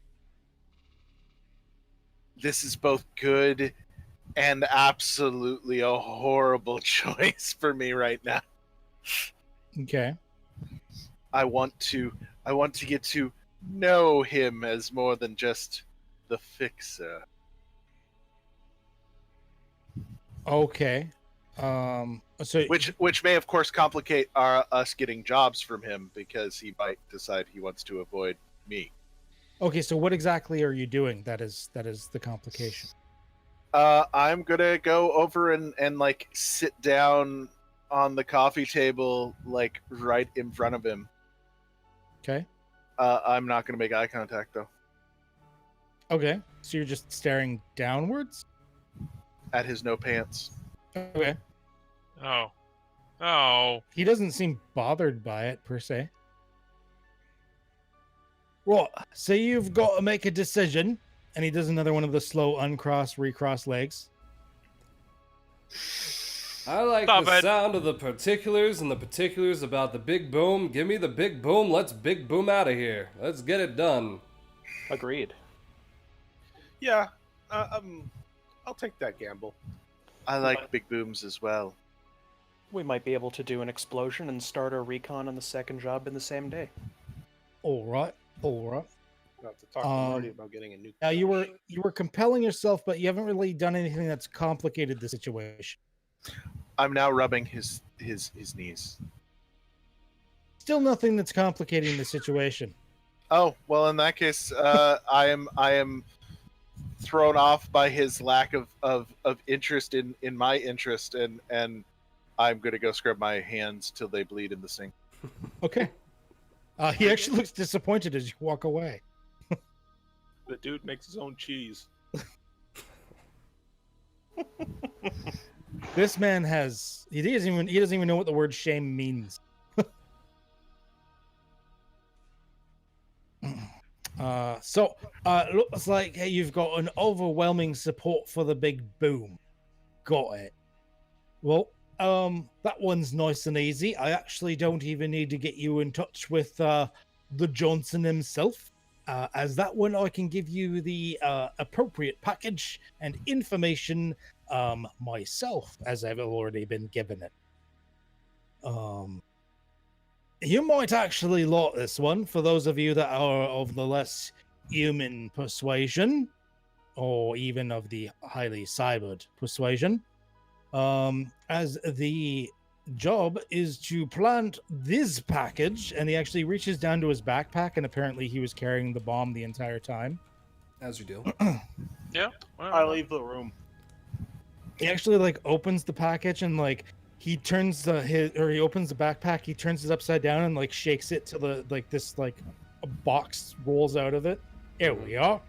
this is both good and absolutely a horrible choice for me right now. Okay. I want to get to know him as more than just the fixer. Okay. So Which may of course complicate us getting jobs from him, because he might decide he wants to avoid me. okay. So what exactly are you doing? That is the complication. I'm gonna go over and like sit down on the coffee table, like right in front of him. Okay. I'm not gonna make eye contact though. Okay. So you're just staring downwards? At his no pants. Okay. Oh. Oh. He doesn't seem bothered by it per se. Right. So you've got to make a decision, and he does another one of the slow uncross, recross legs. I like Stop the it. sound of the particulars and the particulars about the big boom. Give me the big boom. Let's big boom out of here. Let's get it done. Agreed. Yeah, I'll take that gamble. I like big booms as well. We might be able to do an explosion and start our recon on the second job in the same day. All right. All right. I'll have to talk to Marty about getting a new. Now you were compelling yourself, but you haven't really done anything that's complicated the situation. I'm now rubbing his knees. Still nothing that's complicating the situation. Oh, well, in that case, I am thrown off by his lack of interest in my interest, and I'm gonna go scrub my hands till they bleed in the sink. Okay. He actually looks disappointed as you walk away. The dude makes his own cheese. This man he doesn't even know what the word shame means. Looks like you've got an overwhelming support for the big boom. Got it. Well, that one's nice and easy. I actually don't even need to get you in touch with the Johnson himself. As that one, I can give you the appropriate package and information myself, as I've already been given it. You might actually like this one for those of you that are of the less human persuasion, or even of the highly cybered persuasion. As the job is to plant this package, and he actually reaches down to his backpack, and apparently he was carrying the bomb the entire time. As you do. Yeah. I leave the room. He actually like opens the package and like he turns he opens the backpack, he turns it upside down and like shakes it till a box rolls out of it. Here we are.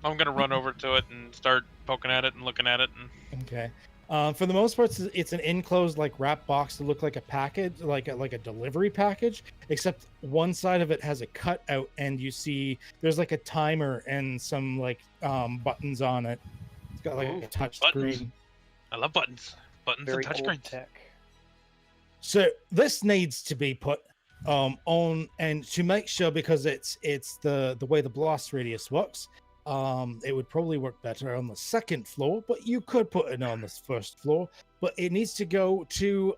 I'm gonna run over to it and start poking at it and looking at it. And Okay. For the most part, it's an enclosed like wrap box to look like a package, like a delivery package. Except one side of it has a cutout, and you see there's like a timer and some like buttons on it. It's got like a touch buttons. screen. I love buttons. Buttons Very and old touchscreens. tech. So this needs to be put on, and to make sure, because it's the way the blast radius works. It would probably work better on the second floor, but you could put it on the first floor. But it needs to go to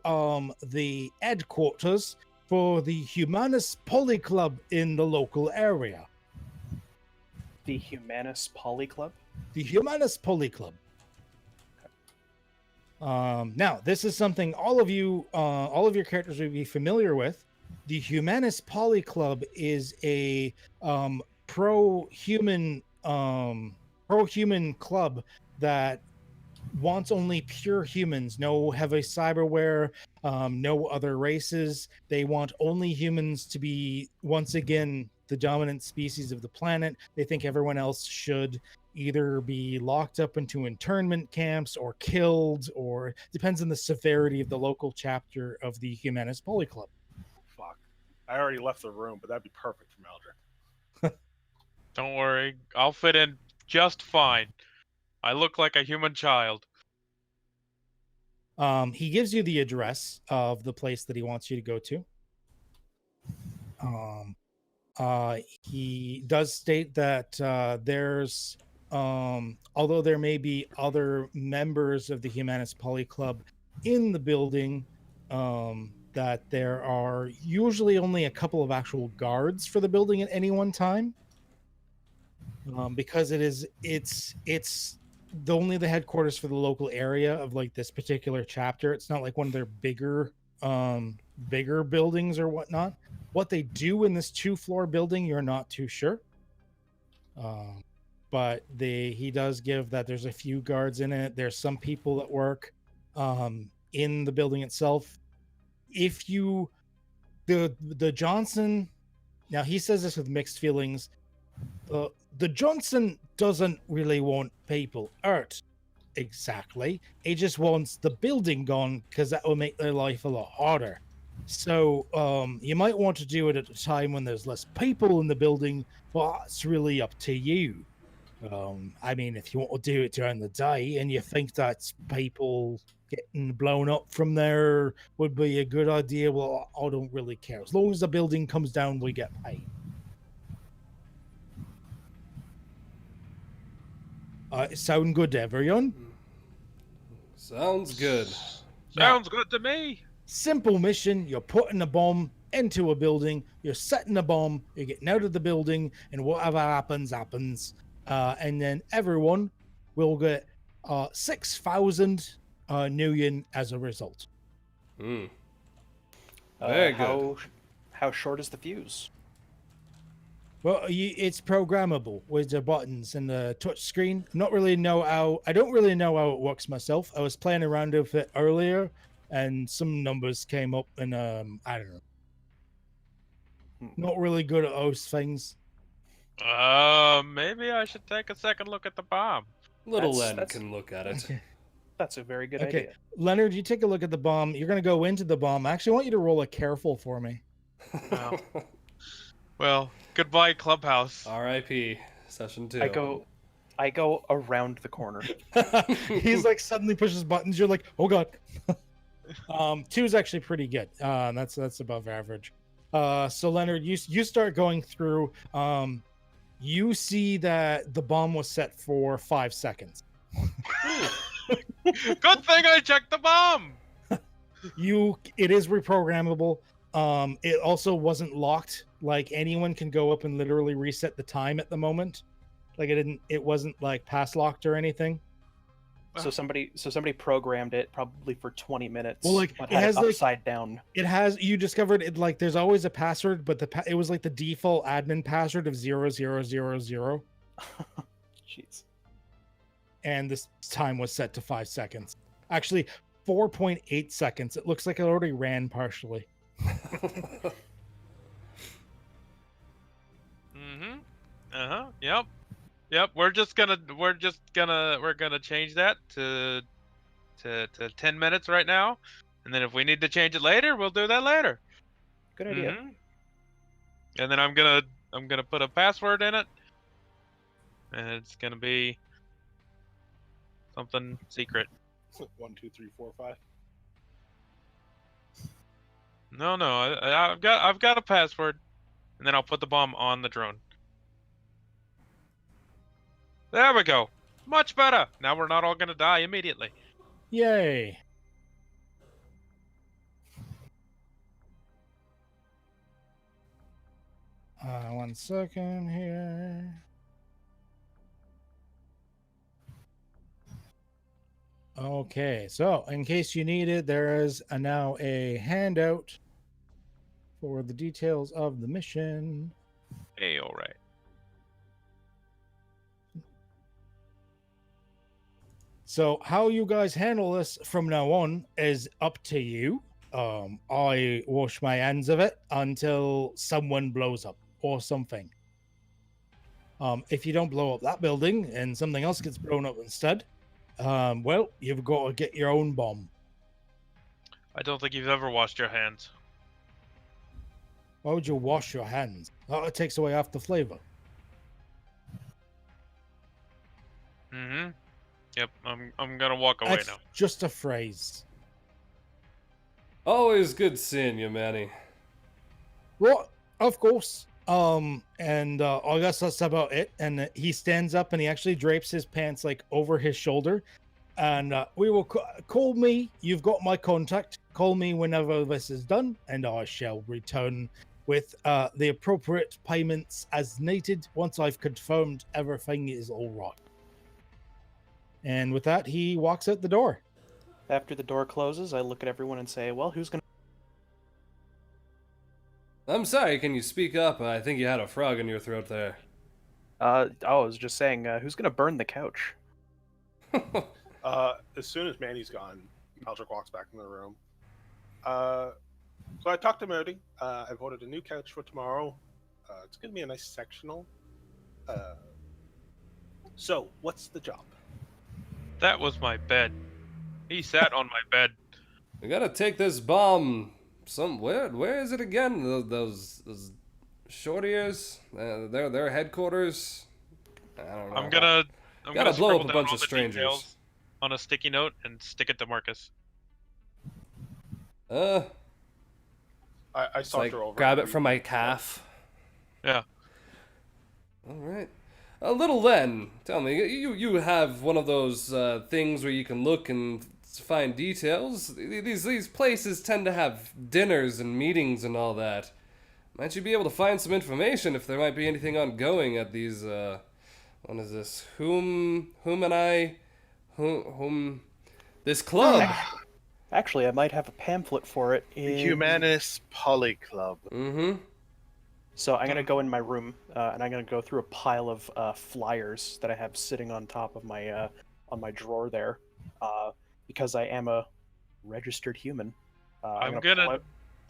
the headquarters for the Humanist Poly Club in the local area. The Humanist Poly Club? The Humanist Poly Club. Now, this is something all of your characters will be familiar with. The Humanist Poly Club is a pro-human club that wants only pure humans, no heavy cyberware, no other races. They want only humans to be, once again, the dominant species of the planet. They think everyone else should either be locked up into internment camps or killed, or depends on the severity of the local chapter of the Humanist Poly Club. Fuck. I already left the room, but that'd be perfect for Madrick. Don't worry, I'll fit in just fine. I look like a human child. He gives you the address of the place that he wants you to go to. He does state that there's, although there may be other members of the Humanist Poly Club in the building, that there are usually only a couple of actual guards for the building at any one time. Because it's only the headquarters for the local area of like this particular chapter. It's not like one of their bigger buildings or whatnot. What they do in this 2-floor building, you're not too sure. But he does give that there's a few guards in it. There's some people that work in the building itself. If you the Johnson, now he says this with mixed feelings. The Johnson doesn't really want people hurt exactly. He just wants the building gone because that will make their life a lot harder. So you might want to do it at a time when there's less people in the building, but it's really up to you. I mean, if you want to do it during the day and you think that people getting blown up from there would be a good idea, well, I don't really care. As long as the building comes down, we get paid. Sound good, everyone? Sounds good. Sounds good to me. Simple mission. You're putting a bomb into a building. You're setting a bomb. You're getting out of the building, and whatever happens, happens. And then everyone will get 6,000 Nuyen as a result. Very good. How short is the fuse? Well, it's programmable with the buttons and the touch screen. I don't really know how it works myself. I was playing around with it earlier, and some numbers came up, and I don't know. Not really good at those things. Maybe I should take a second look at the bomb. Little That's- Len can look at it. Okay. That's a very good Okay, idea. Leonard, you take a look at the bomb. You're going to go into the bomb. I actually want you to roll a careful for me. Wow. Well, goodbye, Clubhouse. R.I.P. Session 2. I go around the corner. He's like suddenly pushes buttons. You're like, oh god. 2 is actually pretty good. That's above average. So Leonard, you start going through. You see that the bomb was set for 5 seconds. Good thing I checked the bomb. It is reprogrammable. It also wasn't locked. Like anyone can go up and literally reset the time at the moment. Like it wasn't like pass locked or anything. So somebody programmed it probably for 20 minutes. Well, like, but it had has, it like- upside down. You discovered it, like there's always a password, but it was like the default admin password of 0000, Jeez. and this time was set to 5 seconds. Actually, 4.8 seconds. It looks like it already ran partially. Mm-hmm. Uh-huh. Yep. We're gonna change that to 10 minutes right now, and then if we need to change it later, we'll do that later. Good idea. Mhm. And then I'm gonna put a password in it, and it's gonna be something secret. 1, 2, 3, 4, 5. No, I've got a password, and then I'll put the bomb on the drone. There we go. Much better. Now we're not all gonna die immediately. Yay! One second here. Okay, so in case you need it, there is now a handout for the details of the mission. Hey, all right. So how you guys handle this from now on is up to you. I wash my hands of it until someone blows up or something. If you don't blow up that building and something else gets blown up instead, well, you've got to get your own bomb. I don't think you've ever washed your hands. Why would you wash your hands? It takes away half the flavor. Mm-hmm. Yep, I'm gonna walk away That's now. just a phrase. Always good seeing you, Manny. Well, of course. And I guess that's about it. And he stands up and he actually drapes his pants like over his shoulder. And we will call me. You've got my contact. Call me whenever this is done, and I shall return with the appropriate payments as needed once I've confirmed everything is all right. And with that, he walks out the door. After the door closes, I look at everyone and say, well, who's going I'm sorry, can you speak up? I think you had a frog in your throat there. I was just saying, who's going to burn the couch? As soon as Manny's gone, Madrick walks back in the room. So I talked to Modi. I've ordered a new couch for tomorrow. It's going to be a nice sectional. So, what's the job? That was my bed. He sat on my bed. We gotta take this bomb somewhere. Where is it again? Those short ears? Their headquarters? I don't know. I'm gonna Gotta blow scribble up a down bunch all of the strangers. details on a sticky note and stick it to Marcus. I It's saunter like, over. grab it and- from my calf. Yeah. Alright. Little Len, tell me, you have one of those things where you can look and find details? These places tend to have dinners and meetings and all that. Might you be able to find some information if there might be anything ongoing at these, what is this? This club. Actually, I might have a pamphlet for it. The Humanist Poly Club. Mm-hmm. So I'm going to go in my room, and I'm going to go through a pile of flyers that I have sitting on top of my on my drawer there, because I am a registered human. I'm gonna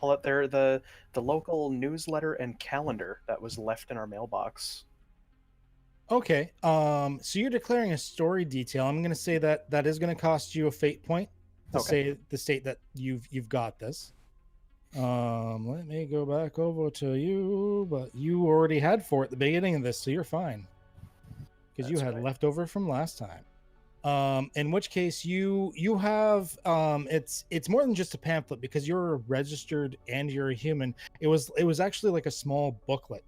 pull out there the local newsletter and calendar that was left in our mailbox. Okay. So you're declaring a story detail. I'm going to say that is going to cost you a fate point to say the state that you've got this. Let me go back over to you, but you already had 4 at the beginning of this, so you're fine because you That's had right. leftover from last time. In which case you have it's more than just a pamphlet because you're registered and you're a human. It was actually like a small booklet.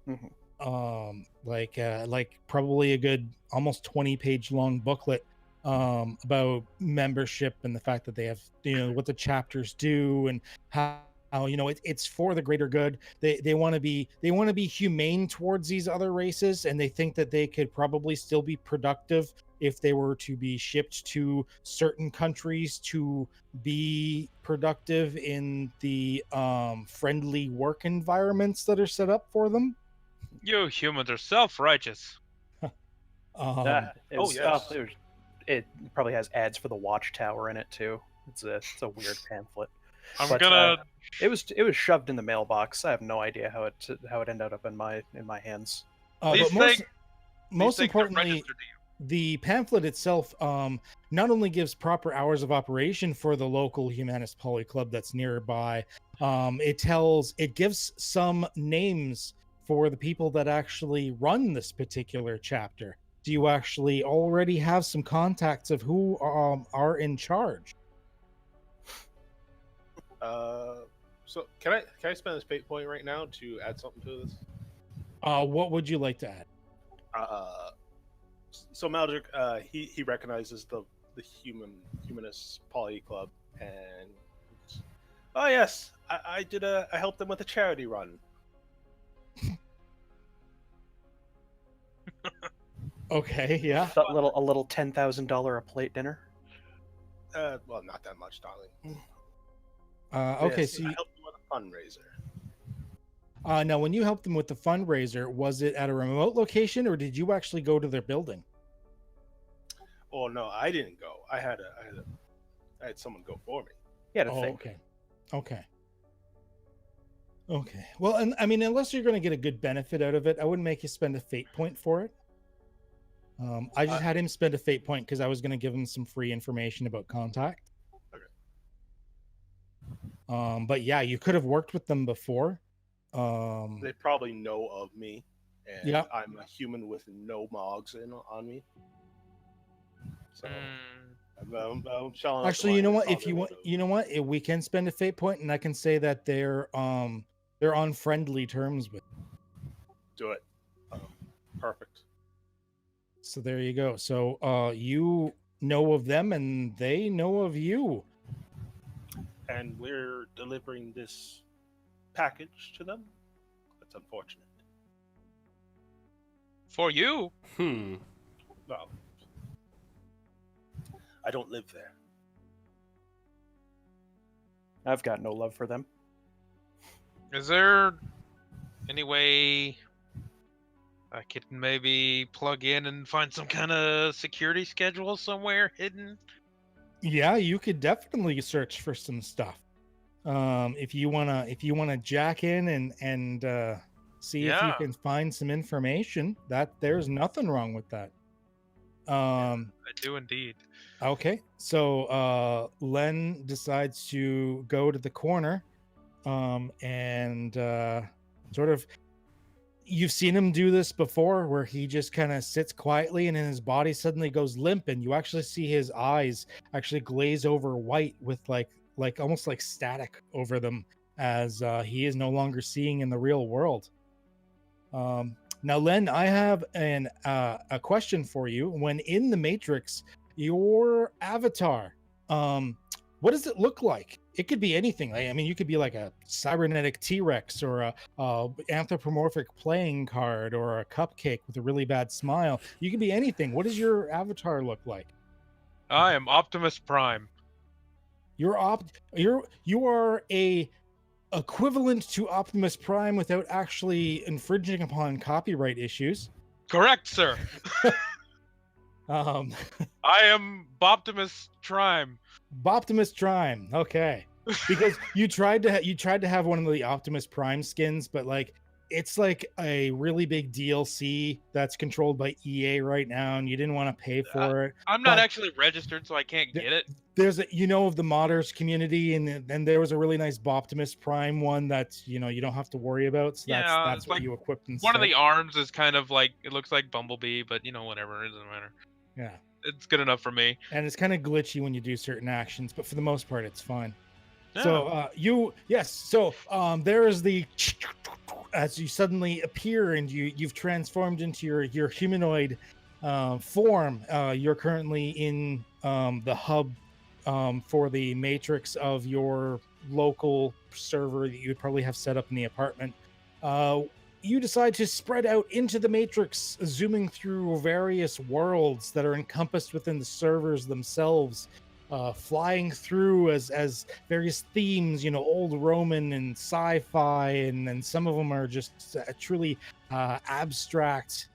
Mhm. Like probably a good almost 20-page long booklet about membership and the fact that they have what the chapters do and how it's for the greater good. They want to be humane towards these other races, and they think that they could probably still be productive if they were to be shipped to certain countries to be productive in the friendly work environments that are set up for them. You humans are self-righteous. It probably has ads for the Watchtower in it too. It's a weird pamphlet. I'm gonna. It was shoved in the mailbox. I have no idea how it ended up in my hands. These But most things are importantly, registered to you. the pamphlet itself not only gives proper hours of operation for the local Humanist Poly Club that's nearby, it gives some names for the people that actually run this particular chapter. Do you actually already have some contacts of who are in charge? So can I spend this fate point right now to add something to this? What would you like to add? So Madrick, he recognizes the humanist poly club, and oh yes, I helped them with a charity run. Okay, yeah. A little $10,000 a plate dinner. Well, not that much, darling. Okay, Yes, so I helped them with a fundraiser. now when you helped them with the fundraiser, was it at a remote location or did you actually go to their building? Oh no, I didn't go. I had someone go for me. Yeah, to think. Okay. Well, and I mean, unless you're going to get a good benefit out of it, I wouldn't make you spend a fate point for it. I just had him spend a fate point because I was going to give him some free information about contact. Okay. But yeah, you could have worked with them before. They probably know of me, and Yeah. I'm a human with no mogs on me. So I'm shelling out Actually, the you know money what? they If you probably want, would've. you know what? We can spend a fate point, and I can say that they're on friendly terms with. Do it. Perfect. So there you go. So you know of them, and they know of you. And we're delivering this package to them. That's unfortunate. For you? Well, I don't live there. I've got no love for them. Is there any way I could maybe plug in and find some kind of security schedule somewhere hidden? Yeah, you could definitely search for some stuff. If you wanna jack in and see if you Yeah. can find some information, that there's nothing wrong with that. Um, I do indeed. okay, so Len decides to go to the corner, and sort of. You've seen him do this before where he just kind of sits quietly and then his body suddenly goes limp and you actually see his eyes actually glaze over white with like almost like static over them as he is no longer seeing in the real world. Now, Len, I have a question for you. When in the Matrix, your avatar, what does it look like? It could be anything. I mean, you could be like a cybernetic T-Rex or a anthropomorphic playing card or a cupcake with a really bad smile. You could be anything. What does your avatar look like? I am Optimus Prime. You are a equivalent to Optimus Prime without actually infringing upon copyright issues. Correct, sir. Um, I am Optimus Prime. Optimus Prime. Okay. Because you tried to have one of the Optimus Prime skins, but like it's like a really big DLC that's controlled by EA right now, and you didn't want to pay for it. I'm not But actually registered, so I can't get it. there's a of the modders community, and then there was a really nice Optimus Prime one that you don't have to worry about. So Yeah, that's it's what like you equipped instead. One of the arms is kind of like, it looks like Bumblebee, but whatever, it doesn't matter. Yeah. It's good enough for me. And it's kind of glitchy when you do certain actions, but for the most part, it's fine. Yeah. So there is the as you suddenly appear and you've transformed into your humanoid form. You're currently in the hub for the matrix of your local server that you'd probably have set up in the apartment. You decide to spread out into the matrix, zooming through various worlds that are encompassed within the servers themselves. Flying through as various themes, old Roman and sci-fi, and then some of them are just truly abstract.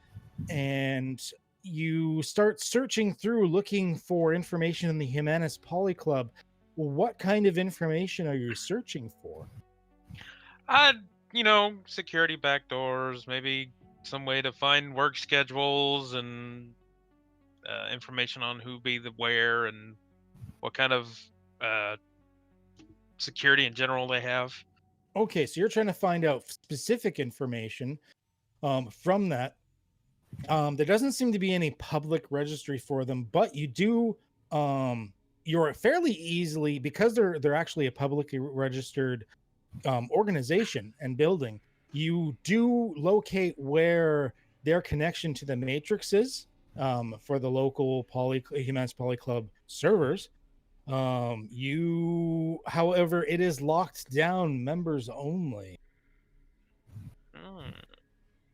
And you start searching through, looking for information in the Humanist Poly Club. Well, what kind of information are you searching for? Security backdoors, maybe some way to find work schedules and information on who be the where and what kind of security in general they have. Okay, so you're trying to find out specific information from that. There doesn't seem to be any public registry for them, but you do. You're fairly easily, because they're actually a publicly registered organization and building. You do locate where their connection to the Matrix is for the local Humanist Poly Club servers. However, it is locked down, members only.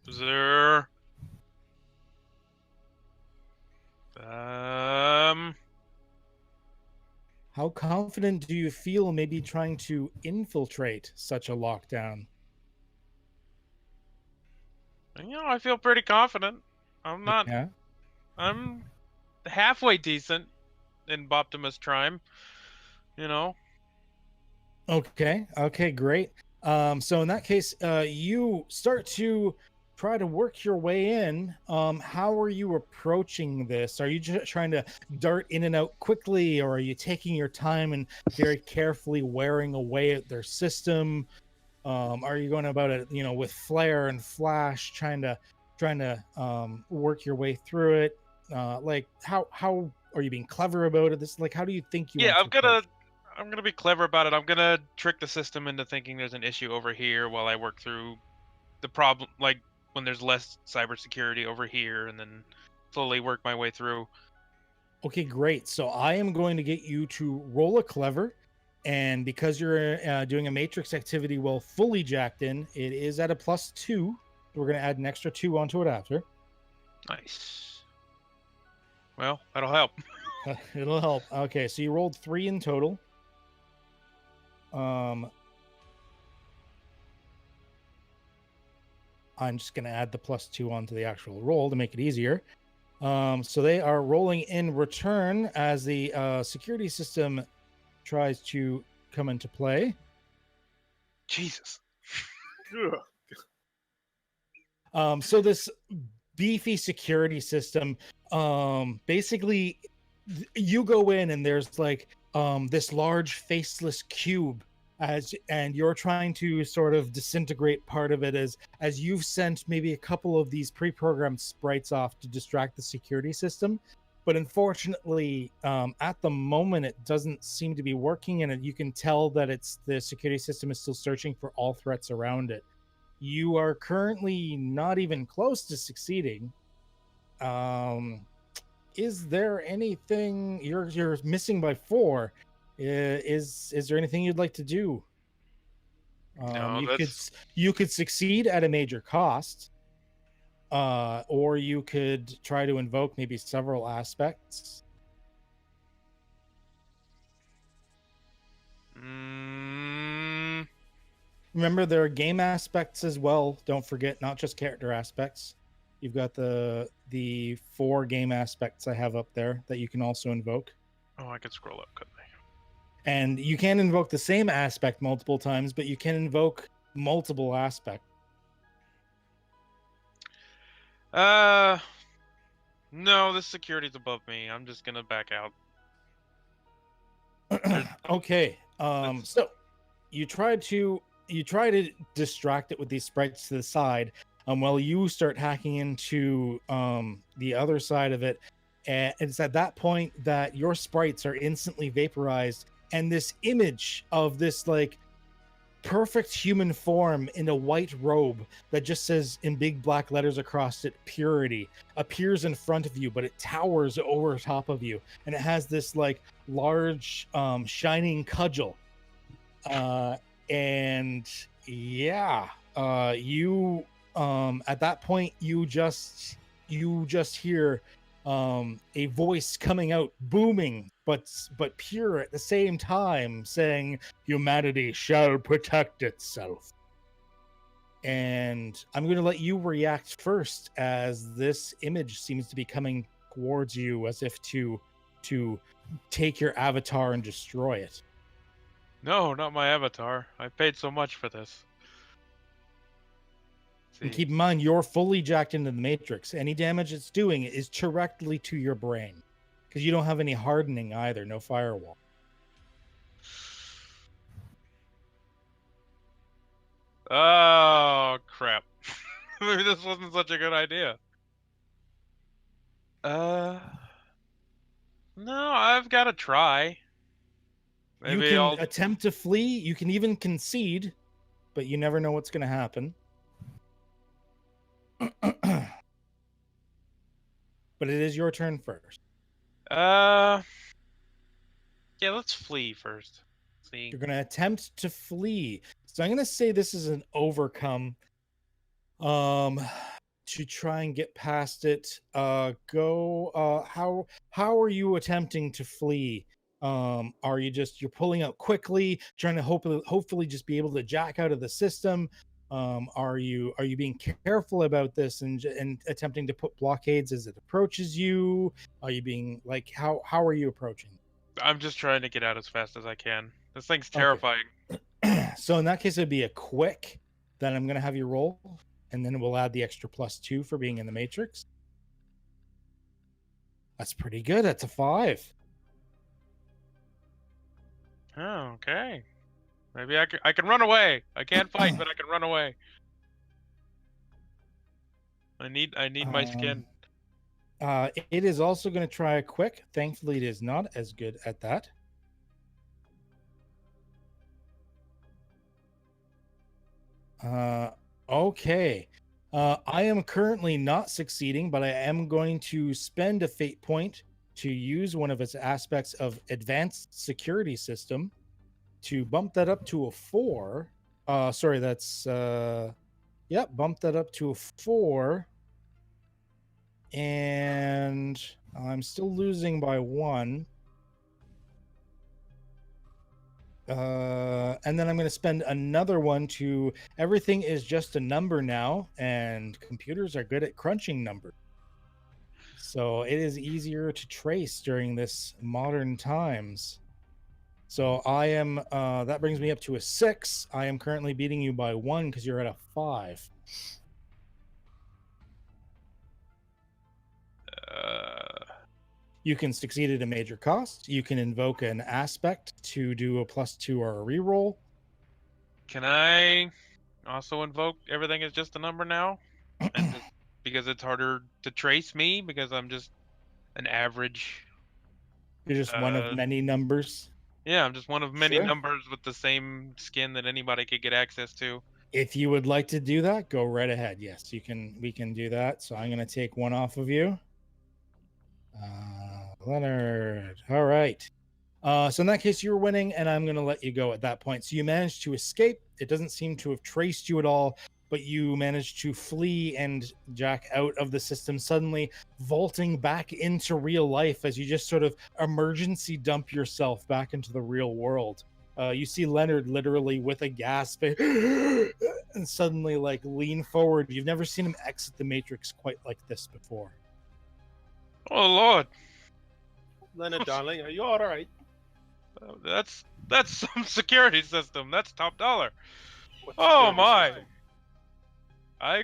Is there How confident do you feel maybe trying to infiltrate such a lockdown? I feel pretty confident. I'm not. Yeah. I'm halfway decent in Optimus Prime. Okay, great. So in that case, you start to try to work your way in. How are you approaching this? Are you just trying to dart in and out quickly, or are you taking your time and very carefully wearing away at their system? Are you going about it, with flair and flash, trying to work your way through it? Like how are you being clever about it? This like how do you think you Yeah, want to approach it? I'm gonna be clever about it. I'm gonna trick the system into thinking there's an issue over here while I work through the problem, like when there's less cybersecurity over here, and then slowly work my way through. Okay, great. So I am going to get you to roll a clever, and because you're doing a matrix activity while fully jacked in, it is at a +2. We're going to add an extra 2 onto it after. Nice. Well, that'll help. It'll help. Okay, so you rolled 3 in total. I'm just going to add the +2 onto the actual roll to make it easier. So they are rolling in return as the security system tries to come into play. Jesus. So this beefy security system, basically you go in and there's like this large faceless cube and you're trying to sort of disintegrate part of it as you've sent maybe a couple of these pre-programmed sprites off to distract the security system, but unfortunately at the moment it doesn't seem to be working, and you can tell that the security system is still searching for all threats around it. You are currently not even close to succeeding. Is there anything you're missing by 4? Is there anything you'd like to do? No, you could succeed at a major cost, or you could try to invoke maybe several aspects. Remember, there are game aspects as well. Don't forget, not just character aspects. You've got the 4 game aspects I have up there that you can also invoke. Oh, I could scroll up, couldn't I? And you can invoke the same aspect multiple times, but you can invoke multiple aspects. No, this security's above me. I'm just gonna back out. Okay. So you try to distract it with these sprites to the side, while you start hacking into the other side of it. And it's at that point that your sprites are instantly vaporized, and this image of this like perfect human form in a white robe that just says in big black letters across it "purity" appears in front of you, but it towers over top of you, and it has this like large shining cudgel. And yeah, you at that point you just hear a voice coming out, booming but pure at the same time, saying, "Humanity shall protect itself." And I'm going to let you react first, as this image seems to be coming towards you as if to take your avatar and destroy it. No, not my avatar. I paid so much for this. And keep in mind, you're fully jacked into the matrix. Any damage it's doing is directly to your brain, because you don't have any hardening either, no firewall. Oh, crap. Maybe this wasn't such a good idea. No, I've got to try. Maybe You can I'll attempt to flee, you can even concede, but you never know what's going to happen. But it is your turn first. Yeah, let's flee first. See. You're going to attempt to flee. So I'm going to say this is an overcome. To try and get past it. How are you attempting to flee? Are you're pulling out quickly, trying to hopefully just be able to jack out of the system? Are you being careful about this and attempting to put blockades as it approaches you? Are you being like how are you approaching? I'm just trying to get out as fast as I can. This thing's terrifying. Okay. So in that case, it'd be a quick. Then I'm gonna have you roll, and then we'll add the extra +2 for being in the matrix. That's pretty good. That's a 5. Oh, okay. Maybe I can run away. I can't fight, but I can run away. I need my skin. It is also going to try a quick. Thankfully, it is not as good at that. Okay. I am currently not succeeding, but I am going to spend a fate point to use one of its aspects of advanced security system to bump that up to a 4. Sorry, that's yep, bump that up to a 4. And I'm still losing by 1. And then I'm going to spend another one to everything is just a number now, and computers are good at crunching numbers. So it is easier to trace during this modern times. So I am, that brings me up to a 6. I am currently beating you by 1 because you're at a 5. You can succeed at a major cost. You can invoke an aspect to do a +2 or a reroll. Can I also invoke everything is just a number now? And just, because it's harder to trace me because I'm just an average. You're just one of many numbers. Yeah, I'm just one of many Sure. numbers with the same skin that anybody could get access to. If you would like to do that, go right ahead. Yes, you can. We can do that. So I'm going to take 1 off of you. Lenard. All right. So in that case, you're winning, and I'm going to let you go at that point. So you managed to escape. It doesn't seem to have traced you at all, but you managed to flee and jack out of the system, suddenly vaulting back into real life as you just sort of emergency dump yourself back into the real world. You see Lenard literally with a gasp and suddenly like lean forward. You've never seen him exit the Matrix quite like this before. Oh Lord, Leonard, darling, are you all right? that's some security system. That's top dollar. What Oh security my! system? I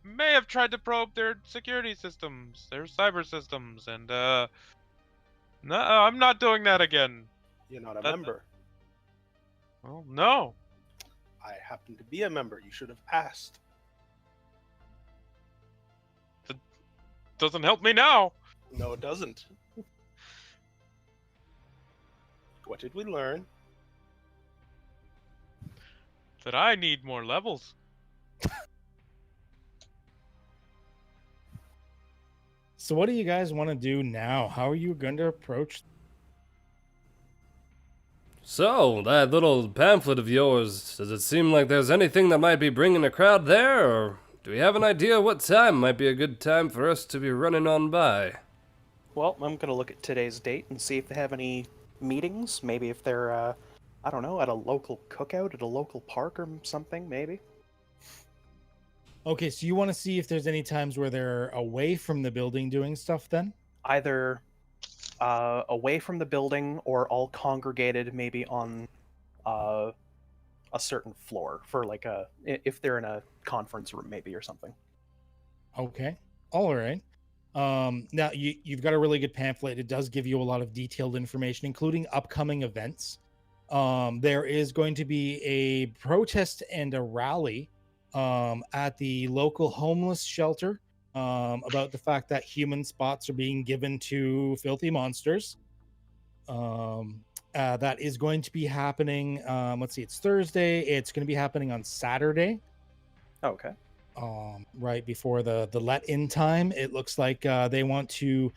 may have tried to probe their security systems, their cyber systems, and no, I'm not doing that again. You're not a That- member. Well, no. I happen to be a member. You should have asked. Doesn't help me now. No, it doesn't. What did we learn? That I need more levels. So what do you guys want to do now? How are you going to approach? So, that little pamphlet of yours, does it seem like there's anything that might be bringing a crowd there, or do we have an idea what time might be a good time for us to be running on by? Well, I'm going to look at today's date and see if they have any meetings. Maybe if they're, I don't know, at a local cookout at a local park or something, maybe. Okay, so you want to see if there's any times where they're away from the building doing stuff then? Either away from the building or all congregated maybe on a certain floor for like if they're in a conference room maybe or something. Okay. All right. Now you've got a really good pamphlet. It does give you a lot of detailed information, including upcoming events. There is going to be a protest and a rally at the local homeless shelter about the fact that human spots are being given to filthy monsters. That is going to be happening. Let's see, it's Thursday. It's going to be happening on Saturday. Okay. Right before the let-in time. It looks like they want to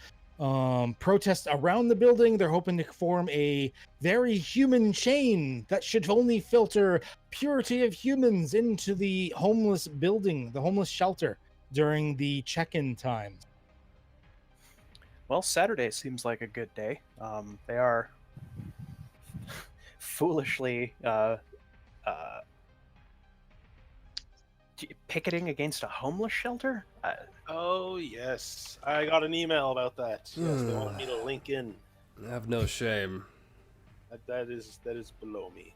protest around the building. They're hoping to form a very human chain that should only filter purity of humans into the homeless building, the homeless shelter during the check-in time. Well, Saturday seems like a good day. They are foolishly picketing against a homeless shelter? Oh, yes. I got an email about that. Yes, they wanted me to link in. Have no shame. That is below me.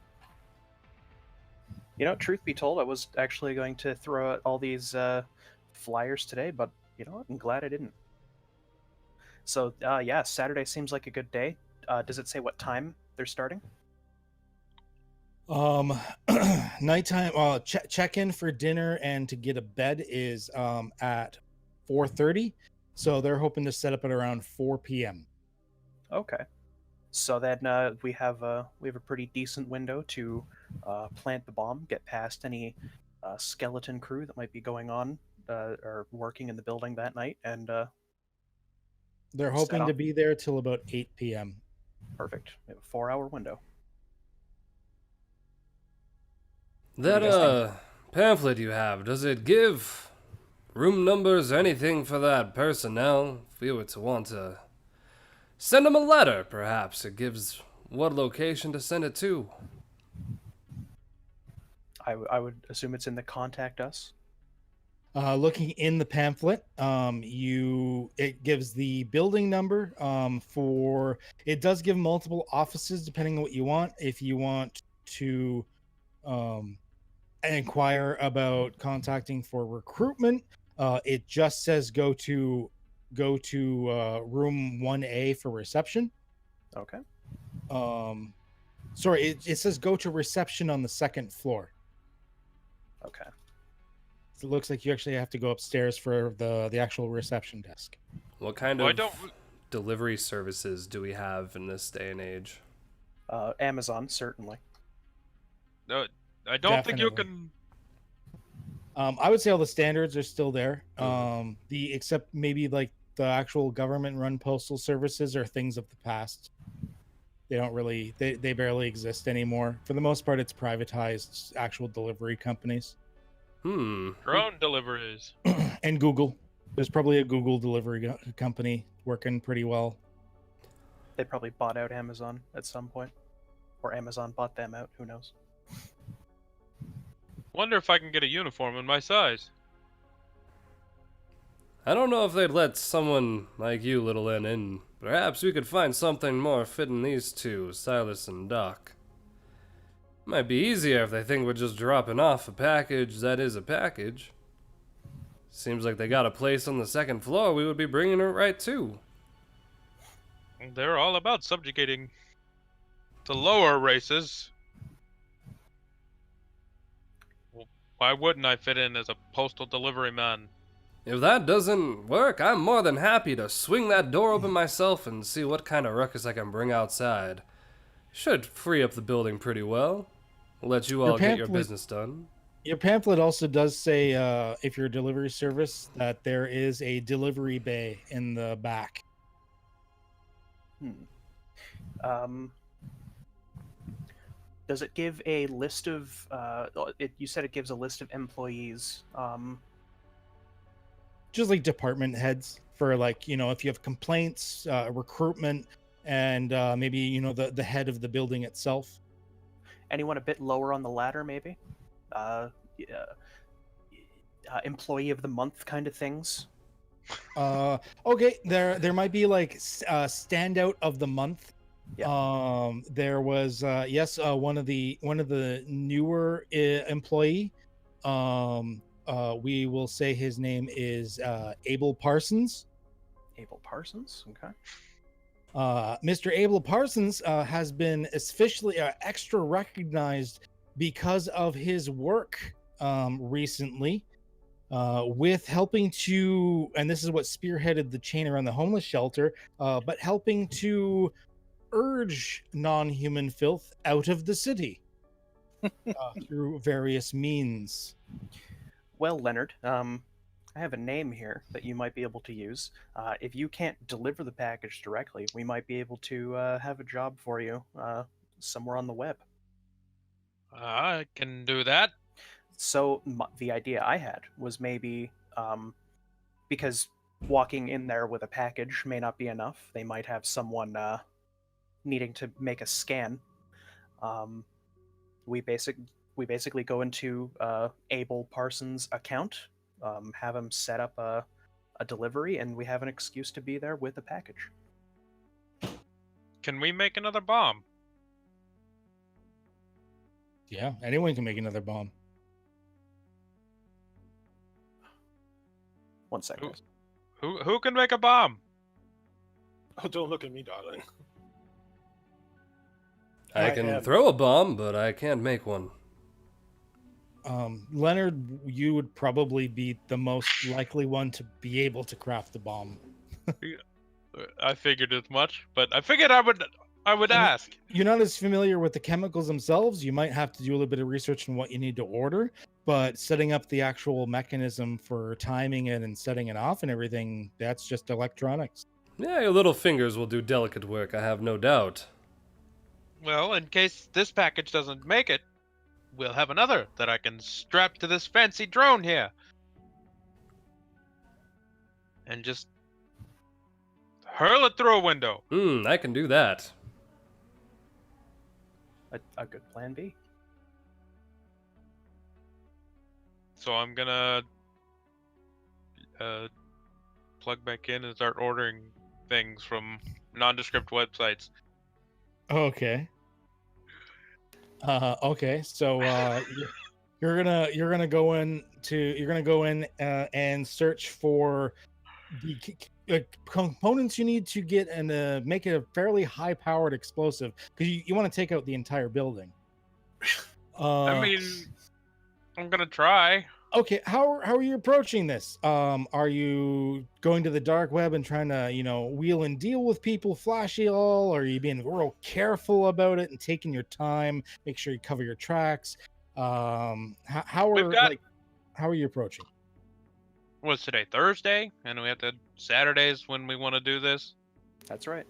You know, truth be told, I was actually going to throw out all these flyers today, but you know what? I'm glad I didn't. So, yeah, Saturday seems like a good day. Does it say what time they're starting? Um, nighttime. Check-in for dinner and to get a bed is at 4:30. So they're hoping to set up at around 4 p.m. Okay. So then we have a pretty decent window to plant the bomb, get past any skeleton crew that might be going on or working in the building that night, and They're set hoping to off. be there till about 8 p.m. Perfect. We have a 4-hour window. That do you guys think? pamphlet you have, does it give room numbers or anything for that personnel? If we were to want to send them a letter, perhaps it gives what location to send it to. I would assume it's in the contact us. Looking in the pamphlet, it gives the building number. It does give multiple offices depending on what you want. If you want to um, inquire about contacting for recruitment, it just says go to room 1A for reception. Okay. Sorry, it says go to reception on the second floor. Okay. It looks like you actually have to go upstairs for the actual reception desk. What kind Why of don't delivery services do we have in this day and age? Amazon, certainly. I don't think you Definitely. can. I would say all the standards are still there. Mhm. Except maybe like the actual government-run postal services are things of the past. They don't really they barely exist anymore. For the most part, it's privatized actual delivery companies. Drone deliveries. And Google. There's probably a Google delivery company working pretty well. They probably bought out Amazon at some point, or Amazon bought them out. Who knows? Wonder if I can get a uniform in my size. I don't know if they'd let someone like you, Little N, in. Perhaps we could find something more fitting these two, Silas and Doc. Might be easier if they think we're just dropping off a package that is a package. Seems like they got a place on the second floor we would be bringing it right to. They're all about subjugating the lower races. Well, why wouldn't I fit in as a postal delivery man? If that doesn't work, I'm more than happy to swing that door open myself and see what kind of ruckus I can bring outside. Should free up the building pretty well. Let you all get your business done. Your pamphlet also does say, if you're a delivery service, that there is a delivery bay in the back. Does it give a list of? You said it gives a list of employees. Just like department heads for if you have complaints, recruitment, and maybe the head of the building itself. Anyone a bit lower on the ladder, maybe? Employee of the month kind of things. Okay, there might be standout of the month. Yeah. There was one of the newer employee. We will say his name is Abel Parsons. Abel Parsons. Okay. Mr. Abel Parsons has been officially extra recognized because of his work recently with helping to, and this is what spearheaded the chain around the homeless shelter, but helping to urge non-human filth out of the city through various means. Well, Leonard, I have a name here that you might be able to use. If you can't deliver the package directly, we might be able to have a job for you somewhere on the web. I can do that. So the idea I had was maybe because walking in there with a package may not be enough. They might have someone needing to make a scan. We basically go into Abel Parsons' account, have him set up a delivery, and we have an excuse to be there with a package. Can we make another bomb? Yeah, anyone can make another bomb. One second. Who can make a bomb? Oh, don't look at me, darling. I I can am- throw a bomb, but I can't make one. Leonard, you would probably be the most likely one to be able to craft the bomb. I figured as much, but I figured I would I mean, ask. You're not as familiar with the chemicals themselves. You might have to do a little bit of research on what you need to order, but setting up the actual mechanism for timing it and setting it off and everything, that's just electronics. Yeah, your little fingers will do delicate work, I have no doubt. Well, in case this package doesn't make it, we'll have another that I can strap to this fancy drone here. And just hurl it through a window. I can do that. A good plan B. So I'm gonna plug back in and start ordering things from nondescript websites. Okay. Okay. So you're gonna go in and search for the components you need to get and make it a fairly high-powered explosive because you want to take out the entire building. I mean, I'm gonna try. Okay, how are you approaching this? Are you going to the dark web and trying to, wheel and deal with people flashy all? Or are you being real careful about it and taking your time, make sure you cover your tracks? How are you approaching? What's today? Thursday? And we have to Saturdays when we want to do this. That's right.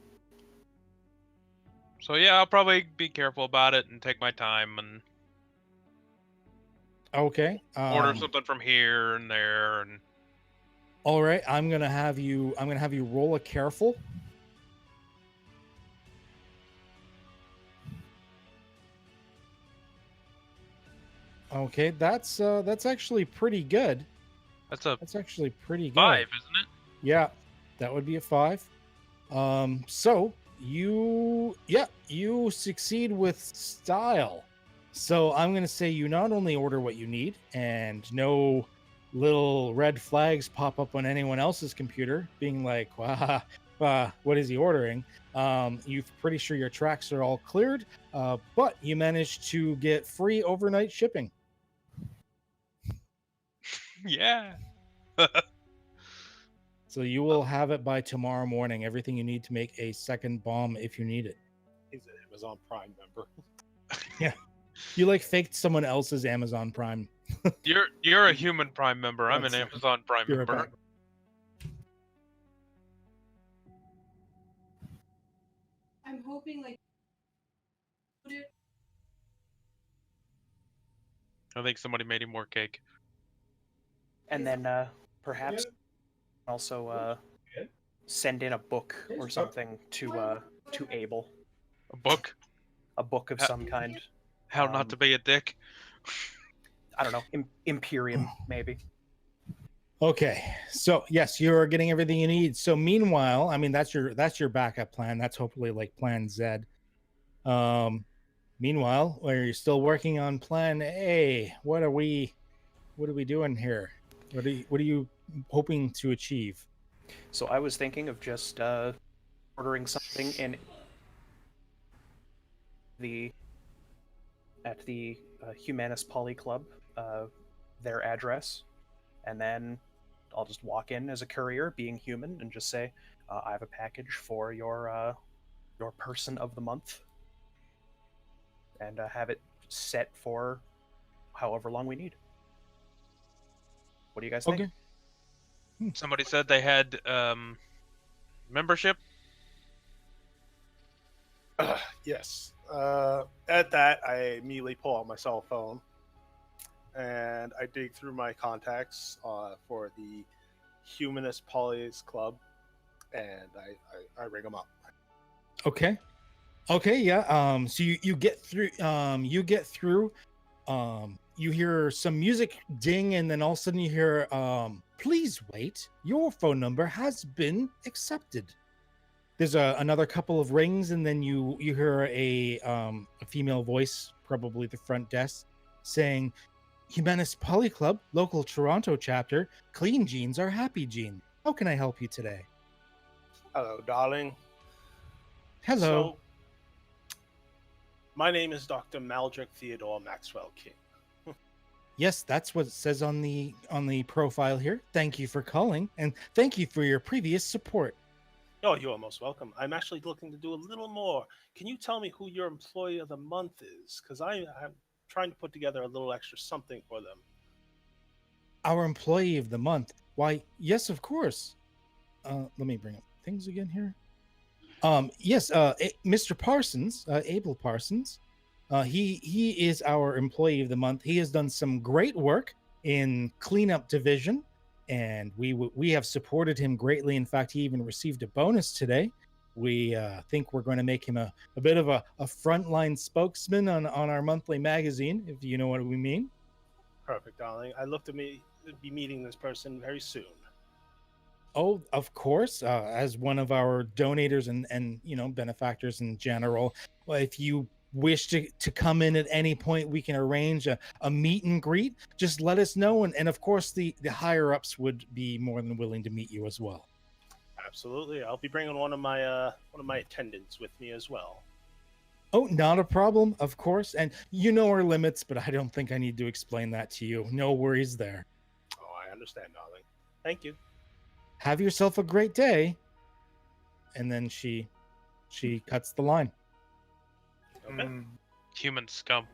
So yeah, I'll probably be careful about it and take my time and Okay. order something from here and there and All right, I'm gonna have you roll a careful. Okay, that's actually pretty good. That's actually pretty good. 5, isn't it? Yeah, that would be a 5. So you succeed with style. So I'm gonna say you not only order what you need, and no little red flags pop up on anyone else's computer, being like, "Wow, what is he ordering?" You're pretty sure your tracks are all cleared, but you managed to get free overnight shipping. Yeah. So you will have it by tomorrow morning. Everything you need to make a second bomb if you need it. He's an Amazon Prime member. Yeah. You faked someone else's Amazon Prime. You're a human Prime member. I'm an That's- Amazon Prime You're a member. Prime. I'm hoping I think somebody made him more cake. And then perhaps also send in a book or something to Abel. A book? A book of some kind. How not to be a dick? I don't know. Imperium, maybe. Okay, so yes, you're getting everything you need. So meanwhile, I mean that's your backup plan. That's hopefully plan Z. Meanwhile, while you're still working on plan A, what are we doing here? What are you hoping to achieve? So I was thinking of just ordering something at the Humanist Poly Club, their address, and then I'll just walk in as a courier, being human, and just say, "I have a package for your person of the month," and have it set for however long we need. What do you guys think? Okay. Somebody said they had membership. Yes. At that, I immediately pull out my cell phone and I dig through my contacts for the Humanist Polys Club, and I ring them up. Okay. Yeah. So you get through. You hear some music ding, and then all of a sudden you hear, "Please wait. Your phone number has been accepted." There's another couple of rings, and then you hear a female voice, probably the front desk, saying, "Humanist Poly Club, local Toronto chapter. Clean jeans are happy jeans. How can I help you today?" Hello, darling. Hello. So, My name is Dr. Madrick Theodore Maxwell King. Yes, that's what it says on the profile here. Thank you for calling, and thank you for your previous support. Oh, you are most welcome. I'm actually looking to do a little more. Can you tell me who your employee of the month is? Because I'm trying to put together a little extra something for them. Our employee of the month. Why, yes, of course. Let me bring up things again here. Yes, Mr. Parsons, Abel Parsons. He is our employee of the month. He has done some great work in cleanup division, and we have supported him greatly. In fact, he even received a bonus today. We think we're going to make him a bit of a frontline spokesman on our monthly magazine, if you know what we mean. Perfect, darling. I look to be meeting this person very soon. Oh, of course, as one of our donators and benefactors in general. Well, if you wish to come in at any point, we can arrange a meet and greet. Just let us know, and of course the higher ups would be more than willing to meet you as well. Absolutely. I'll be bringing one of my attendants with me as well. Oh, not a problem, of course. And you know our limits, but I don't think I need to explain that to you. No worries there. Oh, I understand, darling. Thank you. Have yourself a great day. And then she cuts the line. Okay. Human scum.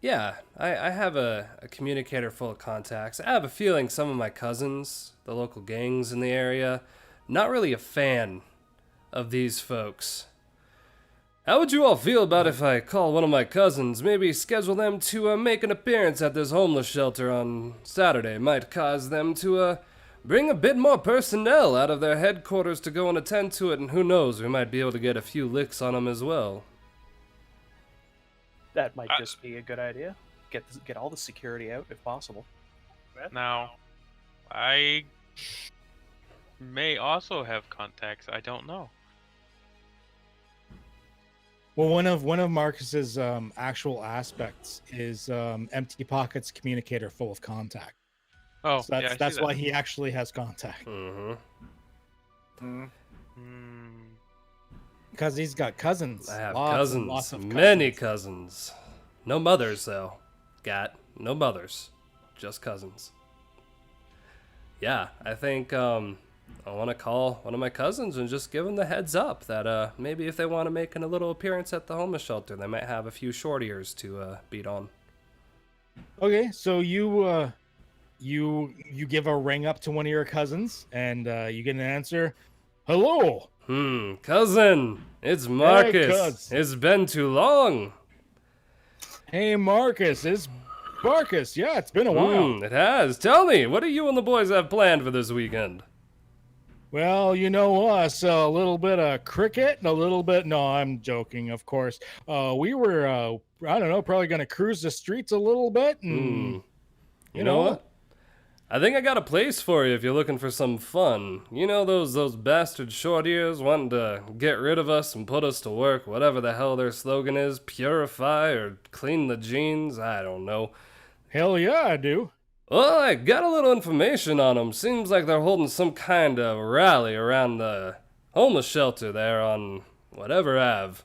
Yeah, I have a communicator full of contacts. I have a feeling some of my cousins, the local gangs in the area, not really a fan of these folks. How would you all feel about if I call one of my cousins, maybe schedule them to make an appearance at this homeless shelter on Saturday? Might cause them to bring a bit more personnel out of their headquarters to go and attend to it, and who knows, we might be able to get a few licks on them as well. That might just be a good idea. Get all the security out if possible. Now, I may also have contacts. I don't know. Well, one of Marcus's actual aspects is Empty Pockets communicator full of contact. Oh, So yeah, that's why he actually has contact. Mm-hmm. Because he's got cousins. I have Lots cousins, and lots of many cousins. No mothers, though. Got no mothers, just cousins. Yeah, I think I want to call one of my cousins and just give them the heads up that maybe if they want to make a little appearance at the homeless shelter, they might have a few short ears to beat on. Okay, so you give a ring up to one of your cousins, and you get an answer. Hello. Cousin, it's Marcus. cuz. It's been too long. Hey, Marcus. It's Marcus. Yeah, it's been a while. It has. Tell me, what do you and the boys have planned for this weekend? Well, you know us, a little bit of cricket and a little bit... No, I'm joking, of course. We were, I don't know, probably going to cruise the streets a little bit. And, You know what? I think I got a place for you if you're looking for some fun. You know those bastard short ears wanting to get rid of us and put us to work, whatever the hell their slogan is, purify or clean the genes, I don't know. Hell yeah, I do. Well, I got a little information on them. Seems like they're holding some kind of rally around the homeless shelter there on whatever Ave.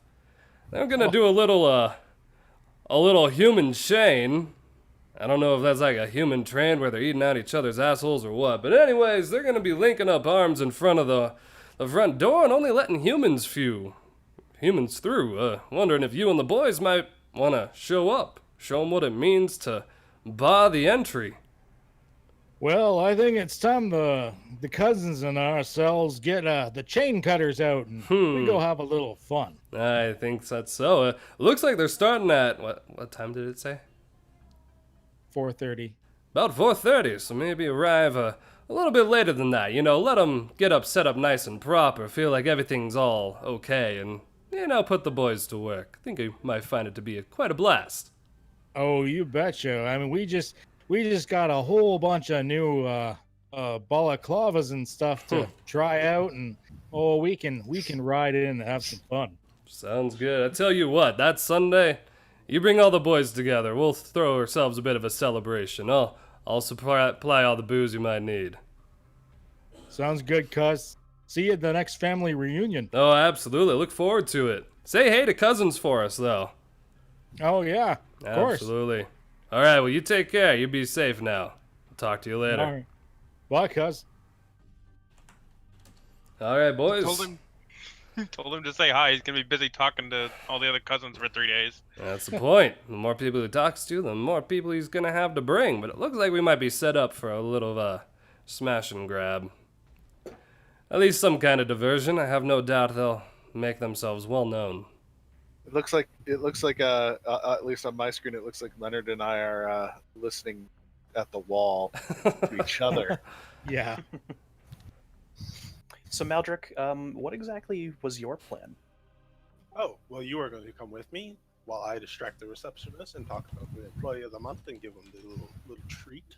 They're gonna do a little human chain. I don't know if that's like a human train where they're eating out each other's assholes or what. But anyways, they're gonna be linking up arms in front of the front door and only letting humans through. Wondering if you and the boys might want to show up. Show them what it means to bar the entry. Well, I think it's time the cousins and ourselves get the chain cutters out and we go have a little fun. I think that's so. Looks like they're starting at, what time did it say? 4:30. About 4:30, so maybe arrive a little bit later than that. You know, let them get up, set up nice and proper, feel like everything's all okay, and, put the boys to work. I think you might find it to be quite a blast. Oh, you betcha. I mean, we just got a whole bunch of new balaclavas and stuff to try out, and we can ride in and have some fun. Sounds good. I tell you what, that Sunday, you bring all the boys together. We'll throw ourselves a bit of a celebration. I'll supply all the booze you might need. Sounds good, cuz. See you at the next family reunion. Oh, absolutely. Look forward to it. Say hey to Cousins for us, though. Oh yeah, of course. Absolutely. All right, well, you take care. You be safe now. I'll talk to you later. All right. Bye, cuz. All right, boys. Told him to say hi. He's gonna be busy talking to all the other cousins for 3 days. That's the point. The more people he talks to, the more people he's gonna have to bring. But it looks like we might be set up for a little smash and grab. At least some kind of diversion. I have no doubt they'll make themselves well known. It looks like at least on my screen, it looks like Leonard and I are listening at the wall to each other. Yeah. So Madrick, what exactly was your plan? Oh, well, you are going to come with me while I distract the receptionist and talk about the employee of the month and give them the little treat.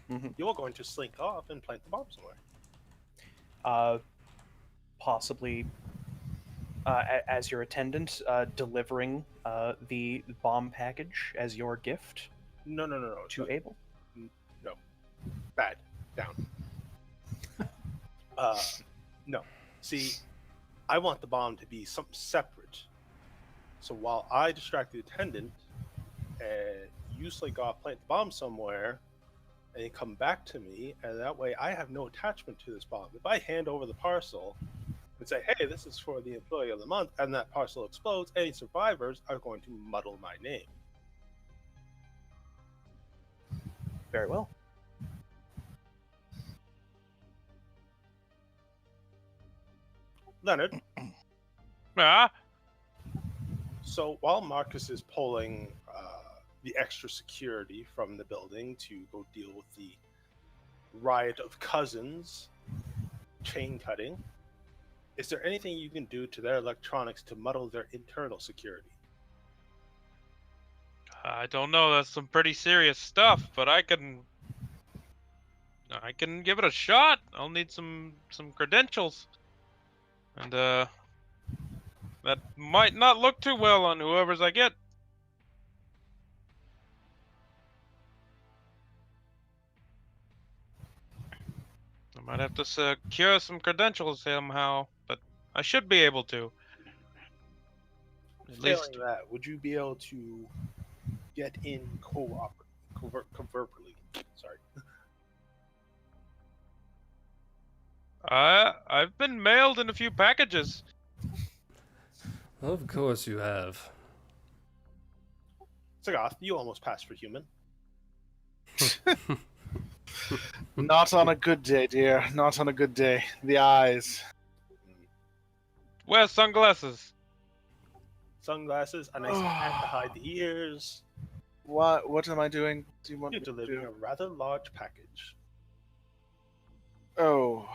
Mm-hmm. You are going to slink off and plant the bomb somewhere. Possibly as your attendant, delivering the bomb package as your gift No. to Abel. No. Bad. Down. No. See, I want the bomb to be something separate. So while I distract the attendant, you slink off, plant the bomb somewhere, and you come back to me, and that way I have no attachment to this bomb. If I hand over the parcel and say, hey, this is for the employee of the month, and that parcel explodes, any survivors are going to muddle my name. Very well. Leonard, Ah, so while Marcus is pulling the extra security from the building to go deal with the riot of cousins chain cutting, is there anything you can do to their electronics to muddle their internal security? I don't know. That's some pretty serious stuff, but I can give it a shot. I'll need some credentials, and that might not look too well on whoever's I get. I might have to secure some credentials somehow, but I should be able to. At least. Failing that, would you be able to get in covertly? Sorry. I've been mailed in a few packages. Of course you have. Sagoth, you almost passed for human. Not on a good day, dear. Not on a good day. The eyes. Wear sunglasses. Sunglasses, a nice hat to hide the ears. What am I doing? Do you want You're me to delivering do? a rather large package. Oh,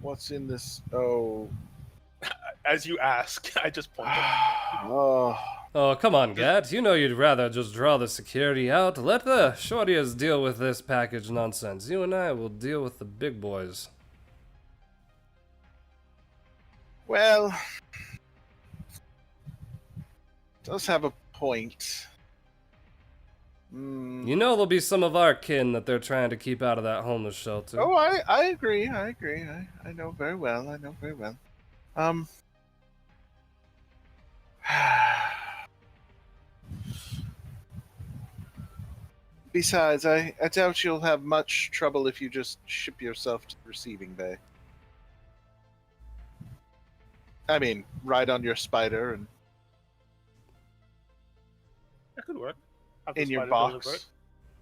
what's in this? Oh. As you ask, I just pointed. Oh. Oh, come on, Gat. You know you'd rather just draw the security out. Let the shorties deal with this package nonsense. You and I will deal with the big boys. Well, does have a point. You know there'll be some of our kin that they're trying to keep out of that homeless shelter. Oh, I agree. I know very well. Besides, I doubt you'll have much trouble if you just ship yourself to the receiving bay. I mean, ride on your spider and That could work. Have the in your spider box. deliver it.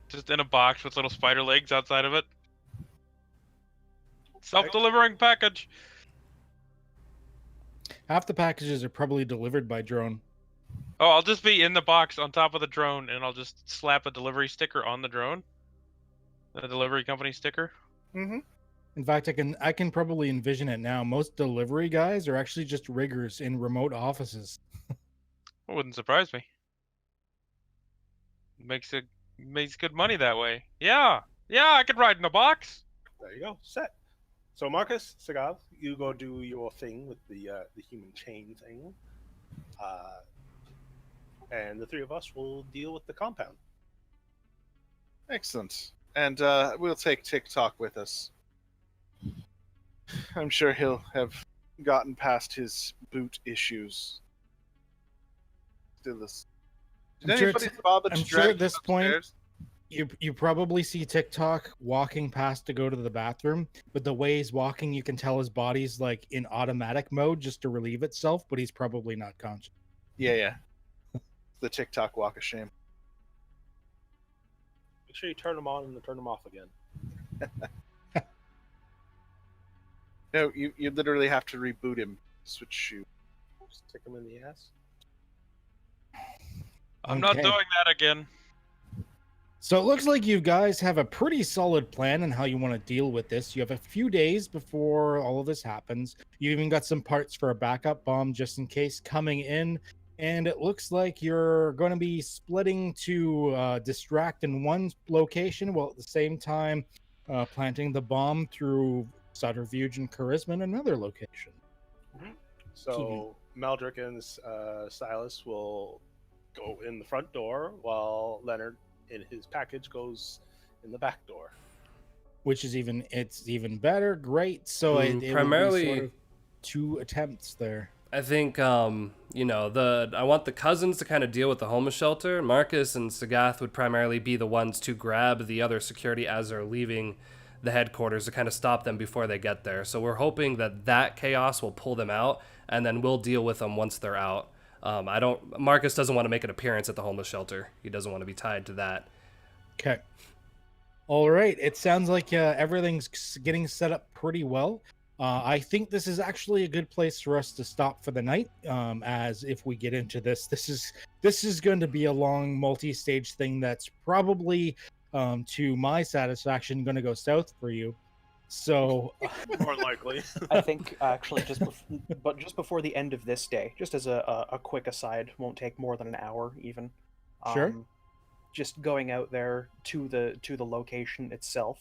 Just in a box with little spider legs outside of it. Self-delivering package. Half the packages are probably delivered by drone. Oh, I'll just be in the box on top of the drone, and I'll just slap a delivery sticker on the drone. The delivery company sticker. Mm-hmm. In fact, I can probably envision it now. Most delivery guys are actually just riggers in remote offices. It wouldn't surprise me. Makes good money that way. Yeah, I could ride in a box. There you go. Set. So Marcus, Sagav, you go do your thing with the human chain thing, and the three of us will deal with the compound. Excellent. And we'll take TikTok with us. I'm sure he'll have gotten past his boot issues. Still this. Did I'm sure anybody it's- bother to I'm sure drag at this him point- upstairs? You probably see TikTok walking past to go to the bathroom, but the way he's walking, you can tell his body's like in automatic mode just to relieve itself, but he's probably not conscious. Yeah. The TikTok walk of shame. Make sure you turn them on and then turn them off again. No, you literally have to reboot him. Switch shoe. Stick them in the ass. I'm not Okay. doing that again. So it looks like you guys have a pretty solid plan on how you want to deal with this. You have a few days before all of this happens. You even got some parts for a backup bomb just in case coming in. And it looks like you're going to be splitting to distract in one location while at the same time planting the bomb through subterfuge and charisma in another location. So Madrick and Silas will go in the front door while Lenard in his package goes in the back door. Which is even better. Great. So it will be primarily sort of 2 attempts there. I think I want the cousins to kind of deal with the homeless shelter. Marcus and Sagath would primarily be the ones to grab the other security as they're leaving the headquarters to kind of stop them before they get there. So we're hoping that chaos will pull them out, and then we'll deal with them once they're out. Marcus doesn't want to make an appearance at the homeless shelter. He doesn't want to be tied to that. Okay. All right. It sounds like everything's getting set up pretty well. I think this is actually a good place for us to stop for the night. As if we get into this is going to be a long multi-stage thing that's probably, to my satisfaction, going to go south for you. So More likely. I think actually just before the end of this day, just as a quick aside, won't take more than an hour even. Sure. Just going out there to the location itself,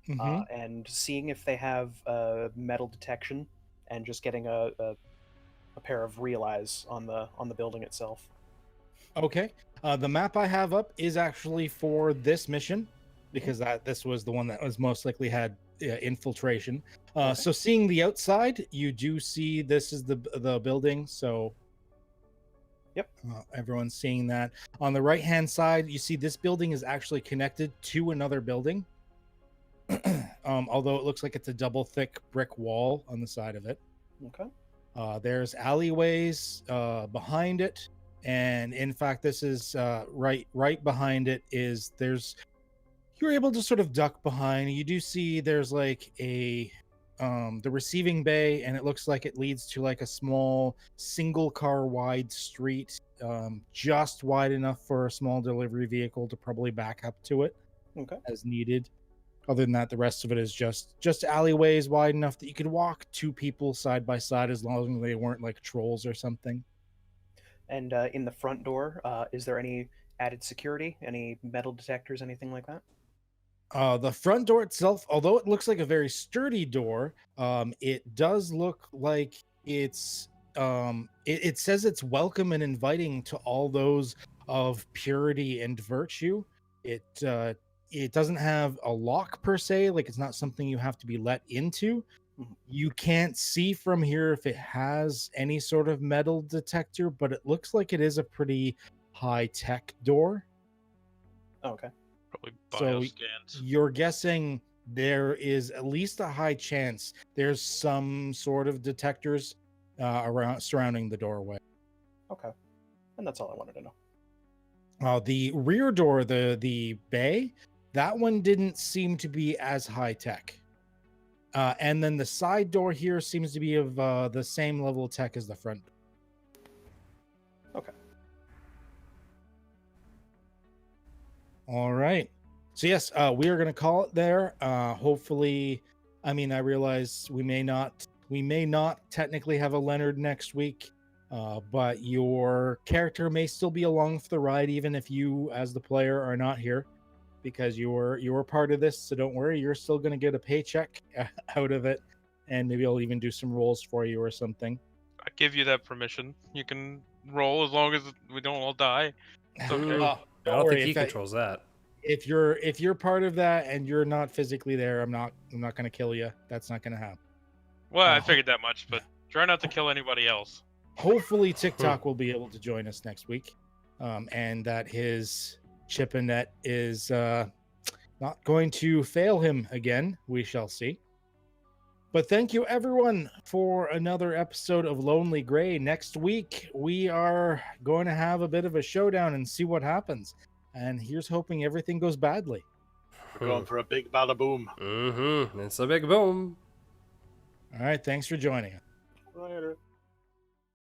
and seeing if they have metal detection, and just getting a pair of real eyes on the building itself. Okay. The map I have up is actually for this mission, because this was the one that was most likely had infiltration. So seeing the outside, you do see this is the building. So yep, everyone's seeing that. On the right hand side, you see this building is actually connected to another building. Although it looks like it's a double thick brick wall on the side of it. Okay. There's alleyways behind it, and in fact, this is right behind it is you're able to sort of duck behind. You do see there's like the receiving bay, and it looks like it leads to like a small single car wide street, just wide enough for a small delivery vehicle to probably back up to it as needed. Other than that, the rest of it is just alleyways wide enough that you could walk 2 people side by side as long as they weren't like trolls or something. And in the front door, is there any added security, any metal detectors, anything like that? The front door itself, although it looks like a very sturdy door, it does look like it's it says it's welcome and inviting to all those of purity and virtue. It doesn't have a lock per se, like it's not something you have to be let into. You can't see from here if it has any sort of metal detector, but it looks like it is a pretty high-tech door. Okay. Probably So bioscans. you're guessing there is at least a high chance there's some sort of detectors surrounding the doorway. Okay. And that's all I wanted to know. The rear door, the bay, that one didn't seem to be as high tech. And then the side door here seems to be of the same level of tech as the front. Okay. All right. So yes, we are going to call it there. Hopefully, I mean, I realize we may not technically have a Lenard next week, but your character may still be along for the ride, even if you, as the player, are not here, because you were part of this. So don't worry, you're still going to get a paycheck out of it, and maybe I'll even do some rolls for you or something. I give you that permission. You can roll as long as we don't all die. It's okay. I don't think he controls that. If you're part of that and you're not physically there, I'm not going to kill you. That's not going to happen. Well, I figured that much, but Try not to kill anybody else. Hopefully TikTok will be able to join us next week, and that his chip and net is not going to fail him again. We shall see. But thank you everyone for another episode of Lonely Gray. Next week we are going to have a bit of a showdown and see what happens. And here's hoping everything goes badly. We're going for a big bada boom. It's a big boom. All right, thanks for joining us. Later.